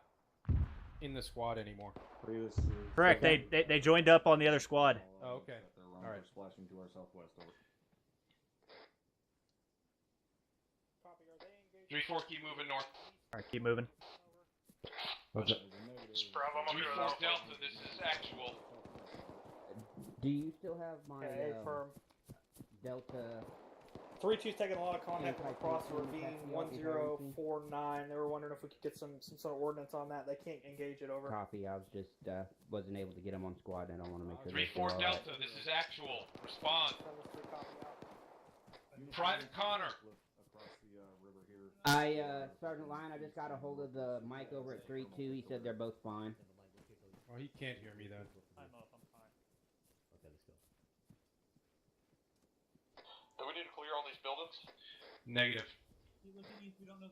in the squad anymore. Correct. They joined up on the other squad. Oh, okay. All right. Splashing to our southwest. Over. 3-4, keep moving north. All right, keep moving. Okay. Bravo, I'm up here. 3-4 Delta, this is actual. Do you still have my firm. Delta? 3-2's taking a lot of contact from across the ravine. 1049. They were wondering if we could get some sort of ordnance on that. They can't engage it over. Copy. I was just wasn't able to get them on squad. I don't want to make sure. 3-4 Delta, this is actual. Respond. Private Connor. Sergeant Lyon, I just got a hold of the mic over at 3-2. He said they're both fine. Oh, he can't hear me then. I'm up. I'm fine. Okay, let's go. Do we need to clear all these buildings? Negative.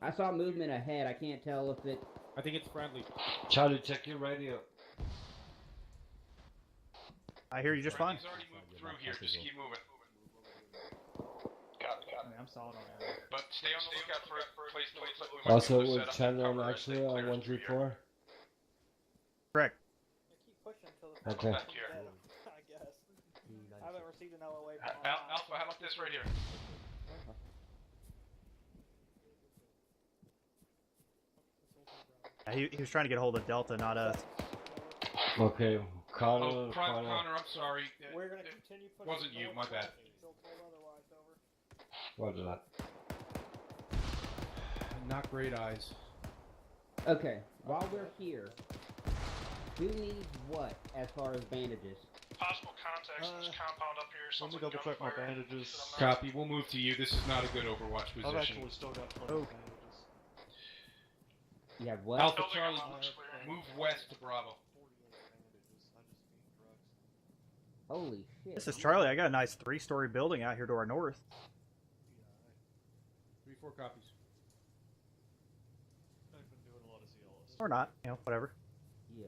I saw movement ahead. I can't tell if it. I think it's friendly. Charlie, check your radio. I hear you just fine. Friendly's already moved through here. Just keep moving. Got it. I'm solid on that. But stay on the lookout for a place to we might Also, be able to with set up 10 and on cover as actually they on clear 134. Correct. Keep pushing until the Okay. Back here. I guess. I haven't received an LOA from Alpha, how about this right here? He was trying to get a hold of Delta, not us. Okay, Oh, Connor. Private Connor, I'm sorry. We're gonna It continue pushing. wasn't you, my bad. Until told otherwise, over. Roger that. Not great eyes. Okay, while we're here, who needs what as far as bandages? Possible contacts in this compound up here. Let me double check my bandages. Copy, we'll move to you. This is not a good Overwatch position. I've actually still got plenty of bandages. You have what? Alpha Charlie, move west to Bravo. Holy shit. This is Charlie. I got a nice 3-story building out here to our north. 3-4 copies. I've been doing a lot of CLS. Or not, you know, whatever. Yeah.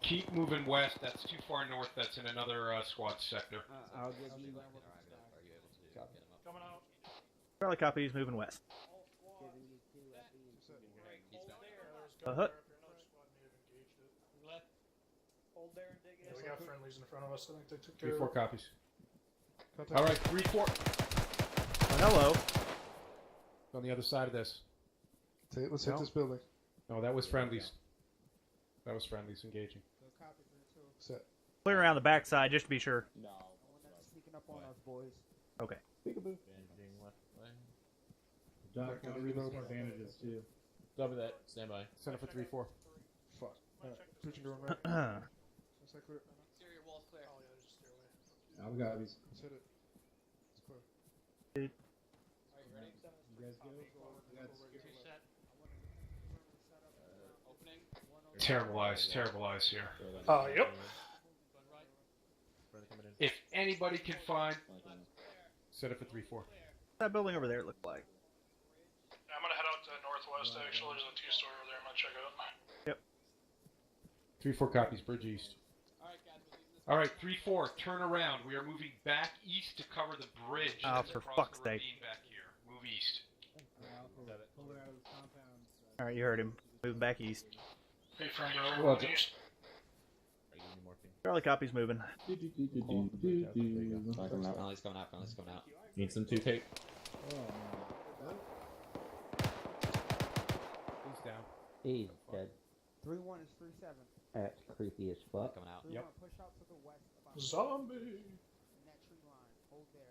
Keep moving west. That's too far north. That's in another squad sector. I'll give you. Coming out. Charlie copy, he's moving west. Uh-huh. Hold there and dig Yeah, we got friendlies in front of us. I think they took 3-4 care of it. copies. All right, 3-4. Oh, hello. On the other side of this. Let's hit this building. No, that was friendlies. That was friendlies engaging. Set. Clear around the backside just to be sure. No. Sneaking up on us, boys. Okay. Peekaboo. Doc, I'll reload more bandages too. Copy that. Stand by. Center for 3-4. Fuck. Switching drone right. Is that clear? Exterior wall's clear. Oh, yeah, just stay away. I've got these. Let's hit it. It's clear. Alright, you ready? You guys go. We got Set. Opening. Terrible eyes here. Yep. If anybody can find, Set it for 3-4. That building over there looked like. I'm gonna head out to northwest. Actually, there's a two-story over there. I'm gonna check out. Yep. 3-4 copies. Bridge east. all right, 3-4. Turn around. We are moving back east to cover the bridge. Oh, that's for across fuck's the sake. ravine back here. Move east. Alright, you heard him. Moving back east. Hey, from Brewer, east. Charlie copy's moving. He's coming out. Need some 2 tape. He's down. He's dead. 3-1 is 3-7. That's creepy as fuck. Coming out. 3-1, Yep. push out to the west. About Zombie. in that tree line. Hold there.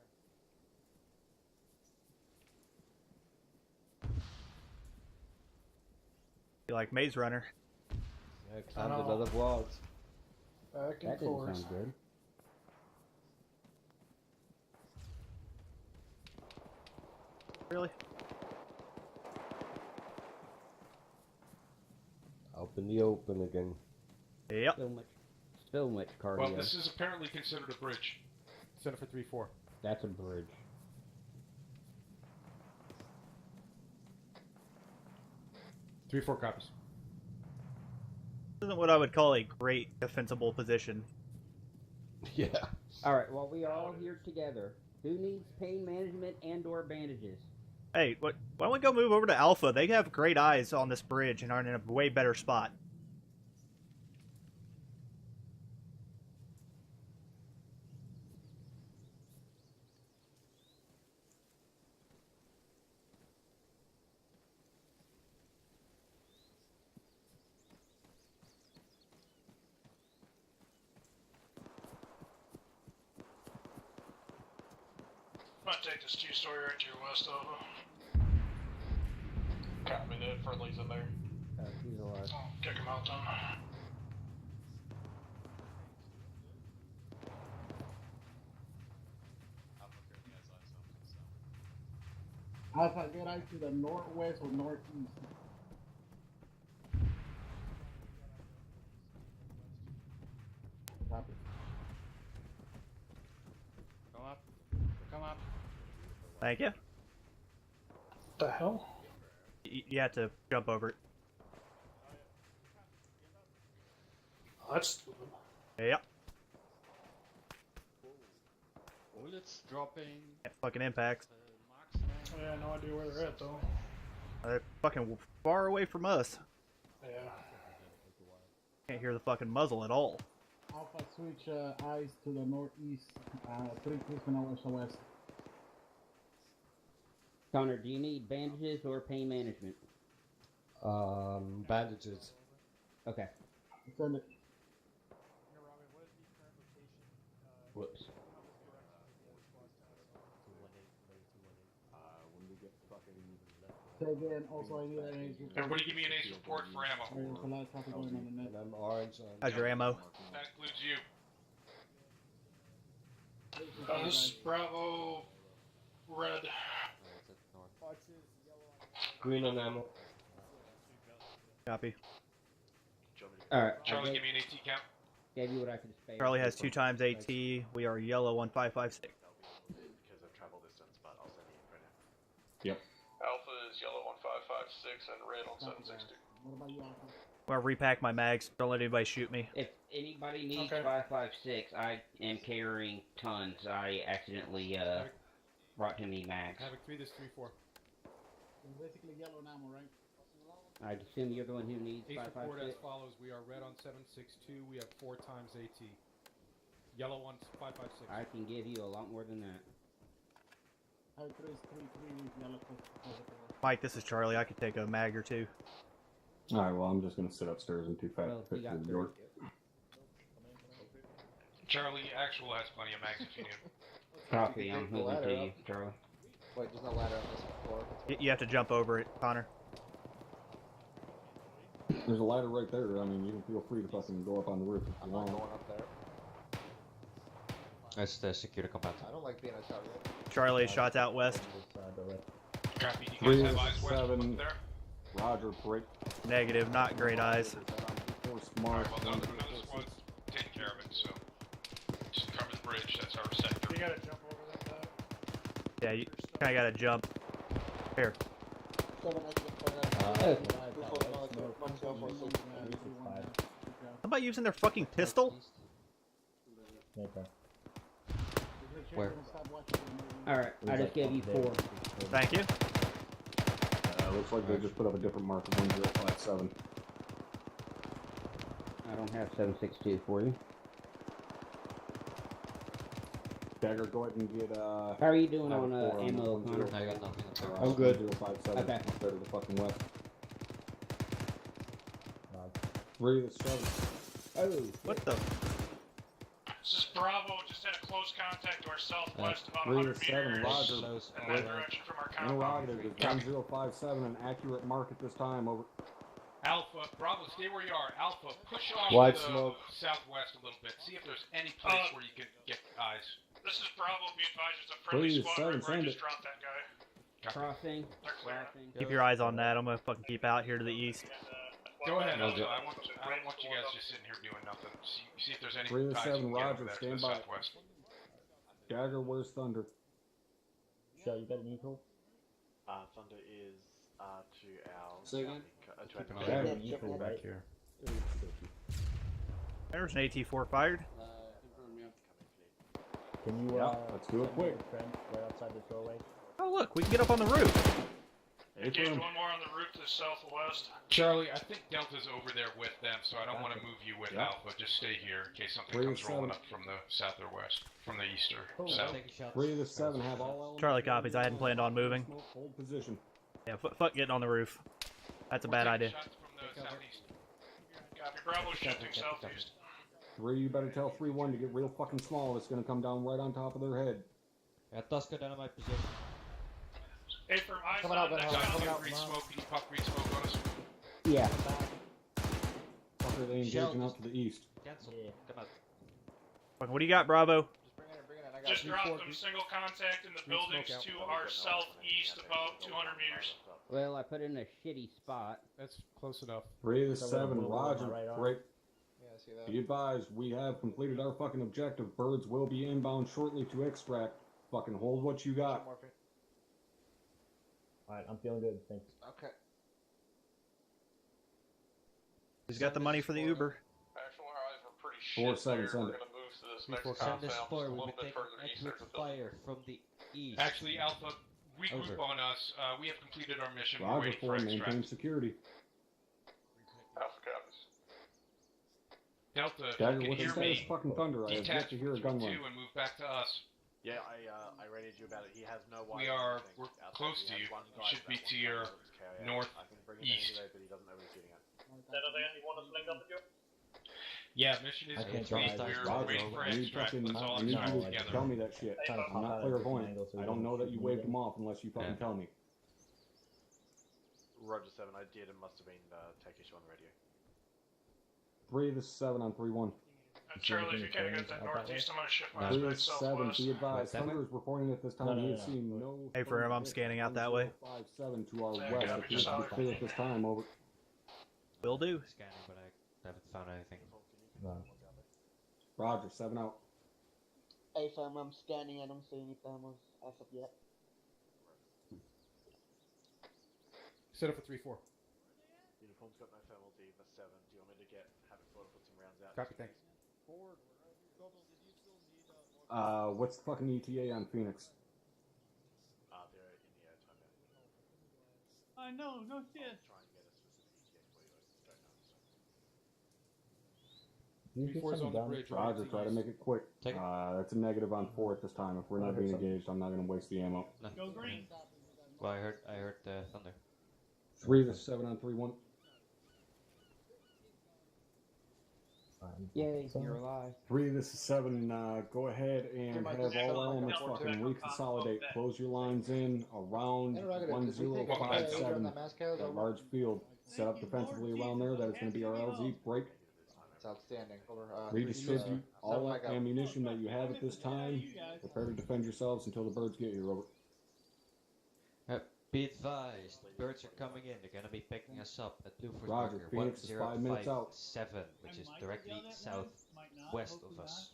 You like Maze Runner? Yeah, sounds like other vlogs. Back That and didn't forth. sound good. Really? Out in the open again. Yep. So much cardio. Well, this is apparently considered a bridge. Center for 3-4. That's a bridge. Three, 4 copies. This isn't what I would call a great defensible position. Yeah. Alright, well, we are all here together. Who needs pain management and/or bandages? Hey, why don't we go move over to Alpha? They have great eyes on this bridge and are in a way better spot. I'm gonna take this two-story right to your west of them. Copy that. Friendly's in there. He's alive. I'll kick him out then. Alpha, get out to the northwest or northeast. Copy. Come up. Come up. Thank you. The hell? You have to jump over it. Oh, that's stupid. Yep. Bullets dropping. Fucking impacts. Yeah, no idea where they're at though. They're fucking far away from us. Yeah. Can't hear the fucking muzzle at all. Alpha, switch eyes to the northeast. 3 kilometers west. Connor, do you need bandages or pain management? Bandages. Okay. Send it. Whoops. Say again, also I need an ace report. Everybody give me an ace report for ammo. There's a lot of traffic going on the net. And I'm orange. How's your ammo? That includes you. This is Bravo Red. Green on ammo. Copy. Alright. Charlie, give me an AT count. Gave you what I could spare. Charlie has 2 times AT. We are yellow 1556. Because of travel distance, but I'll send you right now. Yep. Alpha is yellow on 556 and red on 760. What about you, Alpha? Well, repack my mags. Don't let anybody shoot me. If anybody needs Okay. 556, I am carrying tons. I accidentally brought too many mags. Havoc 3, this 3-4. You're basically yellow and ammo, right? I'd assume you're the one who needs Ace report as 556. follows. We are red on 762. We have 4 times AT. Yellow on 556. I can give you a lot more than that. I 3 is 3-3 with yellow positive. Mike, this is Charlie. I could take a mag or two. Alright, well, I'm just gonna sit upstairs and too fat Well, to you fit got through the three. door. Charlie, actual has plenty of mags if you need. Copy, I'm Take the moving ladder to you, up. Charlie. Wait, there's no ladder on this floor. You have to jump over it, Connor. There's a ladder right there. I mean, you can feel free to fucking go up on the roof if I'm you not want. going up there. That's the security compound. I don't like being a target. Charlie, shots out west. Copy, do you 3 guys have eyes west 7. up there? Roger, break. Negative, not great eyes. Smart. Alright, well, another squad's taking care of it, so just cover the bridge, that's our sector. You gotta jump over that though. Yeah, you kind of got to jump. Here. How about using their fucking pistol? Okay. Where? Alright, I just gave you 4. Thank you. Looks like they just put up a different mark of 1057. I don't have 762 for you. Dagger, go ahead and get How are you doing on Havoc 4 ammo, 10. Connor? I got nothing. I'm good. 057 Okay. instead of the fucking west. 3 to 7. Oh, What the? This is Bravo, just had a close contact to our southwest, about 3 to 100 7, meters Roger. in that direction from our compound. Interrogative is 1057, an accurate mark at this time. Over. Alpha, Bravo, stay where you are. Alpha, push off Wide to the smoke. southwest a little bit. See if there's any place where you can get eyes. This is Bravo, be advised, it's a friendly Please, squad sir, right where I send just it. dropped that guy. crossing. They're clearing. Keep your eyes on that. I'm gonna fucking keep out here to the east. Go ahead, No, Alpha. good. I don't want you guys just sitting here doing nothing. See if there's any 3 to eyes 7, you can get Roger, over there to stand the by. southwest. Dagger, where's Thunder? So you got an equal? Thunder is to our. Say again? To Keep an our eye Dagger. on the equal back here. There's an AT-4 fired. Can you, let's do it send me quick. a trench right outside this doorway? Oh look, we can get up on the roof. Engage one more on the route to the southwest. Charlie, I think Delta's over there with them, so I don't want to move you with Alpha. Just stay here in case something 3 to comes rolling 7. up from the south or west, from the east or Cool. south. 3 to 7, have all elements. Charlie copies. I hadn't planned on moving. Smoke, hold position. Yeah, fuck getting on the roof. That's a bad idea. Shots from the southeast. Copy, Bravo shifting southeast. 3, you better tell 3-1 to get real fucking small. It's gonna come down right on top of their head. Got Tusker down in my position. Hey, from eyes Coming on out, next coming time. out. Green smoke, can you pop green smoke on us? Yeah. Fucker, they engaging out to the east. Cancel. Yeah. Come out. What do you got, Bravo? Just bring it in, I got Just it. dropped them single contact in the buildings to our southeast about 200 meters. Well, I put it in a shitty spot. That's close enough. 3 to So 7, we'll move Roger. on my right arm. Break. Yeah, I see that. Be advised, we have completed our fucking objective. Birds will be inbound shortly to extract. Fucking hold what you got. Morphine. Alright, I'm feeling good, thanks. Okay. Who's got the money for the Uber? Actual eyes were pretty 4-7, shit there. send We're it. gonna move to this Before next send compound this just a forward, little we bit take further east. There's accurate a building. fire from the east. Actually, Alpha, regroup Over. on us. We have completed our mission. We're Roger waiting for 4, maintain extract. security. Alpha copies. Delta, if Dagger, you what's can the hear status me, fucking Thunder? I have yet detach to hear a gun 2 run. and move back to us. Yeah, I radioed you about it. He has no We wires are- or anything we're outside. close He to has you. one We guy should that be wants to to your know his KIA. north, I can bring him east. in anyway, but he doesn't know where he's shooting at. Then are they only want us to link up with you? Yeah, mission is I can't complete. drive. We're Roger, waiting for I need extract. fucking, Let's all I need extract you to together. tell me that shit. Trying to I'm pop not out of a different clairvoyant. angle so we I don't can know that you move waved it. them off unless you fucking tell me. Roger 7, I did and must have been take issue on the radio. 3 to 7 on 3-1. Charlie, if you kind of got that northeast, I'm gonna shift my 3 to eyes 7, southwest. be advised. Thunder is reporting at this time. We have seen no. Hey, for him, I'm scanning out that way. 5-7 to our Yeah, west. copy, It just appears to be holler. clear at this time. Over. Will do. Scanning, but I haven't found anything. No. Roger, 7 out. Hey fam, I'm scanning. I don't see any thermals as of yet. Set up for 3-4. Uniform's got no thermal D for 7. Do you want me to have it float, put some rounds out? Copy, thanks. What's the fucking ETA on Phoenix? They're in the airtime now. I know, no shit. Try and get a specific ETA for you. I don't know. Can you get 3-4's something on the done? bridge, Roger, try to make it quick. That's a negative on 4 at this time. If we're not being engaged, I'm not going to waste the ammo. No. Go green. Well, I heard the thunder. 3 to 7 on 3-1. Yay, you're alive. 3, this is 7. Go ahead and have all elements fucking reconsolidate. Close your lines in around 1057. That large field. Set up defensively around there. That is going to be our LZ. Break. It's outstanding. Over. Redistribute all that ammunition that you have at this time. Prepare to defend yourselves until the birds get here. Over. Be advised, birds are coming in. They're going to be picking us up at Blueforce Roger, marker Phoenix is 5 minutes out. 1057, which is directly southwest of us.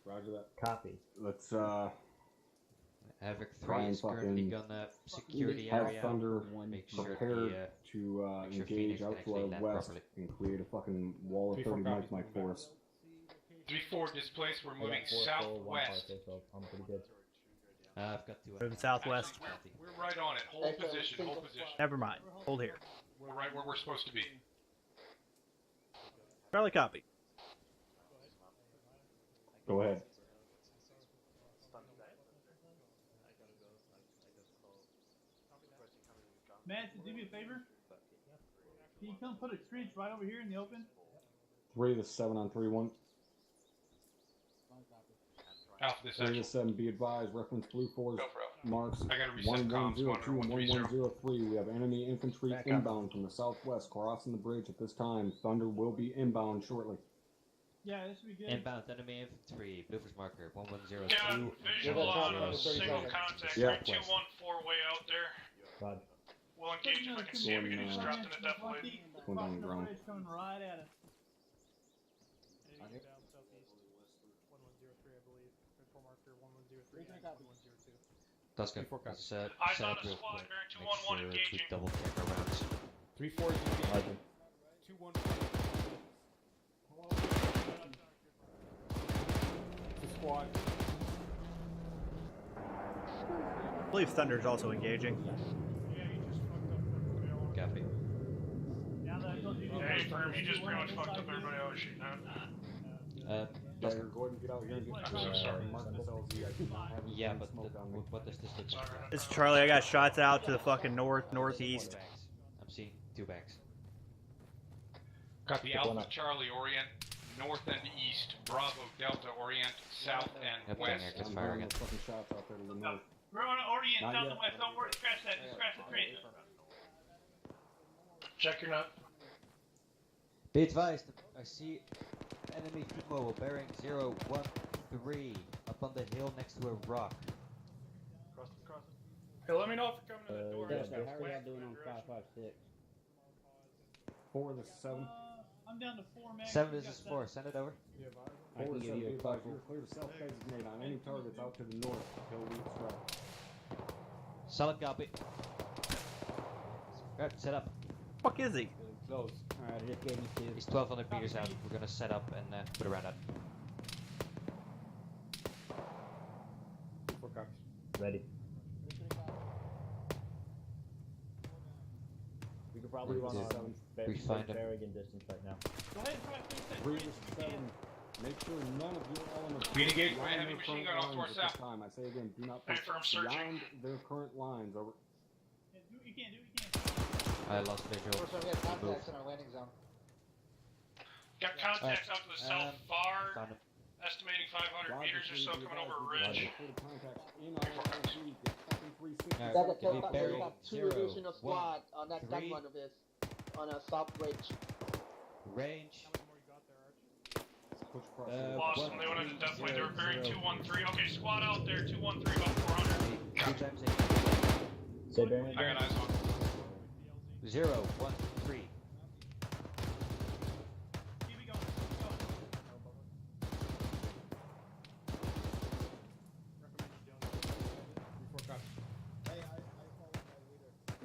Roger that. Copy. Let's Havoc 3 try and is currently fucking gonna secure the have area. Thunder Make sure prepared the, to make sure engage Phoenix out can to our actually land west properly. and create a fucking wall of 30 mic for us. 3-4 displaced. We're moving southwest. I'm pretty good. I've got to. Moving southwest. We're right on it. Hold position. Hold position. Never mind. Hold here. We're right where we're supposed to be. Charlie, copy. Go ahead. Manson, do me a favor. Can you come put a trench right over here in the open? 3 to 7 on 3-1. Alpha, this 3 to actual. 7, be advised. Reference Blue Force marks I gotta reset comms. 1102 and 1103. We have enemy infantry inbound from the southwest crossing the bridge at this time. Thunder will be inbound shortly. Yeah, this should be good. Inbound enemy infantry, Blueforce marker 1102. Yeah, visual on single contact. Yeah. 3214 way out there. Bud. We'll engage if I can see him again. He's dropped in a death blade. Going down the ground. Coming right at us. That's good. Let's set Eyes on up a real squad, quick. bearing Make 211 sure to engaging. double check our rounds. 3-4 is engaged. 2-1. The squad. I believe Thunder's also engaging. Copy. Hey, Firm, you just pretty much fucked up everybody I was shooting at. Dagger, go ahead and get out here and get mark this LZ. I do not have any Yeah, but smoke on me. what does this look like? This is Charlie. I got shots out to the fucking northeast. I'm seeing 2 bags. Got the Alpha Charlie orient north and east. Bravo Delta orient south and west. Just fire again. Fucking shots out there to the north. We're on orient, Not south yet. and west. Don't worry, scratch that. Just scratch the trench. Check your nut. Be advised, I see enemy foot mobile bearing 013 up on the hill next to a rock. Hey, let me know if you're coming to the door. Delta, how are y'all doing on 556? 4 to 7. I'm down to 4 max. 7 this is 4, send it over. 4 to 7, be advised. You're clear to self-designate on any targets out to the north. Hill weak strike. Solid copy. Right, set up. Fuck is he? Close. Alright, I just gave you 2. He's 1200 meters out. We're gonna set up and put a round out. 4 copies. Ready. We could probably run on We find him. Farragon distance right now. Go ahead and try to finish that 3 trench. to 7. Make sure none of your elements We engage by beyond heavy their machine current gun off to our lines at this south. time. I say again, do not Hey, push firm searching. beyond their current lines. Over. Yeah, do what you can, do what you can. I lost visual. First one, we have contacts in our landing zone. Got contacts out to the south far. Found him. Estimating 500 meters or so coming over a ridge. Alright, Delta, give me we bearing have 2 0, additional squad on that 3. one of his, on a south bridge. Range. Lost them. They went into death blade. They were bearing 213. Okay, squad out there. 213 about 400. 2 times 8. Say bearing. I got eyes on. 013. Keep it going, keep it going. 3-4 copies.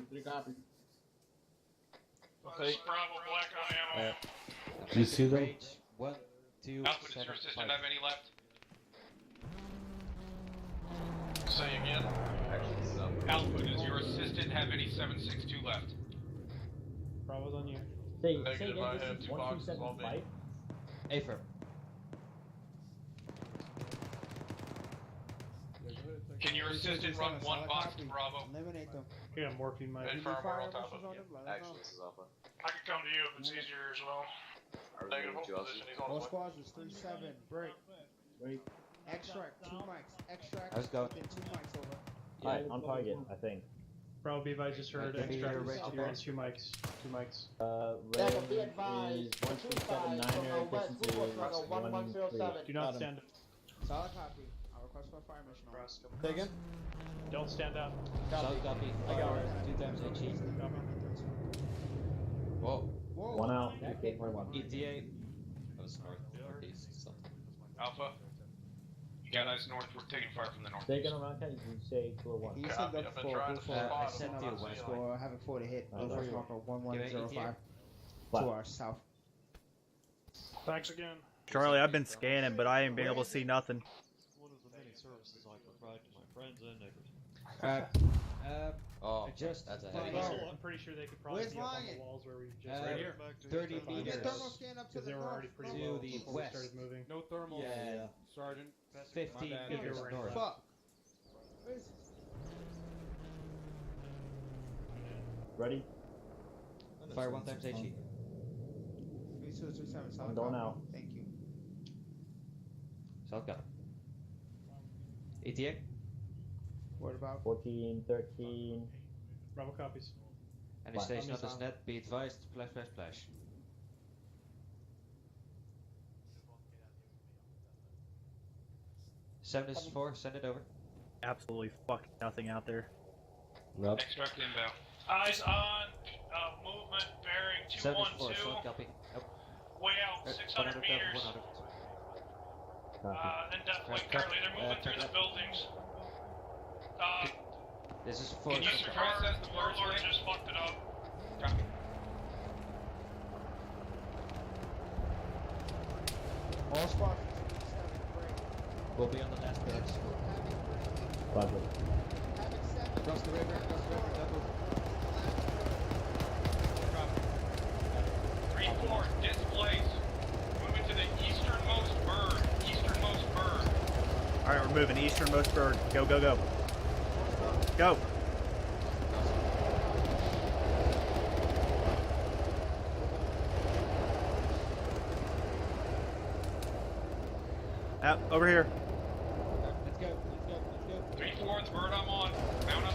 3 copies. Bravo black on ammo. Do you see them? Range 1, 2, Alpha, does 7, your assistant 5. have any left? Say again. Alpha, does your assistant have any 7.62 left? Bravo's on you. Say Negative, again, I this have is 2 boxes, all 1275? Affirm. Can your assistant run one box to Bravo? Eliminate them. I got morphine, Mike. Hey, Fire firm, we're on top missiles of on you. them, let us Actually, know. this is Alpha. I could come to you if it's easier as well. Negative, hold position, he's on All his way. squads was 3-7. Break. Wait. Extract, 2 mics. Extract, How's it going? within 2 mics over. Alright, on target, I think. Bravo B, I just heard Give me your extract. range You're in box. 2 mics. 2 mics. Range Be advised, is 1279er, distance is 113. Do not stand. Solid copy. I'll request for a fire mission on. Say again? Don't stand up. Solid copy. Fire 2 times HE. Whoa. Whoa. 1 out, 8.1. ETA. That was northeast something. Alpha, you got eyes north. We're taking fire from the north. Taking around 10, you can say 201. He Copy, sent I've up been trying to for spot I him, sent I'm you not west seeing for having 4 to hit. Oh, First yeah. marker 1105 Flat. to our south. Thanks again. Charlie, I've been scanning, but I ain't been able to see nothing. One of the many services I provide to my friends and neighbors. Oh, Just that's a fire. heavy. I'm pretty sure they could probably Where's be up on Lyon? the walls where we just Right here. 30 Give me a meters. thermal scan up to Because the they were already north. pretty To low the before west. we started moving. No thermal, Yeah. Sergeant. 15 My bad. meters If you're north. Fuck. Where is this? Ready? Fire 1 times HE. 3227. Solid I'm going copy. out. Thank you. Solid copy. ETA. What about? 14, 13. Bravo copies. Any Fine. station on I'm this on. net, be advised. Flash, flash, flash. Seven is 4, send it over. Absolutely fucking nothing out there. Nope. Extract inbound. Eyes on, movement bearing 7 is 4, 212, solid copy. Nope. way out 600 100, meters. 100. And definitely currently they're moving through the buildings. This is 4. Can you Mr. surprise Carr, us the Warlord Warlord just fucked it up. Copy. All squads 227. Break. We'll be on the last pillars. Roger. Across the river, double. 3-4, displace. Moving to the easternmost bird. Easternmost bird. Alright, we're moving. Easternmost bird. Go, go, go. Go. Out, over here. Let's go, let's go, let's go. 3-4, the bird I'm on. Mount up.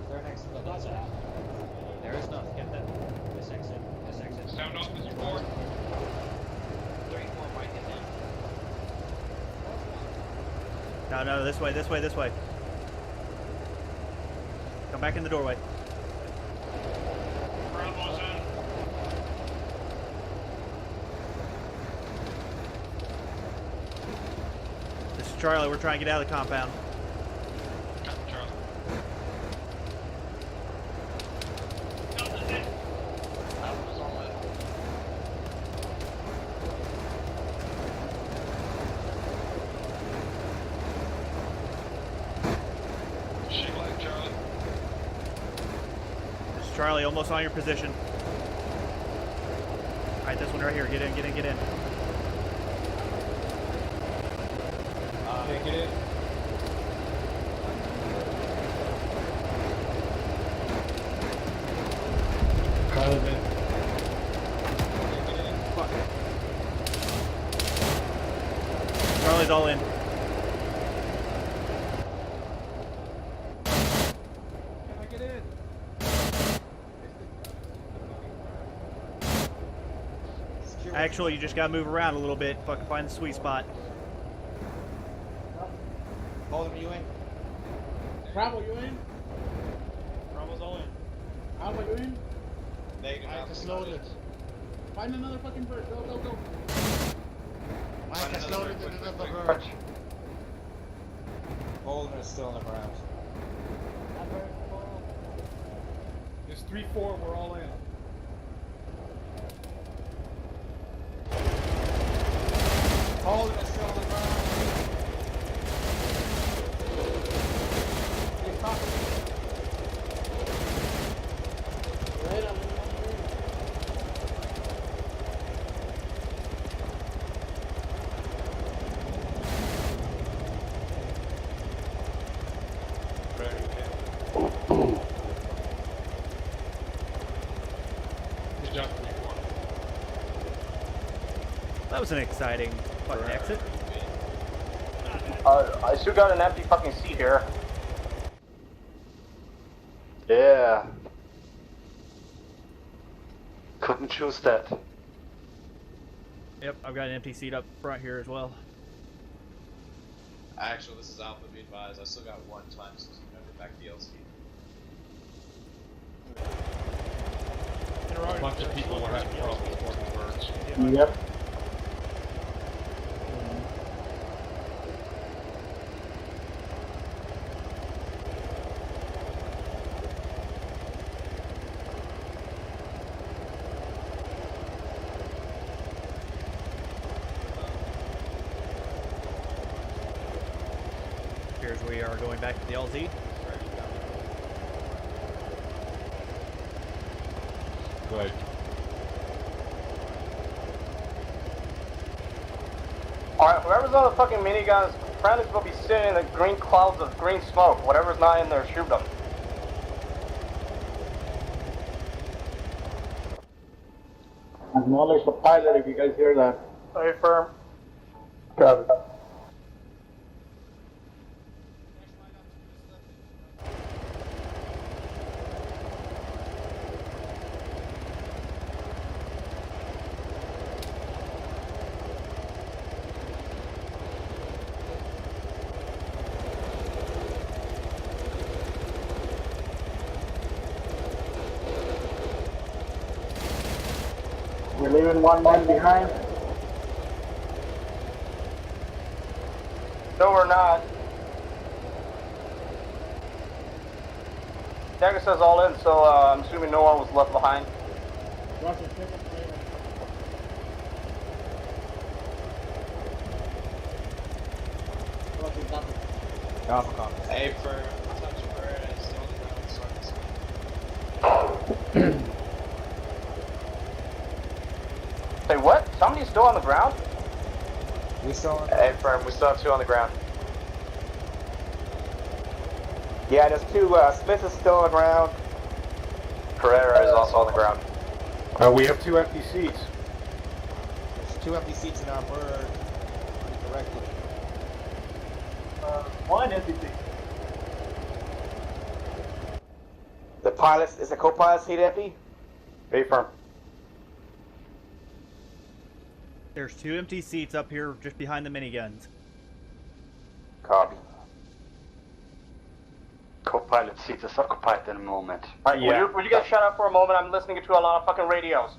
Is there an exit on that side? There is not, get that. This exit, this exit. Sound off as you board. 34 might get in. No, no, this way, this way, this way. Come back in the doorway. Bravo's in. This is Charlie. We're trying to get out of the compound. Copy, Charlie. Alpha's on it. Shake like Charlie. This is Charlie, almost on your position. Alright, this one right here. Get in, get in, get in. Can't get in. Kind of it. Fuck. Charlie's all in. Can I get in? Actually, you just gotta move around a little bit. Fucking find the sweet spot. Hold him, you in? Bravo, you in? Bravo's all in. Alpha, you in? Negative. Mike is loaded. Find another fucking bird. Go, go, go. Mike is loaded in another bird. Holden is still on the ground. It's 3-4. We're all in. just 3-4. That was an exciting fucking exit. I still got an empty fucking seat here. Yeah. Couldn't choose that. Yep, I've got an empty seat up front here as well. Actually, this is Alpha, be advised. I still got one time since we got back DLC. A bunch of people were having problems with words. Yep. Here's we are going back to the LZ. Right. Alright, whoever's on the fucking miniguns, friendly's will be sitting in the green clouds of green smoke. Whatever's not in there, shoot them. Acknowledge the pilot if you guys hear that. Stay firm. Copy. We're leaving one man behind. No, we're not. Dagger says all in, so I'm assuming no one was left behind. Alpha copy. Hey, for touch of bird, I still on the ground, Say what? Somebody's still on the ground? We still on Hey, firm, we still have two on the ground. Yeah, there's two. Smith is still on the ground. Pereira is also on the ground. We have 2 empty seats. There's 2 empty seats in our bird. Correctly. One empty seat. The pilot, is the co-pilot seat empty? Very firm. There's 2 empty seats up here just behind the miniguns. Copy. Co-pilot seats, a co-pilot in a moment. Alright, Yeah. would you guys shut up for a moment? I'm listening to a lot of fucking radios.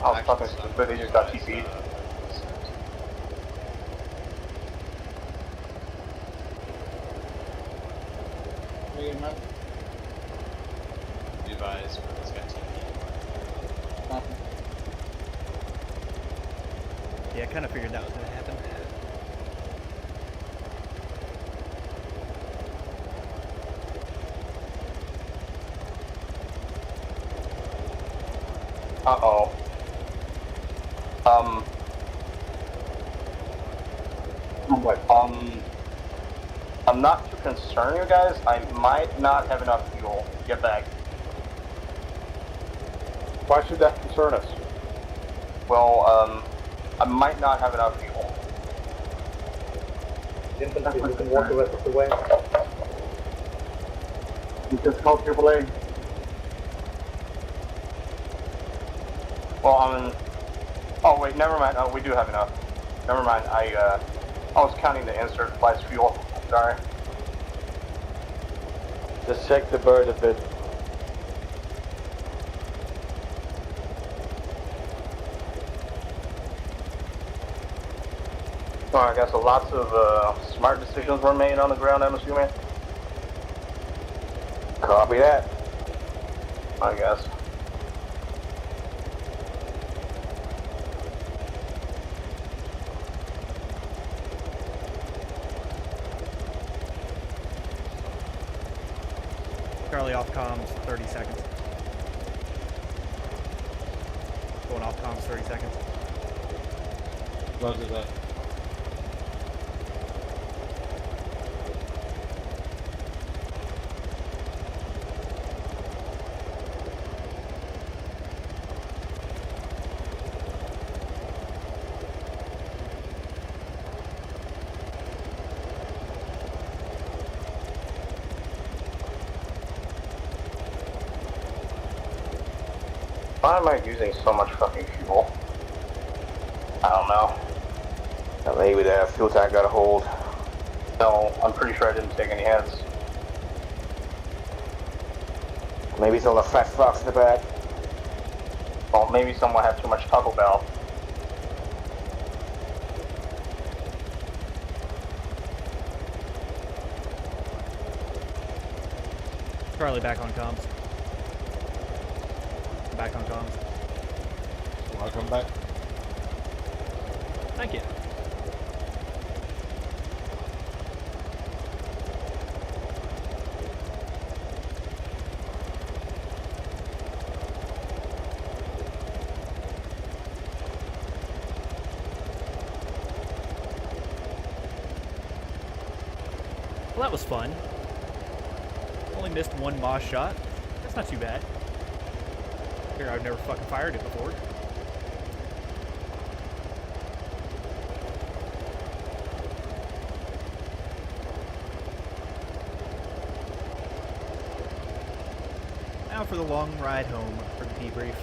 Oh, fucking stupid, they just got TP'd. be advised, it's got TP. Yeah, I kind of figured that was going to happen. Uh-oh. I'm not too concerned, you guys. I might not have enough fuel to get back. Why should that concern us? Well, I might not have enough fuel. Infantry, you can walk the rest of the way. You just call AAA. Well, oh wait, never mind. Oh, we do have enough. Never mind. I was counting the insert flights fuel. Sorry. Just check the bird a bit. Alright, guys, so lots of smart decisions were made on the ground, I'm assuming. Copy that. I guess. Charlie off comms, 30 seconds. Going off comms, 30 seconds. Roger that. Why am I using so much fucking fuel? I don't know. Maybe that fuel tank got a hold. No, I'm pretty sure I didn't take any hits. Maybe it's all the fat fucks in the back. Well, maybe someone had too much Taco Bell. Charlie back on comms. Back on comms. Welcome back. Thank you. Well, that was fun. Only missed one Moss shot. That's not too bad. Here, I've never fucking fired it before. Now for the long ride home for the debrief.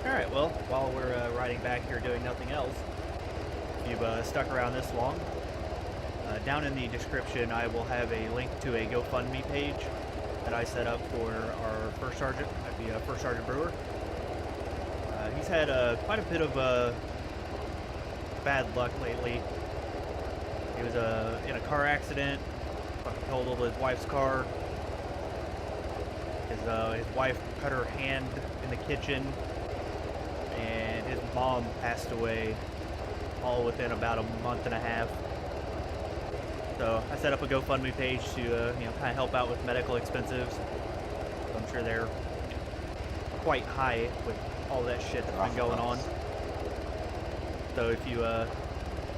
Alright, well, while we're riding back here doing nothing else, if you've stuck around this long, down in the description I will have a link to a GoFundMe page that I set up for our first sergeant, that'd be First Sergeant Brewer. He's had quite a bit of bad luck lately. He was in a car accident, fucking totaled his wife's car. His wife cut her hand in the kitchen, and his mom passed away all within about a month and a half. So I set up a GoFundMe page to kind of help out with medical expenses. I'm sure they're quite high with all that shit that's been going on. So if you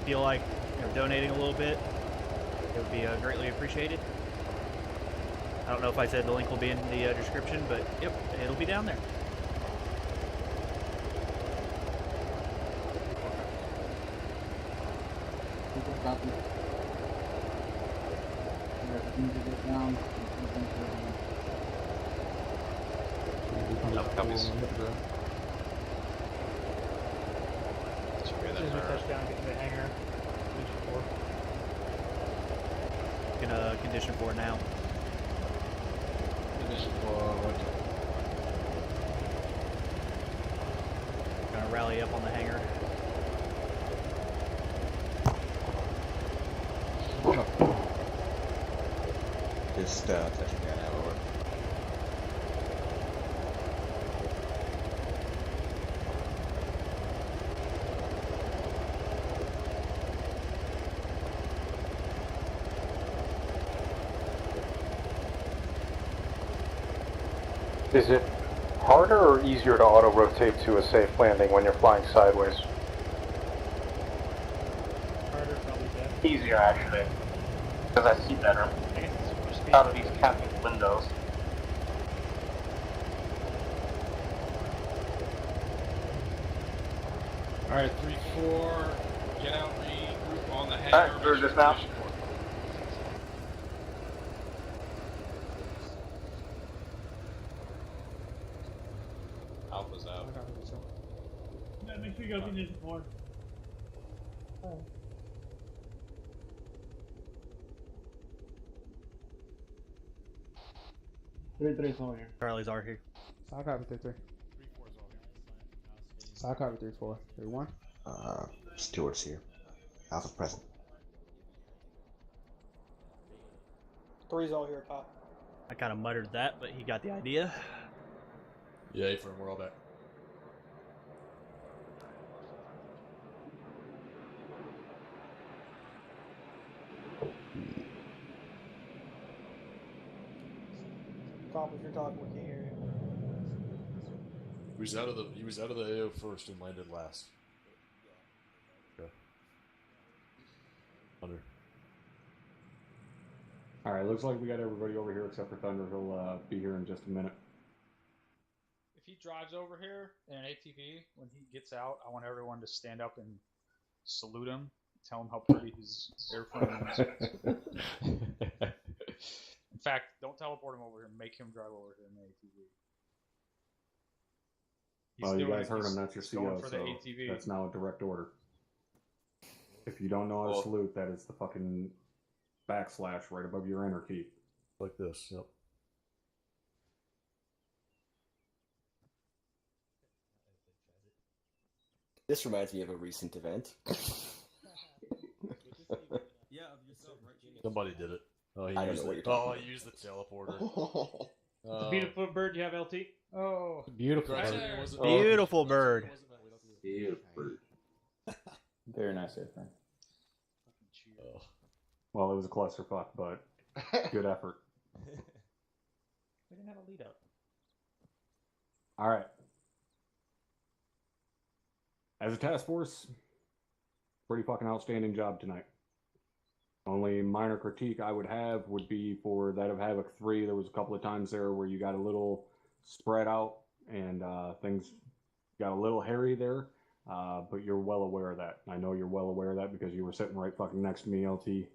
feel like donating a little bit, it would be greatly appreciated. I don't know if I said the link will be in the description, but yep, it'll be down there. Copies. As we touch down, get to the hangar. Gonna condition for it now. Condition for what? Gonna rally up on the hangar. Just touching down over. Is it harder or easier to auto-rotate to a safe landing when you're flying sideways? Harder, probably better. Easier, actually. Because I see better. Out of these cabin windows. Alright, 3-4, get out, regroup on the hangar. Alright, we're just now. Alpha's out. Yeah, make sure you go position 4. Oh. Three is all here. Charlie's are here. Side copy 3-3. Side copy 3-4. 3-1. Stewart's here. Alpha present. 3's all here, top. I kind of muttered that, but he got the idea. Yeah, A-firm, we're all back. Top, if you're talking, we can't hear you. He was out of the AO first and landed last. Okay. Under. Alright, looks like we got everybody over here except for Thunder. He'll be here in just a minute. If he drives over here in an ATV, when he gets out, I want everyone to stand up and salute him. Tell him how pretty his airframe is. In fact, don't teleport him over here. Make him drive over here in the ATV. Well, you guys heard him. That's your CO, for so the ATV. that's now a direct order. If you don't know how to salute, that is the fucking backslash right above your enter key. Like this, yep. This reminds me of a recent event. Somebody did it. Oh, I don't know what you're talking about. I used the teleporter. Beautiful bird you have, LT. Oh, beautiful bird. bird. Beautiful bird. Beautiful bird. Very nice airframe. Well, it was a clusterfuck, but good effort. We didn't have a lead up. All right. As a task force, pretty fucking outstanding job tonight. Only minor critique I would have would be for that of Havoc 3. There was a couple of times there where you got a little spread out and things got a little hairy there, but you're well aware of that. I know you're well aware of that because you were sitting right fucking next to me, LT,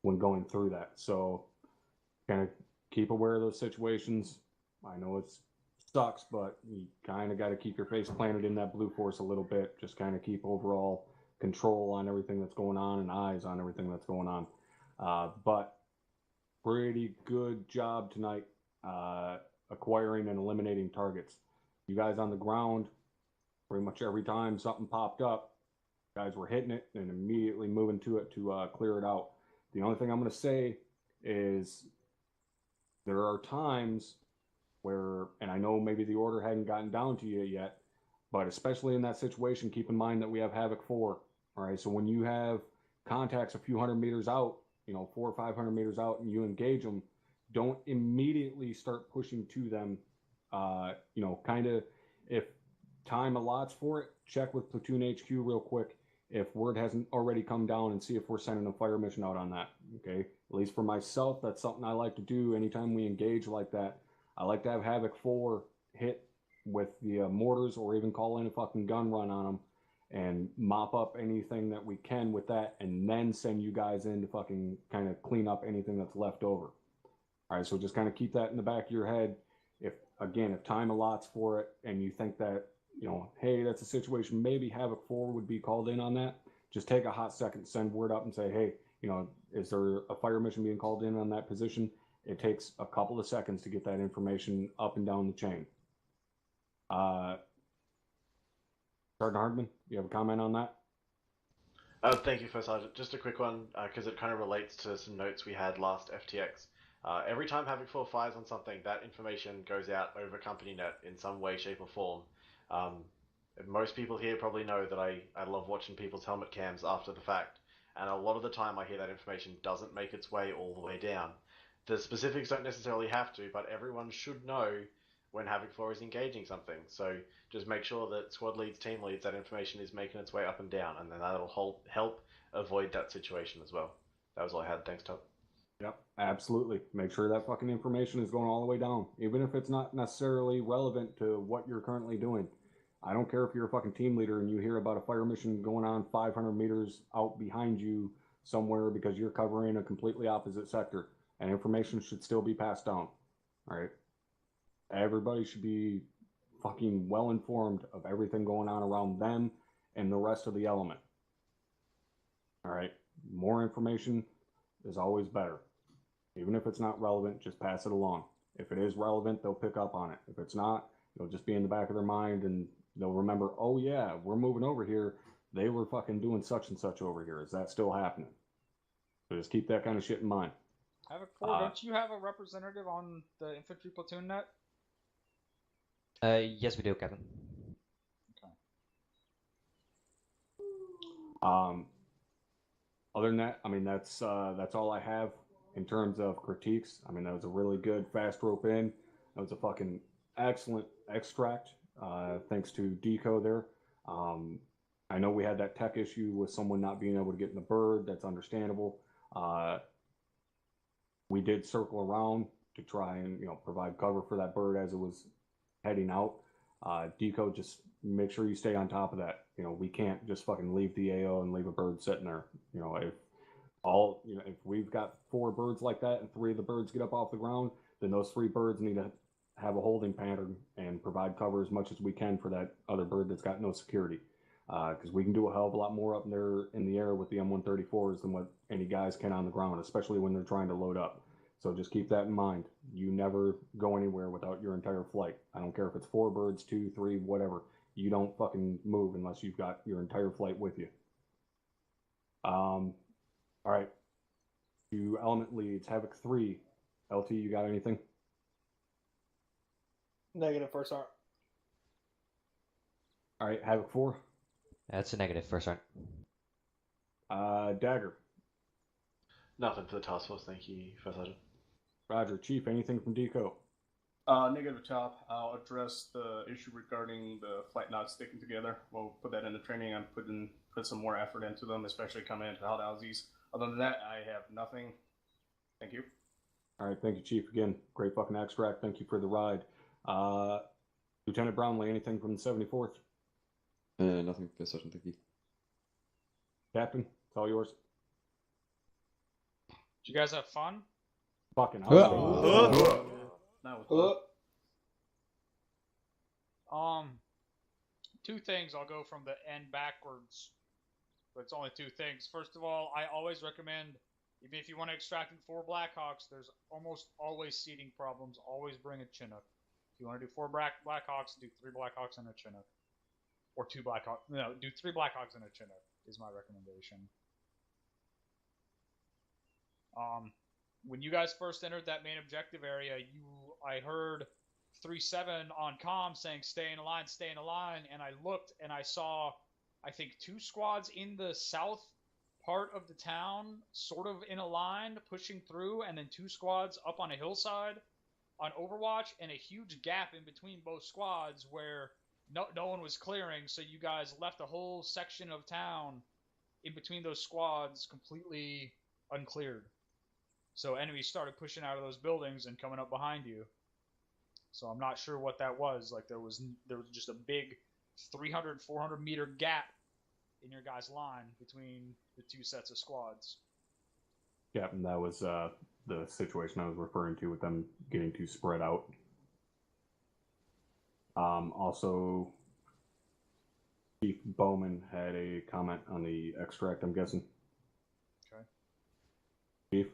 when going through that. So kind of keep aware of those situations. I know it sucks, but you kind of got to keep your face planted in that blue force a little bit. Just kind of keep overall control on everything that's going on and eyes on everything that's going on. But pretty good job tonight acquiring and eliminating targets. You guys on the ground, pretty much every time something popped up, guys were hitting it and immediately moving to it to clear it out. The only thing I'm going to say is there are times where, and I know maybe the order hadn't gotten down to you yet, but especially in that situation, keep in mind that we have Havoc 4. All right, so when you have contacts a few hundred meters out, 400 or 500 meters out, and you engage them, don't immediately start pushing to them. Kind of if time allots for it, check with Platoon HQ real quick if word hasn't already come down and see if we're sending a fire mission out on that. Okay, at least for myself, that's something I like to do anytime we engage like that. I like to have Havoc 4 hit with the mortars or even call in a fucking gun run on them and mop up anything that we can with that, and then send you guys in to fucking kind of clean up anything that's left over. All right, so just kind of keep that in the back of your head. If time allots for it and you think that, hey, that's a situation, maybe Havoc 4 would be called in on that, just take a hot second, send word up and say, hey, is there a fire mission being called in on that position? It takes a couple of seconds to get that information up and down the chain. Sergeant Hardman, you have a comment on that? Thank you, First Sergeant. Just a quick one, because it kind of relates to some notes we had last FTX. Every time Havoc 4 fires on something, that information goes out over CompanyNet in some way, shape, or form. Most people here probably know that I love watching people's helmet cams after the fact, and a lot of the time I hear that information doesn't make its way all the way down. the specifics don't necessarily have to, but everyone should know when Havoc 4 is engaging something. So just make sure that squad leads, team leads, that information is making its way up and down, and then that'll help avoid that situation as well. That was all I had. Thanks, Top. Yep, absolutely. Make sure that fucking information is going all the way down, even if it's not necessarily relevant to what you're currently doing. I don't care if you're a fucking team leader and you hear about a fire mission going on 500 meters out behind you somewhere because you're covering a completely opposite sector, and information should still be passed down. All right? Everybody should be fucking well informed of everything going on around them and the rest of the element. All right? More information is always better. Even if it's not relevant, just pass it along. If it is relevant, they'll pick up on it. If it's not, it'll just be in the back of their mind and they'll remember, oh yeah, we're moving over here. They were fucking doing such and such over here. Is that still happening? So just keep that kind of shit in mind. Havoc 4, don't you have a representative on the infantry platoon net? Yes, we do, Captain. Okay. Other than that, I mean, that's all I have in terms of critiques. I mean, that was a really good fast rope in. That was a fucking excellent extract. Thanks to Deco there. I know we had that tech issue with someone not being able to get in the bird. That's understandable. We did circle around to try and provide cover for that bird as it was heading out. Deco, just make sure you stay on top of that. We can't just fucking leave the AO and leave a bird sitting there. If we've got 4 birds like that and 3 of the birds get up off the ground, then those 3 birds need to have a holding pattern and provide cover as much as we can for that other bird that's got no security. Because we can do a hell of a lot more up there in the air with the M134s than what any guys can on the ground, especially when they're trying to load up. So just keep that in mind. You never go anywhere without your entire flight. I don't care if it's 4 birds, 2, 3, whatever. You don't fucking move unless you've got your entire flight with you. All right. To element leads, Havoc 3. LT, you got anything? Negative first arm. All right, Havoc 4. That's a negative first arm. Dagger. Nothing for the task force, thank you, First Sergeant. Roger. Chief, anything from Deco? Negative, Top. I'll address the issue regarding the flight not sticking together. We'll put that in the training and put some more effort into them, especially coming into Haldausies. Other than that, I have nothing. Thank you. All right, thank you, Chief. Again, great fucking extract. Thank you for the ride. Lieutenant Brownlee, anything from the 74th? Nothing, First Sergeant, thank you. Captain, it's all yours. Did you guys have fun? Fucking Two things. I'll go from the end backwards, but it's only 2 things. First of all, I always recommend, even if you want to extract in 4 Blackhawks, there's almost always seating problems. Always bring a Chinook. If you want to do 4 Blackhawks, do 3 Blackhawks and a Chinook. Or 2 Blackhawks. No, do 3 Blackhawks and a Chinook is my recommendation. When you guys first entered that main objective area, I heard 3-7 on comm saying stay in a line, and I looked and I saw, I think, 2 squads in the south part of the town, sort of in a line, pushing through, and then 2 squads up on a hillside on Overwatch, and a huge gap in between both squads where no one was clearing, so you guys left a whole section of town in between those squads completely uncleared. So enemies started pushing out of those buildings and coming up behind you. So I'm not sure what that was. Like there was just a big 300, 400 meter gap in your guys' line between the 2 sets of squads. Captain, that was the situation I was referring to with them getting too spread out. Also, Chief Bowman had a comment on the extract, I'm guessing. Okay. Chief?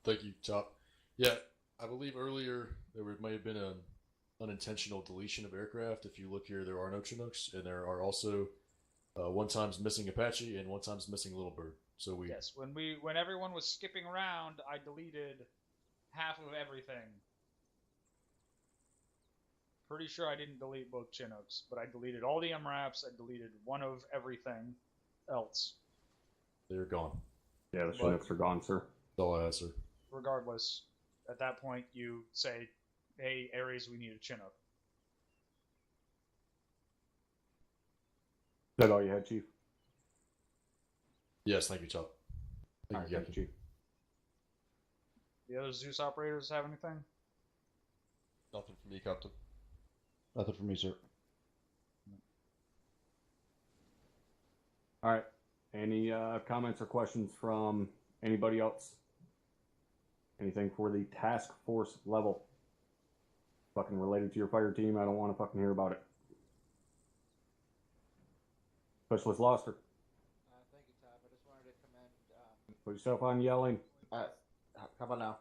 Thank you, Chop. Yeah, I believe earlier there may have been an unintentional deletion of aircraft. If you look here, there are no Chinooks, and there are also 1 times missing Apache and 1 times missing Little Bird. So we yes, when everyone was skipping around, I deleted half of everything. Pretty sure I didn't delete both Chinooks, but I deleted all the MRAPs. I deleted 1 of everything else. They're gone. Yeah, the Chinooks are gone, sir. That's all I have, sir. Regardless, at that point, you say, "Hey, areas we need a chin up." Is that all you had, Chief? Yes, thank you, Top. Thank you, Chief. The other Zeus operators have anything? Nothing from me, Captain. Nothing from me, sir. All right. Any comments or questions from anybody else? Anything for the task force level? Fucking related to your fire team, I don't want to fucking hear about it. Specialist Loster. Thank you, Todd. I just wanted to commend. Put yourself on yelling. How about now?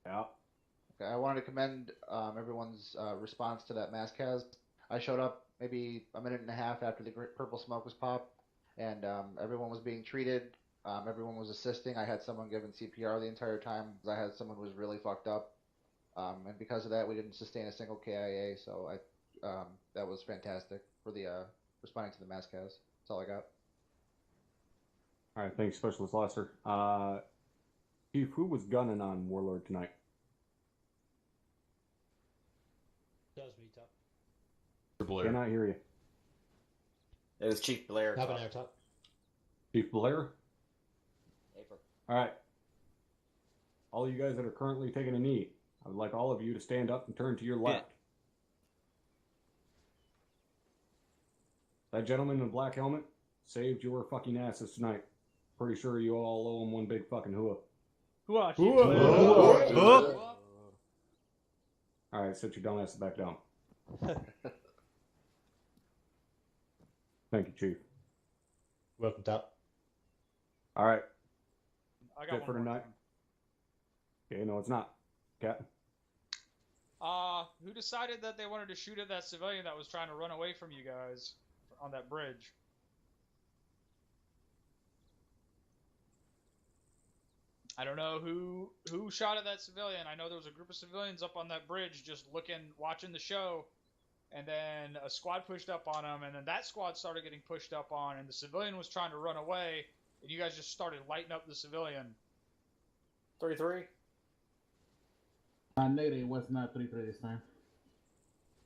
Yeah. Okay, I wanted to commend everyone's response to that mass cas. I showed up maybe a minute and a half after the purple smoke was popped, and everyone was being treated. Everyone was assisting. I had someone giving CPR the entire time. I had someone who was really fucked up, and because of that, we didn't sustain a single KIA. So that was fantastic for the responding to the mass cas. That's all I got. All right, thanks, Specialist Loster. Chief, who was gunning on Warlord tonight? That was me, Top. Blair. Cannot hear you. It was Chief Blair. Top and air, Top. Chief Blair? April. All right. All you guys that are currently taking a knee, I would like all of you to stand up and turn to your left. That gentleman in the black helmet saved your fucking asses tonight. Pretty sure you all owe him one big fucking hooah. Hooah! Hooah! All right, sit your dumb asses back down. Thank you, Chief. Welcome, Top. All right. I got Good for one more tonight. Okay, no, it's not. Captain. Who decided that they wanted to shoot at that civilian that was trying to run away from you guys on that bridge? I don't know who shot at that civilian. I know there was a group of civilians up on that bridge just watching the show, and then a squad pushed up on them, and then that squad started getting pushed up on, and the civilian was trying to run away, and you guys just started lighting up the civilian. 3-3. Negative, it was not 3-3 this time.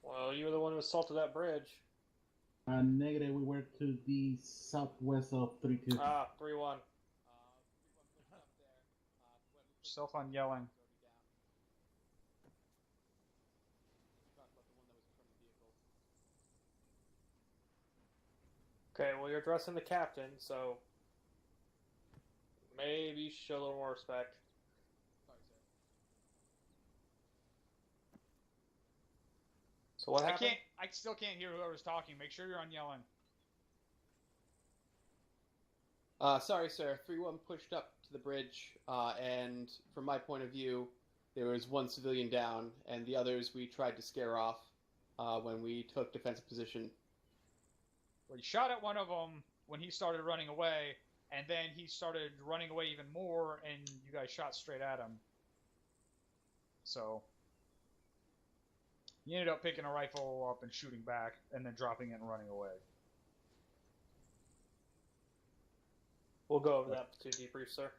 Well, you were the one who assaulted that bridge. Negative, we were to the southwest of 3-2. 3-1. Self on yelling. Okay, well, you're addressing the captain, so maybe you should show a little more respect. So what happened? I still can't hear whoever's talking. Make sure you're on yelling. Sorry, sir. 3-1 pushed up to the bridge, and from my point of view, there was one civilian down, and the others we tried to scare off when we took defensive position. Well, you shot at one of them when he started running away, and then he started running away even more, and you guys shot straight at him. So he ended up picking a rifle up and shooting back, and then dropping it and running away. We'll go over that platoon debrief, sir.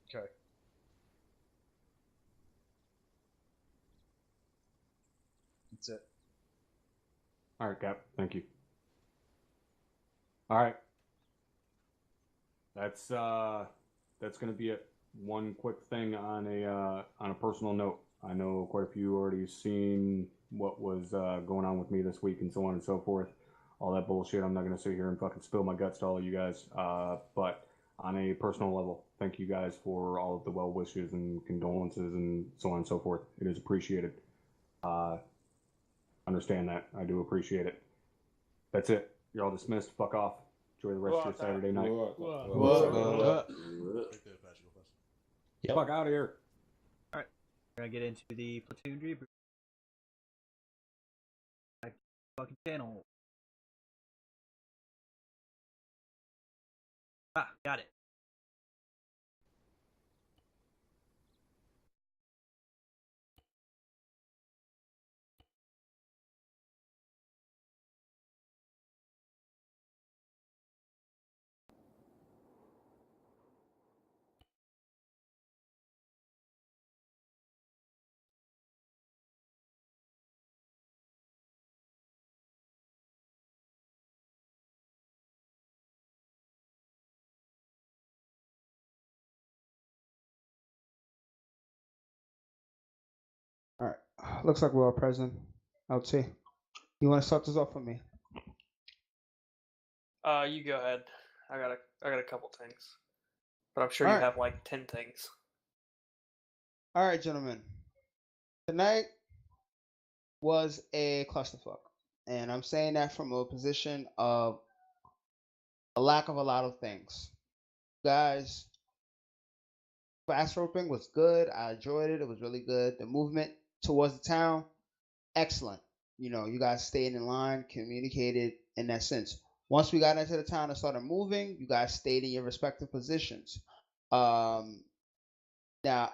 Okay. That's it. All right, Cap. Thank you. All right. That's going to be it. One quick thing on a personal note. I know quite a few already seen what was going on with me this week and so on and so forth. All that bullshit. I'm not going to sit here and fucking spill my guts to all of you guys. But on a personal level, thank you guys for all of the well wishes and condolences and so on and so forth. It is appreciated. Understand that. I do appreciate it. That's it. You're all dismissed. Fuck off. Enjoy the rest of your Saturday night. Yep. Fuck out of here. Alright. We're gonna get into the platoon debrief. Back to the fucking channel. Got it. Looks like we're all present. LT, you want to start this off for me? You go ahead. I got a couple things, but I'm sure All you right. have like 10 things. All right, gentlemen. Tonight was a clusterfuck, and I'm saying that from a position of a lack of a lot of things. Guys, fast roping was good. I enjoyed it. It was really good. The movement towards the town, excellent. You know, you guys stayed in line, communicated in that sense. Once we got into the town and started moving, you guys stayed in your respective positions. Now,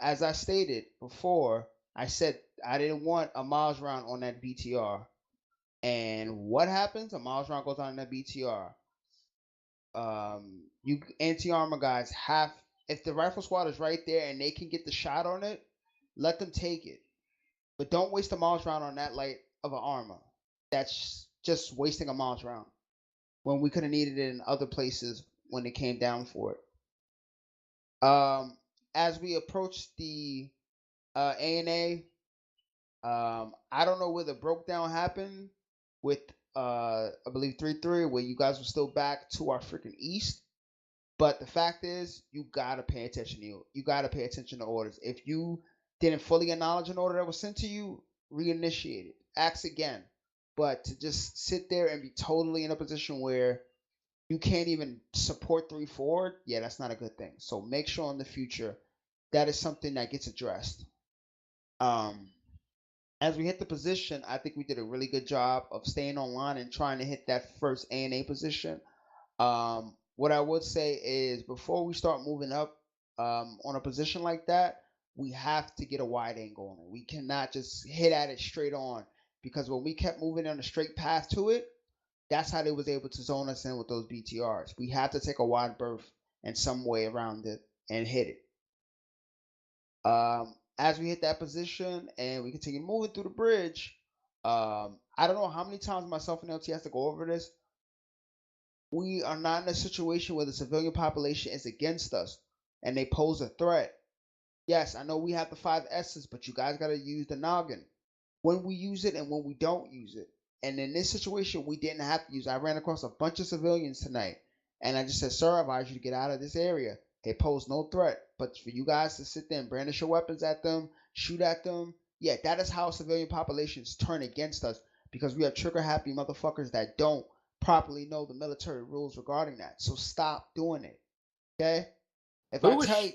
as I stated before, I said I didn't want a miles round on that BTR. And what happens? A miles round goes on that BTR. You anti-armor guys have, if the rifle squad is right there and they can get the shot on it, let them take it. But don't waste a miles round on that light of an armor. That's just wasting a miles round when we could have needed it in other places when it came down for it. As we approach the A&A, I don't know where the breakdown happened with I believe 3-3, where you guys were still back to our freaking east. But the fact is, you gotta pay attention to you. You gotta pay attention to orders. If you didn't fully acknowledge an order that was sent to you, reinitiate it. Ask again. But to just sit there and be totally in a position where you can't even support 3-4, yeah, that's not a good thing. So make sure in the future that is something that gets addressed. As we hit the position, I think we did a really good job of staying online and trying to hit that first A&A position. What I would say is before we start moving up on a position like that, we have to get a wide angle on it. We cannot just hit at it straight on, because when we kept moving on a straight path to it, that's how they was able to zone us in with those BTRs. We have to take a wide berth in some way around it and hit it. As we hit that position and we continue moving through the bridge, I don't know how many times myself and LT has to go over this. We are not in a situation where the civilian population is against us and they pose a threat. Yes, I know we have the 5 S's, but you guys got to use the noggin when we use it and when we don't use it. And in this situation, we didn't have to use it. I ran across a bunch of civilians tonight, and I just said, sir, I advise you to get out of this area. They pose no threat. But for you guys to sit there and brandish your weapons at them, shoot at them, yeah, that is how civilian populations turn against us, because we have trigger-happy motherfuckers that don't properly know the military rules regarding that. So stop doing it, okay? If Who I was tell you,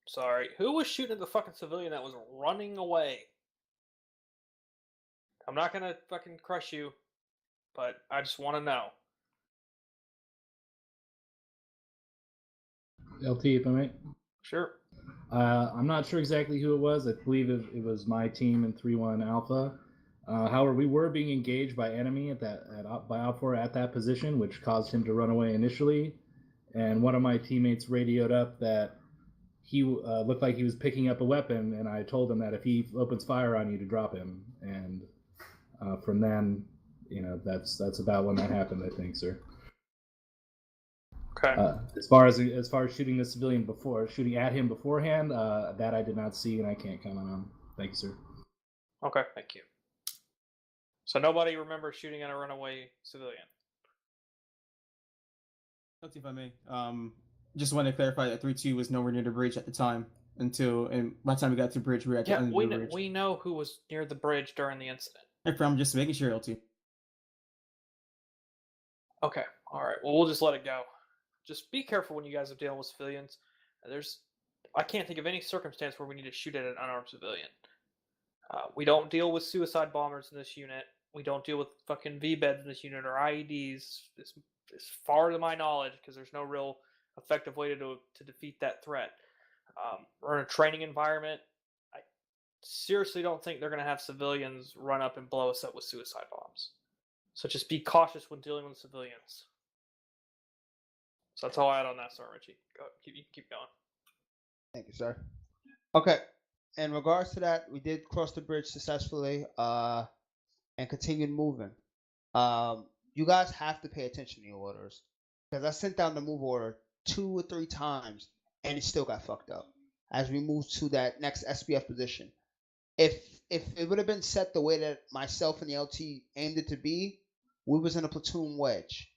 sorry, who was shooting at the fucking civilian that was running away? I'm not gonna fucking crush you, but I just want to know. LT, if I may. Sure. I'm not sure exactly who it was. I believe it was my team in 3-1 Alpha. However, we were being engaged by enemy by Alpha at that position, which caused him to run away initially. And one of my teammates radioed up that he looked like he was picking up a weapon, and I told him that if he opens fire on you, to drop him. And from then, that's about when that happened, I think, sir. Okay. As far as shooting the civilian shooting at him beforehand, that I did not see, and I can't comment on. Thank you, sir. Okay, thank you. So nobody remembers shooting at a runaway civilian. If I may, just want to clarify that 3-2 was nowhere near the bridge at the time and by the time we got to the bridge, we were at the end of the bridge. We know who was near the bridge during the incident. I'm just making sure, LT. Okay, all right. Well, we'll just let it go. Just be careful when you guys are dealing with civilians. I can't think of any circumstance where we need to shoot at an unarmed civilian. We don't deal with suicide bombers in this unit. We don't deal with fucking V-beds in this unit or IEDs, as far to my knowledge, because there's no real effective way to defeat that threat. We're in a training environment. I seriously don't think they're going to have civilians run up and blow us up with suicide bombs. So just be cautious when dealing with civilians. So that's all I had on that, sir, Richie. You can keep going. thank you, sir. Okay. In regards to that, we did cross the bridge successfully and continued moving. You guys have to pay attention to your orders, because I sent down the move order 2 or 3 times and it still got fucked up as we moved to that next SPF position. if it would have been set the way that myself and the LT aimed it to be, we was in a platoon wedge.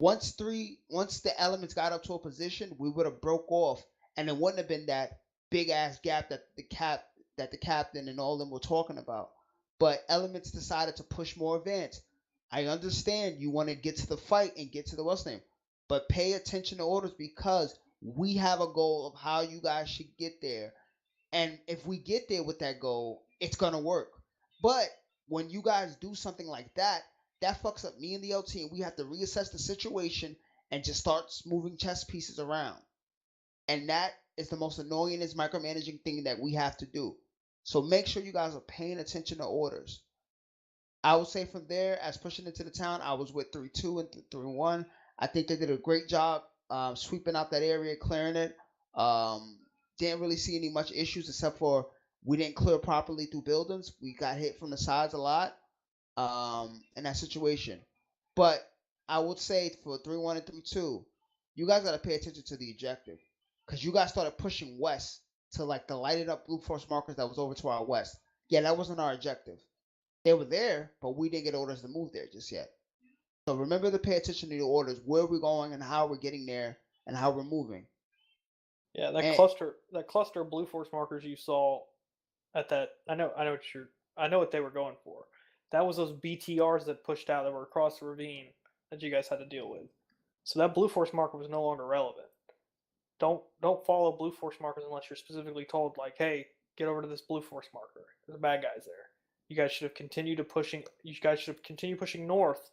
Once the elements got up to a position, we would have broke off, and it wouldn't have been that big ass gap that the captain and all of them were talking about. But elements decided to push more advanced. I understand you want to get to the fight and get to the what's name, but pay attention to orders because we have a goal of how you guys should get there. And if we get there with that goal, it's gonna work. But when you guys do something like that, that fucks up me and the LT, and we have to reassess the situation and just start moving chess pieces around. And that is the most annoying is micromanaging thing that we have to do. So make sure you guys are paying attention to orders. I would say from there, as pushing into the town, I was with 3-2 and 3-1. I think they did a great job sweeping out that area, clearing it. Didn't really see any much issues except for we didn't clear properly through buildings. We got hit from the sides a lot in that situation. But I would say for 3-1 and 3-2, you guys got to pay attention to the objective because you guys started pushing west to like the lighted up blue force markers that was over to our west. Yeah, that wasn't our objective. They were there, but we didn't get orders to move there just yet. So remember to pay attention to the orders, where we're going and how we're getting there and how we're moving. Yeah, that cluster of blue force markers you saw at that, I know what they were going for. That was those BTRs that pushed out that were across the ravine that you guys had to deal with. So that blue force marker was no longer relevant. Don't follow blue force markers unless you're specifically told, like, hey, get over to this blue force marker. There's bad guys there. You guys should have continued pushing north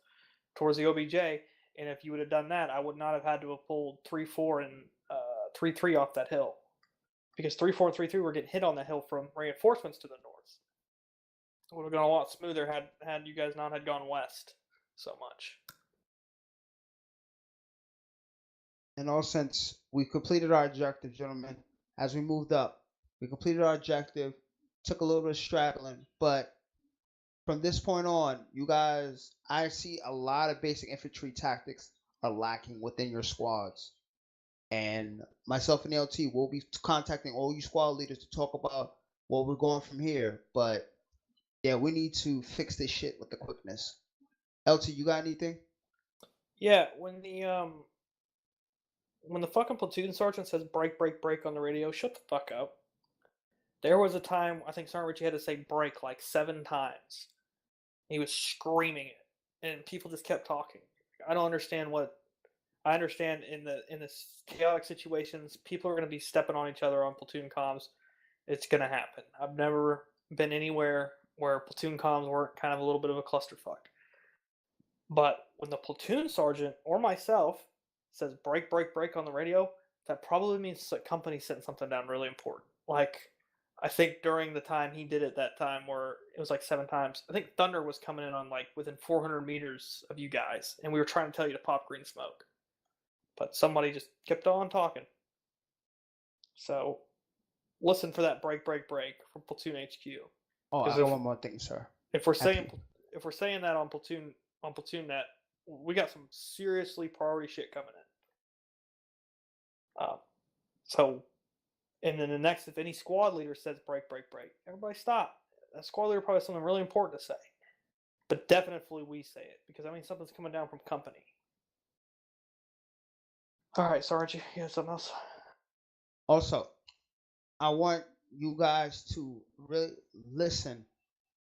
towards the OBJ, and if you would have done that, I would not have had to have pulled 3-4 and 3-3 off that hill. Because 3-4 and 3-3 were getting hit on that hill from reinforcements to the north. It would have gone a lot smoother had you guys not had gone west so much. In all sense, we completed our objective, gentlemen. As we moved up, we completed our objective. Took a little bit of straggling, but from this point on, you guys, I see a lot of basic infantry tactics are lacking within your squads. And myself and LT will be contacting all you squad leaders to talk about what we're going from here. But yeah, we need to fix this shit with the quickness. LT, you got anything? Yeah, when the fucking platoon sergeant says break, break, break on the radio, shut the fuck up. There was a time, I think Sergeant Richie had to say break like 7 times. He was screaming it, and people just kept talking. I don't understand I understand in the chaotic situations, people are going to be stepping on each other on platoon comms. It's going to happen. I've never been anywhere where platoon comms weren't kind of a little bit of a clusterfuck. But when the platoon sergeant or myself says break, break, break on the radio, that probably means the company sent something down really important. Like, I think during the time he did it that time where it was like 7 times, I think Thunder was coming in on like within 400 meters of you guys, and we were trying to tell you to pop green smoke. But somebody just kept on talking. So, listen for that break, break, break from Platoon HQ. Oh, I got one more thing, sir. If we're saying that on Platoon Net, we got some seriously priority shit coming in. And then the next, if any squad leader says break, break, break, everybody stop. That squad leader probably has something really important to say. But definitely we say it, because I mean something's coming down from company. Alright, Sergeant, you have something else? Also, I want you guys to really listen.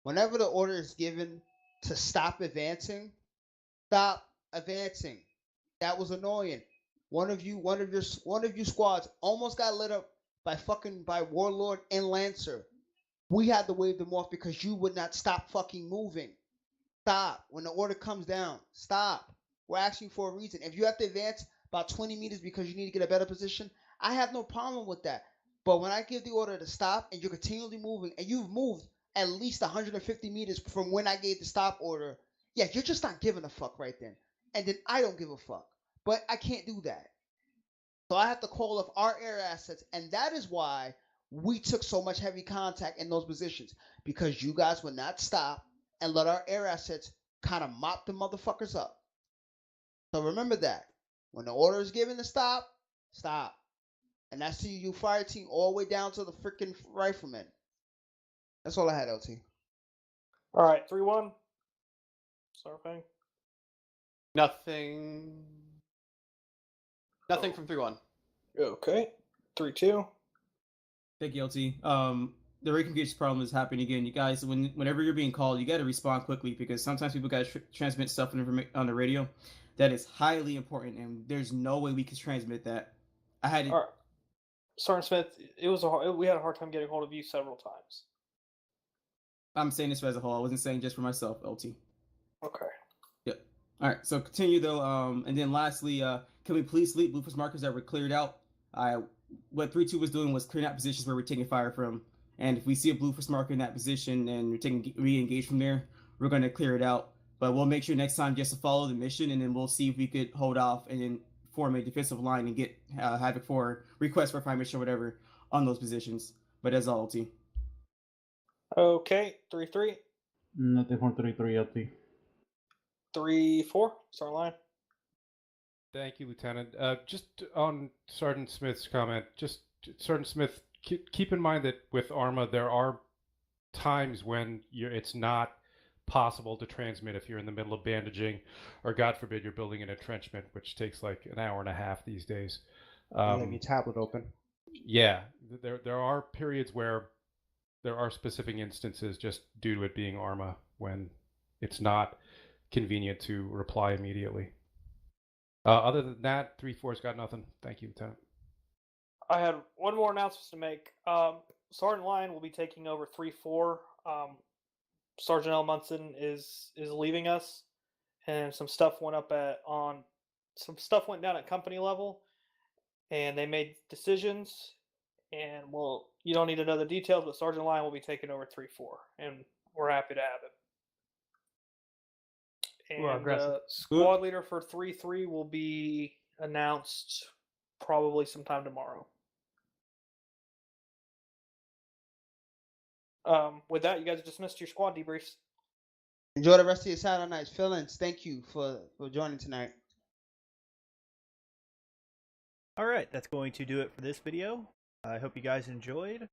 Whenever the order is given to stop advancing, stop advancing. That was annoying. One of you squads almost got lit up by Warlord and Lancer. We had to wave them off because you would not stop fucking moving. Stop. When the order comes down, stop. We're asking for a reason. If you have to advance about 20 meters because you need to get a better position, I have no problem with that. But when I give the order to stop and you're continually moving and you've moved at least 150 meters from when I gave the stop order, yeah, you're just not giving a fuck right then. And then I don't give a fuck. But I can't do that. So I have to call up our air assets, and that is why we took so much heavy contact in those positions, because you guys would not stop and let our air assets kind of mop the motherfuckers up. So remember that. When the order is given to stop, stop. And that's to you fire team all the way down to the freaking riflemen. That's all I had, LT. All right, 3-1. Starfang. Nothing. Nothing from 3-1. Okay. 3-2. Thank you, LT. The rate communication problem is happening again. You guys, whenever you're being called, you got to respond quickly because sometimes people got to transmit stuff on the radio that is highly important, and there's no way we can transmit that. I had to. All right. Sergeant Smith, we had a hard time getting hold of you several times. I'm saying this as a whole. I wasn't saying just for myself, LT. Okay. Yep. All right. So continue though. And then lastly, can we please delete blueprints markers that were cleared out? What 3-2 was doing was clearing out positions where we're taking fire from. And if we see a blueprints marker in that position and we're taking re-engage from there, we're going to clear it out. But we'll make sure next time just to follow the mission, and then we'll see if we could hold off and then form a defensive line and get Havoc for request for fire mission or whatever on those positions. But that's all, LT. Okay. 3-3. Nothing from 3-3, LT. 3-4. Start line. Thank you, Lieutenant. Just on Sergeant Smith's comment, Sergeant Smith, keep in mind that with ARMA, there are times when it's not possible to transmit if you're in the middle of bandaging, or God forbid, you're building an entrenchment, which takes like an hour and a half these days. Leave your tablet open. Yeah, there are periods where there are specific instances just due to it being ARMA when it's not convenient to reply immediately. Other than that, 3-4's got nothing. Thank you, Lieutenant. I had one more announcement to make. Sergeant Lyon will be taking over 3-4. Sergeant L. Munson is leaving us, and some stuff went down at company level, and they made decisions. And well, you don't need to know the details, but Sergeant Lyon will be taking over 3-4, and we're happy to have him. And squad leader for 3-3 will be announced probably sometime tomorrow. With that, you guys are dismissed to your squad debriefs. Enjoy the rest of your Saturday night's feelings. Thank you for joining tonight. All right, that's going to do it for this video. I hope you guys enjoyed,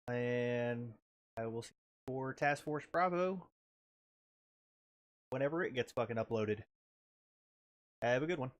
and I will see you for Task Force Bravo whenever it gets fucking uploaded. Have a good one.